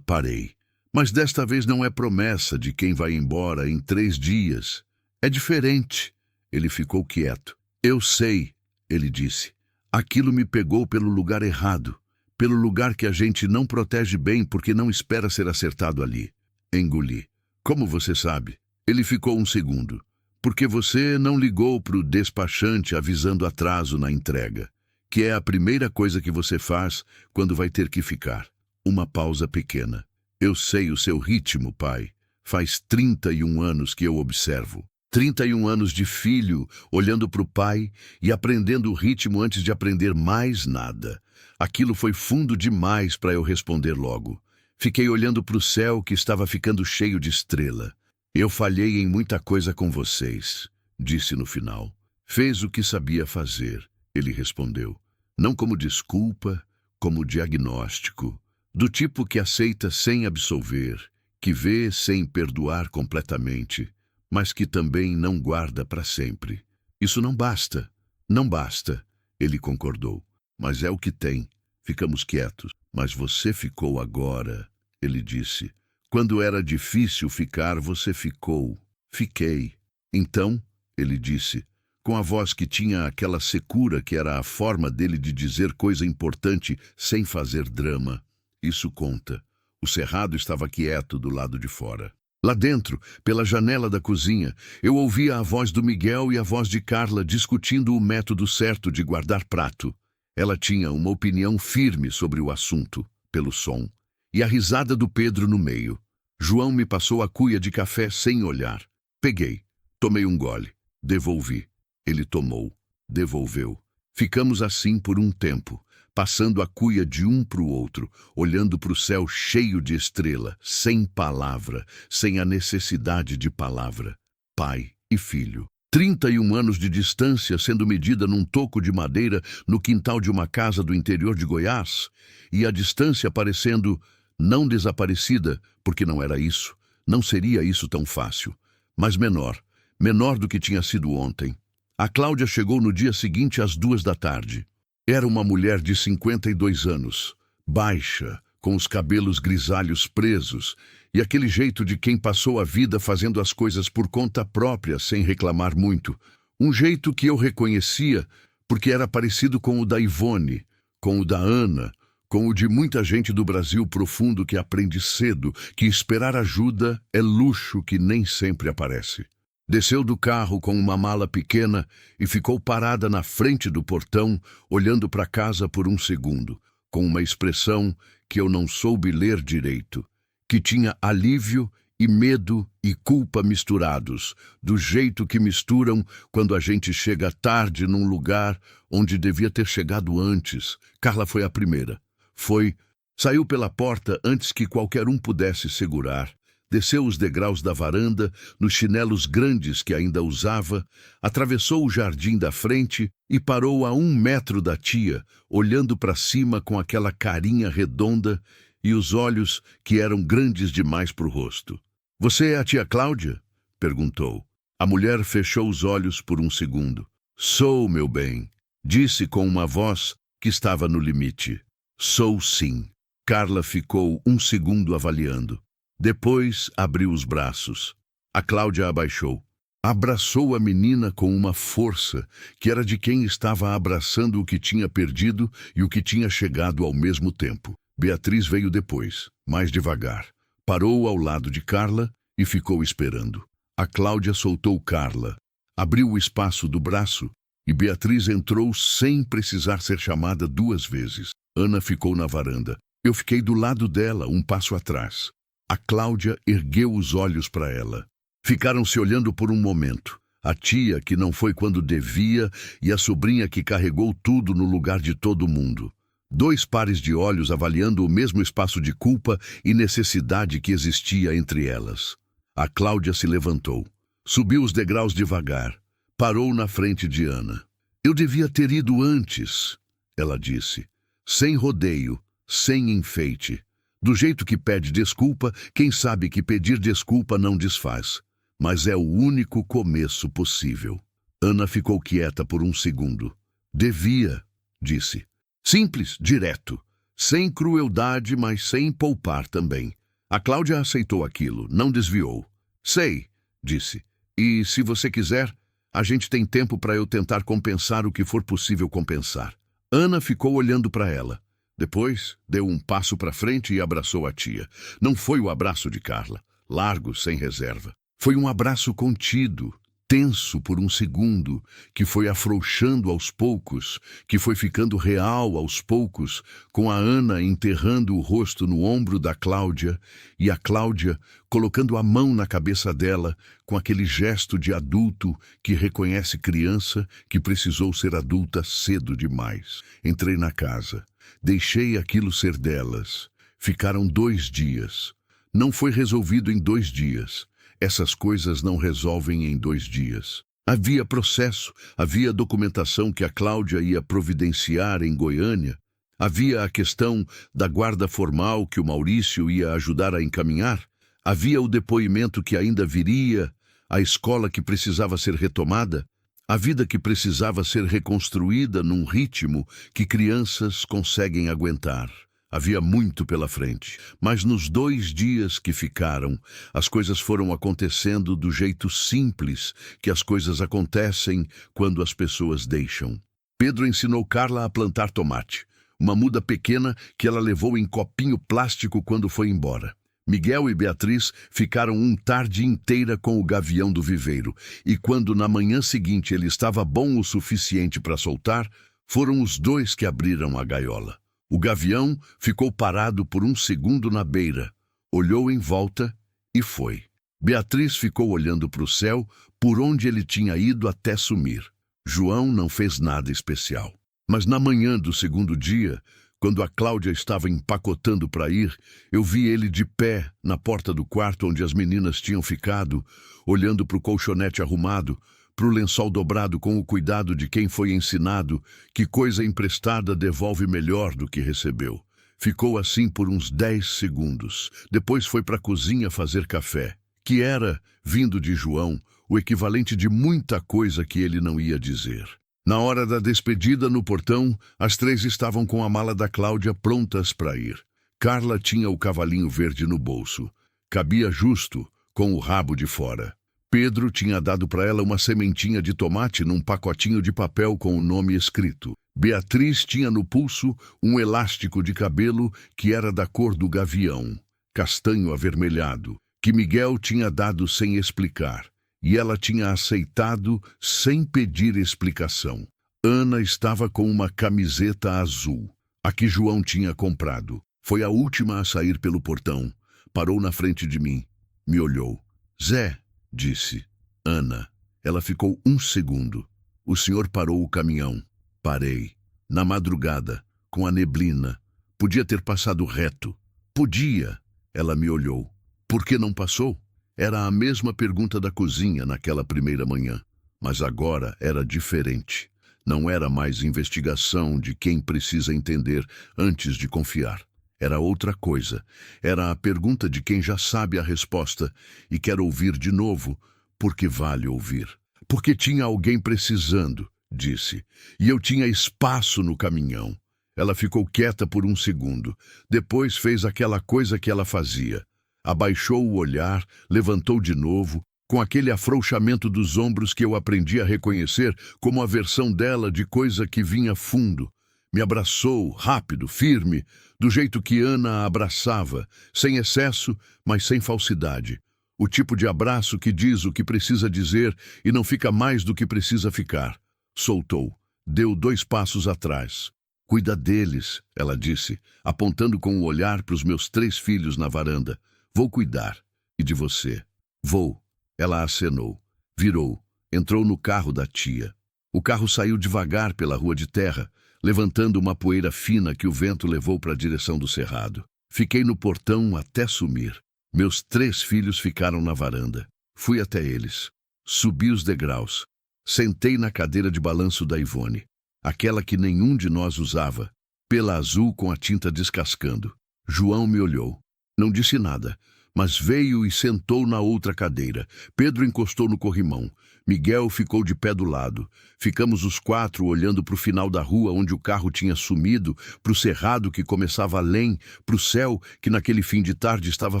Parei. Mas desta vez não é promessa de quem vai embora em 3 dias. É diferente. Ele ficou quieto. Eu sei, ele disse. Aquilo me pegou pelo lugar errado, pelo lugar que a gente não protege bem porque não espera ser acertado ali. Engoli. Como você sabe? Ele ficou um segundo. Porque você não ligou para o despachante avisando atraso na entrega, que é a primeira coisa que você faz quando vai ter que ficar. Uma pausa pequena. Eu sei o seu ritmo, pai. Faz 31 anos que eu observo. 31 anos de filho, olhando para o pai e aprendendo o ritmo antes de aprender mais nada. Aquilo foi fundo demais para eu responder logo. Fiquei olhando para o céu que estava ficando cheio de estrela. Eu falhei em muita coisa com vocês, disse no final. Fez o que sabia fazer, ele respondeu. Não como desculpa, como diagnóstico. Do tipo que aceita sem absolver, que vê sem perdoar completamente, mas que também não guarda para sempre. Isso não basta. Não basta, ele concordou. Mas é o que tem. Ficamos quietos. Mas você ficou agora, ele disse. Quando era difícil ficar, você ficou. Fiquei. Então, ele disse, com a voz que tinha aquela secura que era a forma dele de dizer coisa importante sem fazer drama. Isso conta. O cerrado estava quieto do lado de fora. Lá dentro, pela janela da cozinha, eu ouvia a voz do Miguel e a voz de Carla discutindo o método certo de guardar prato. Ela tinha uma opinião firme sobre o assunto, pelo som, e a risada do Pedro no meio. João me passou a cuia de café sem olhar. Peguei, tomei um gole, devolvi. Ele tomou, devolveu. Ficamos assim por um tempo, passando a cuia de um para o outro, olhando para o céu cheio de estrela, sem palavra, sem a necessidade de palavra. Pai e filho. 31 anos de distância sendo medida num toco de madeira no quintal de uma casa do interior de Goiás, e a distância parecendo não desaparecida, porque não era isso, não seria isso tão fácil, mas menor do que tinha sido ontem. A Cláudia chegou no dia seguinte às 2 da tarde. Era uma mulher de 52 anos, baixa, com os cabelos grisalhos presos e aquele jeito de quem passou a vida fazendo as coisas por conta própria sem reclamar muito. Um jeito que eu reconhecia porque era parecido com o da Ivone, com o da Ana, com o de muita gente do Brasil profundo que aprende cedo que esperar ajuda é luxo que nem sempre aparece. Desceu do carro com uma mala pequena e ficou parada na frente do portão, olhando para casa por um segundo, com uma expressão que eu não soube ler direito, que tinha alívio e medo e culpa misturados, do jeito que misturam quando a gente chega tarde num lugar onde devia ter chegado antes. Carla foi a primeira. Foi, Saiu pela porta antes que qualquer um pudesse segurar. Desceu os degraus da varanda, nos chinelos grandes que ainda usava, atravessou o jardim da frente e parou a 1 metro da tia, olhando para cima com aquela carinha redonda e os olhos que eram grandes demais para o rosto. "Você é a tia Cláudia?" perguntou. A mulher fechou os olhos por um segundo. "Sou, meu bem", disse com uma voz que estava no limite. "Sou sim." Carla ficou um segundo avaliando. Depois abriu os braços. A Cláudia abaixou. Abraçou a menina com uma força que era de quem estava abraçando o que tinha perdido e o que tinha chegado ao mesmo tempo. Beatriz veio depois, mais devagar. Parou ao lado de Carla e ficou esperando. A Cláudia soltou Carla, abriu o espaço do braço e Beatriz entrou sem precisar ser chamada 2 vezes. Ana ficou na varanda. Eu fiquei do lado dela, um passo atrás. A Cláudia ergueu os olhos para ela. Ficaram se olhando por um momento. A tia, que não foi quando devia, e a sobrinha que carregou tudo no lugar de todo mundo. 2 pares de olhos avaliando o mesmo espaço de culpa e necessidade que existia entre elas. A Cláudia se levantou. Subiu os degraus devagar. Parou na frente de Ana. "Eu devia ter ido antes", ela disse. Sem rodeio, sem enfeite. Do jeito que pede desculpa, quem sabe que pedir desculpa não desfaz. Mas é o único começo possível. Ana ficou quieta por um segundo. "Devia", disse. Simples, direto. Sem crueldade, mas sem poupar também. A Cláudia aceitou aquilo, não desviou. "Sei", disse. "E se você quiser, a gente tem tempo para eu tentar compensar o que for possível compensar." Ana ficou olhando para ela. Depois, deu um passo para frente e abraçou a tia. Não foi o abraço de Carla, largo, sem reserva. Foi um abraço contido, tenso por um segundo, que foi afrouxando aos poucos, que foi ficando real aos poucos, com a Ana enterrando o rosto no ombro da Cláudia e a Cláudia colocando a mão na cabeça dela com aquele gesto de adulto que reconhece criança que precisou ser adulta cedo demais. Entrei na casa. Deixei aquilo ser delas. Ficaram 2 dias. Não foi resolvido em 2 dias. Essas coisas não resolvem em 2 dias. Havia processo, havia documentação que a Cláudia ia providenciar em Goiânia, havia a questão da guarda formal que o Maurício ia ajudar a encaminhar, havia o depoimento que ainda viria, a escola que precisava ser retomada, a vida que precisava ser reconstruída num ritmo que crianças conseguem aguentar. Havia muito pela frente, mas nos 2 dias que ficaram, as coisas foram acontecendo do jeito simples que as coisas acontecem quando as pessoas deixam. Pedro ensinou Carla a plantar tomate, uma muda pequena que ela levou em copinho plástico quando foi embora. Miguel e Beatriz ficaram uma tarde inteira com o gavião do viveiro, e quando na manhã seguinte ele estava bom o suficiente para soltar, foram os 2 que abriram a gaiola. O gavião ficou parado por um segundo na beira, olhou em volta e foi. Beatriz ficou olhando para o céu, por onde ele tinha ido até sumir. João não fez nada especial. Mas na manhã do 2º dia, quando a Cláudia estava empacotando para ir, eu vi ele de pé na porta do quarto onde as meninas tinham ficado, olhando para o colchonete arrumado, para o lençol dobrado com o cuidado de quem foi ensinado que coisa emprestada devolve melhor do que recebeu. Ficou assim por uns 10 segundos. Depois foi para a cozinha fazer café, que era, vindo de João, o equivalente de muita coisa que ele não ia dizer. Na hora da despedida no portão, as 3 estavam com a mala da Cláudia prontas para ir. Carla tinha o cavalinho verde no bolso. Cabia justo, com o rabo de fora. Pedro tinha dado para ela uma sementinha de tomate num pacotinho de papel com o nome escrito. Beatriz tinha no pulso um elástico de cabelo que era da cor do gavião, castanho avermelhado, que Miguel tinha dado sem explicar. E ela tinha aceitado sem pedir explicação. Ana estava com uma camiseta azul, a que João tinha comprado. Foi a última a sair pelo portão. Parou na frente de mim. Me olhou. "Zé", disse. "Ana." Ela ficou um segundo. "O senhor parou o caminhão." Parei. Na madrugada, com a neblina. Podia ter passado reto. Podia. Ela me olhou. Por que não passou? Era a mesma pergunta da cozinha naquela primeira manhã. Mas agora era diferente. Não era mais investigação de quem precisa entender antes de confiar. Era outra coisa. Era a pergunta de quem já sabe a resposta e quer ouvir de novo, porque vale ouvir. Porque tinha alguém precisando, disse, e eu tinha espaço no caminhão. Ela ficou quieta por um segundo. Depois fez aquela coisa que ela fazia. Abaixou o olhar, levantou de novo, com aquele afrouxamento dos ombros que eu aprendi a reconhecer como a versão dela de coisa que vinha fundo. Me abraçou, rápido, firme, do jeito que Ana a abraçava, sem excesso, mas sem falsidade. O tipo de abraço que diz o que precisa dizer e não fica mais do que precisa ficar. Soltou, deu 2 passos atrás. Cuida deles, ela disse, apontando com o olhar para os meus 3 filhos na varanda. Vou cuidar. E de você? Vou. Ela acenou. Virou. Entrou no carro da tia. O carro saiu devagar pela rua de terra, levantando uma poeira fina que o vento levou para a direção do cerrado. Fiquei no portão até sumir. Meus 3 filhos ficaram na varanda. Fui até eles. Subi os degraus. Sentei na cadeira de balanço da Ivone, aquela que nenhum de nós usava, pela azul com a tinta descascando. João me olhou. Não disse nada, mas veio e sentou na outra cadeira. Pedro encostou no corrimão. Miguel ficou de pé do lado. Ficamos os 4 olhando para o final da rua onde o carro tinha sumido, para o cerrado que começava além, para o céu que naquele fim de tarde estava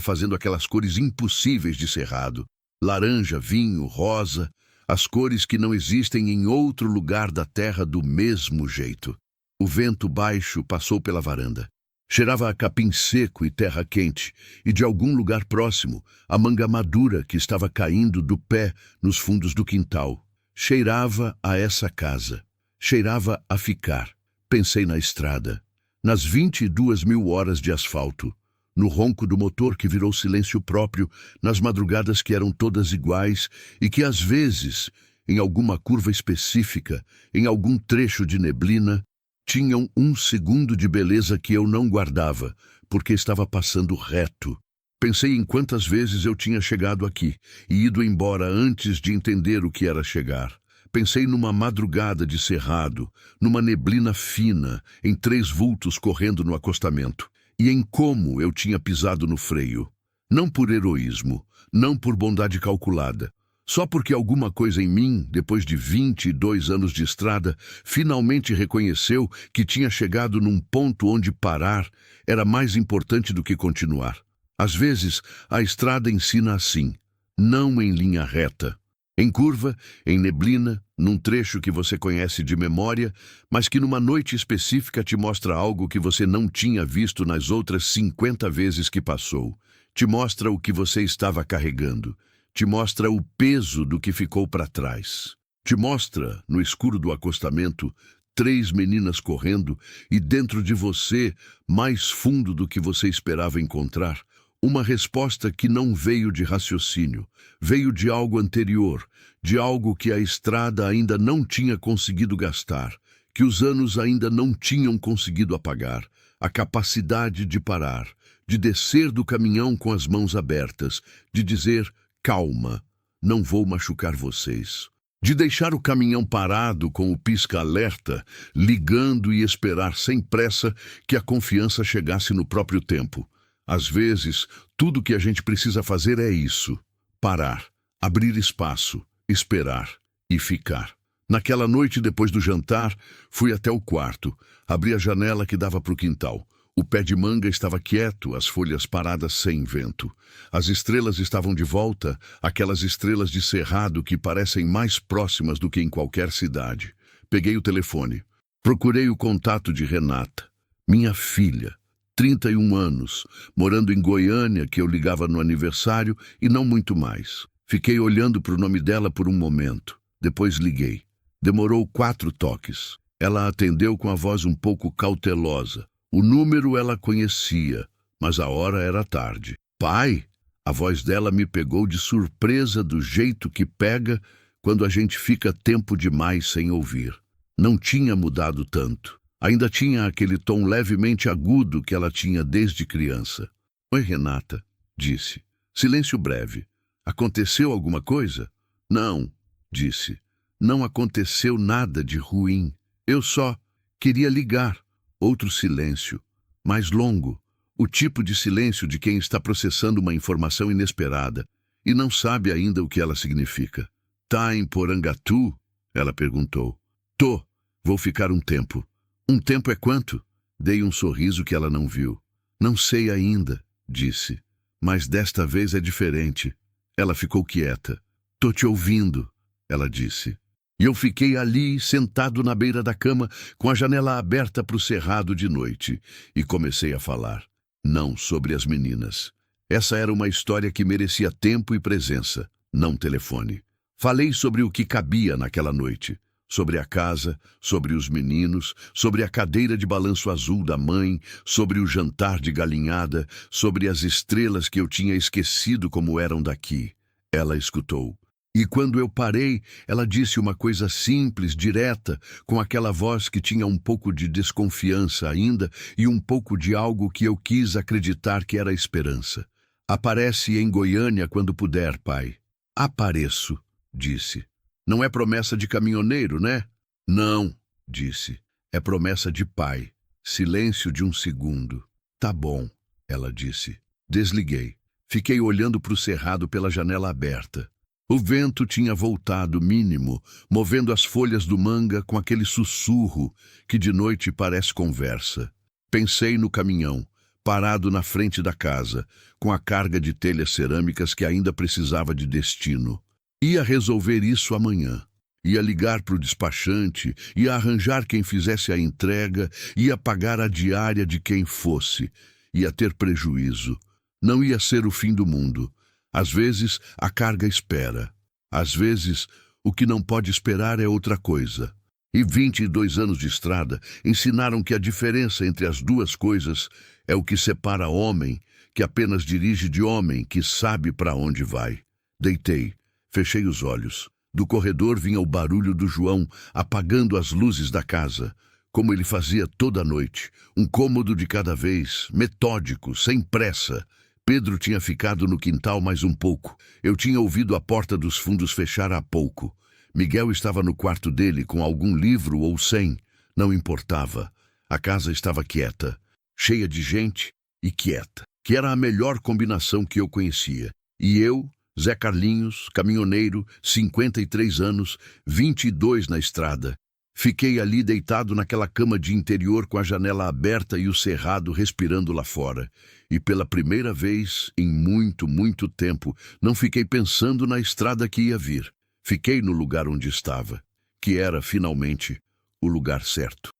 fazendo aquelas cores impossíveis de cerrado. Laranja, vinho, rosa, as cores que não existem em outro lugar da terra do mesmo jeito. O vento baixo passou pela varanda. Cheirava a capim seco e terra quente, e de algum lugar próximo, a manga madura que estava caindo do pé nos fundos do quintal. Cheirava a essa casa. Cheirava a ficar. Pensei na estrada, nas 22.000 horas de asfalto, no ronco do motor que virou silêncio próprio, nas madrugadas que eram todas iguais e que às vezes, em alguma curva específica, em algum trecho de neblina, tinham um segundo de beleza que eu não guardava, porque estava passando reto. Pensei em quantas vezes eu tinha chegado aqui e ido embora antes de entender o que era chegar. Pensei numa madrugada de cerrado, numa neblina fina, em 3 vultos correndo no acostamento, e em como eu tinha pisado no freio. Não por heroísmo, não por bondade calculada, só porque alguma coisa em mim, depois de 22 anos de estrada, finalmente reconheceu que tinha chegado num ponto onde parar era mais importante do que continuar. Às vezes, a estrada ensina assim, não em linha reta. Em curva, em neblina, num trecho que você conhece de memória, mas que numa noite específica te mostra algo que você não tinha visto nas outras 50 vezes que passou. Te mostra o que você estava carregando. Te mostra o peso do que ficou para trás. Te mostra, no escuro do acostamento, 3 meninas correndo e dentro de você, mais fundo do que você esperava encontrar, uma resposta que não veio de raciocínio, veio de algo anterior, de algo que a estrada ainda não tinha conseguido gastar, que os anos ainda não tinham conseguido apagar, a capacidade de parar, de descer do caminhão com as mãos abertas, de dizer: calma, não vou machucar vocês. De deixar o caminhão parado com o pisca-alerta, ligando e esperar sem pressa que a confiança chegasse no próprio tempo. Às vezes, tudo que a gente precisa fazer é isso: parar, abrir espaço, esperar e ficar. Naquela noite, depois do jantar, fui até o quarto, abri a janela que dava para o quintal. O pé de manga estava quieto, as folhas paradas sem vento. As estrelas estavam de volta, aquelas estrelas de cerrado que parecem mais próximas do que em qualquer cidade. Peguei o telefone. Procurei o contato de Renata, minha filha, 31 anos, morando em Goiânia, que eu ligava no aniversário e não muito mais. Fiquei olhando para o nome dela por um momento. Depois liguei. Demorou 4 toques. Ela atendeu com a voz um pouco cautelosa. O número ela conhecia, mas a hora era tarde. Pai? A voz dela me pegou de surpresa do jeito que pega quando a gente fica tempo demais sem ouvir. Não tinha mudado tanto. Ainda tinha aquele tom levemente agudo que ela tinha desde criança. Oi, Renata, disse. Silêncio breve. Aconteceu alguma coisa? Não, disse. Não aconteceu nada de ruim. Eu só queria ligar. Outro silêncio, mais longo. O tipo de silêncio de quem está processando uma informação inesperada e não sabe ainda o que ela significa. Tá em Porangatu? Ela perguntou. Tô. Vou ficar um tempo. Um tempo é quanto? Dei um sorriso que ela não viu. Não sei ainda, disse. Mas desta vez é diferente. Ela ficou quieta. Tô te ouvindo, ela disse. E eu fiquei ali, sentado na beira da cama, com a janela aberta para o cerrado de noite, e comecei a falar. Não sobre as meninas. Essa era uma história que merecia tempo e presença, não telefone. Falei sobre o que cabia naquela noite. Sobre a casa, sobre os meninos, sobre a cadeira de balanço azul da mãe, sobre o jantar de galinhada, sobre as estrelas que eu tinha esquecido como eram daqui. Ela escutou. E quando eu parei, ela disse uma coisa simples, direta, com aquela voz que tinha um pouco de desconfiança ainda e um pouco de algo que eu quis acreditar que era esperança. Aparece em Goiânia quando puder, pai. Apareço, disse. Não é promessa de caminhoneiro, né? Não, disse. É promessa de pai. Silêncio de um segundo. Tá bom, ela disse. Desliguei. Fiquei olhando para o cerrado pela janela aberta. O vento tinha voltado mínimo, movendo as folhas do manga com aquele sussurro que de noite parece conversa. Pensei no caminhão, parado na frente da casa, com a carga de telhas cerâmicas que ainda precisava de destino. Ia resolver isso amanhã. Ia ligar para o despachante, ia arranjar quem fizesse a entrega, ia pagar a diária de quem fosse. Ia ter prejuízo. Não ia ser o fim do mundo. Às vezes, a carga espera. Às vezes, o que não pode esperar é outra coisa. E 22 anos de estrada ensinaram que a diferença entre as duas coisas é o que separa homem, que apenas dirige, de homem, que sabe para onde vai. Deitei. Fechei os olhos. Do corredor vinha o barulho do João apagando as luzes da casa, como ele fazia toda a noite, um cômodo de cada vez, metódico, sem pressa. Pedro tinha ficado no quintal mais um pouco. Eu tinha ouvido a porta dos fundos fechar há pouco. Miguel estava no quarto dele com algum livro ou sem. Não importava. A casa estava quieta, cheia de gente e quieta, que era a melhor combinação que eu conhecia. E eu, Zé Carlinhos, caminhoneiro, 53 anos, 22 na estrada. Fiquei ali deitado naquela cama de interior com a janela aberta e o cerrado respirando lá fora. E pela primeira vez, em muito, muito tempo, não fiquei pensando na estrada que ia vir. Fiquei no lugar onde estava, que era, finalmente, o lugar certo.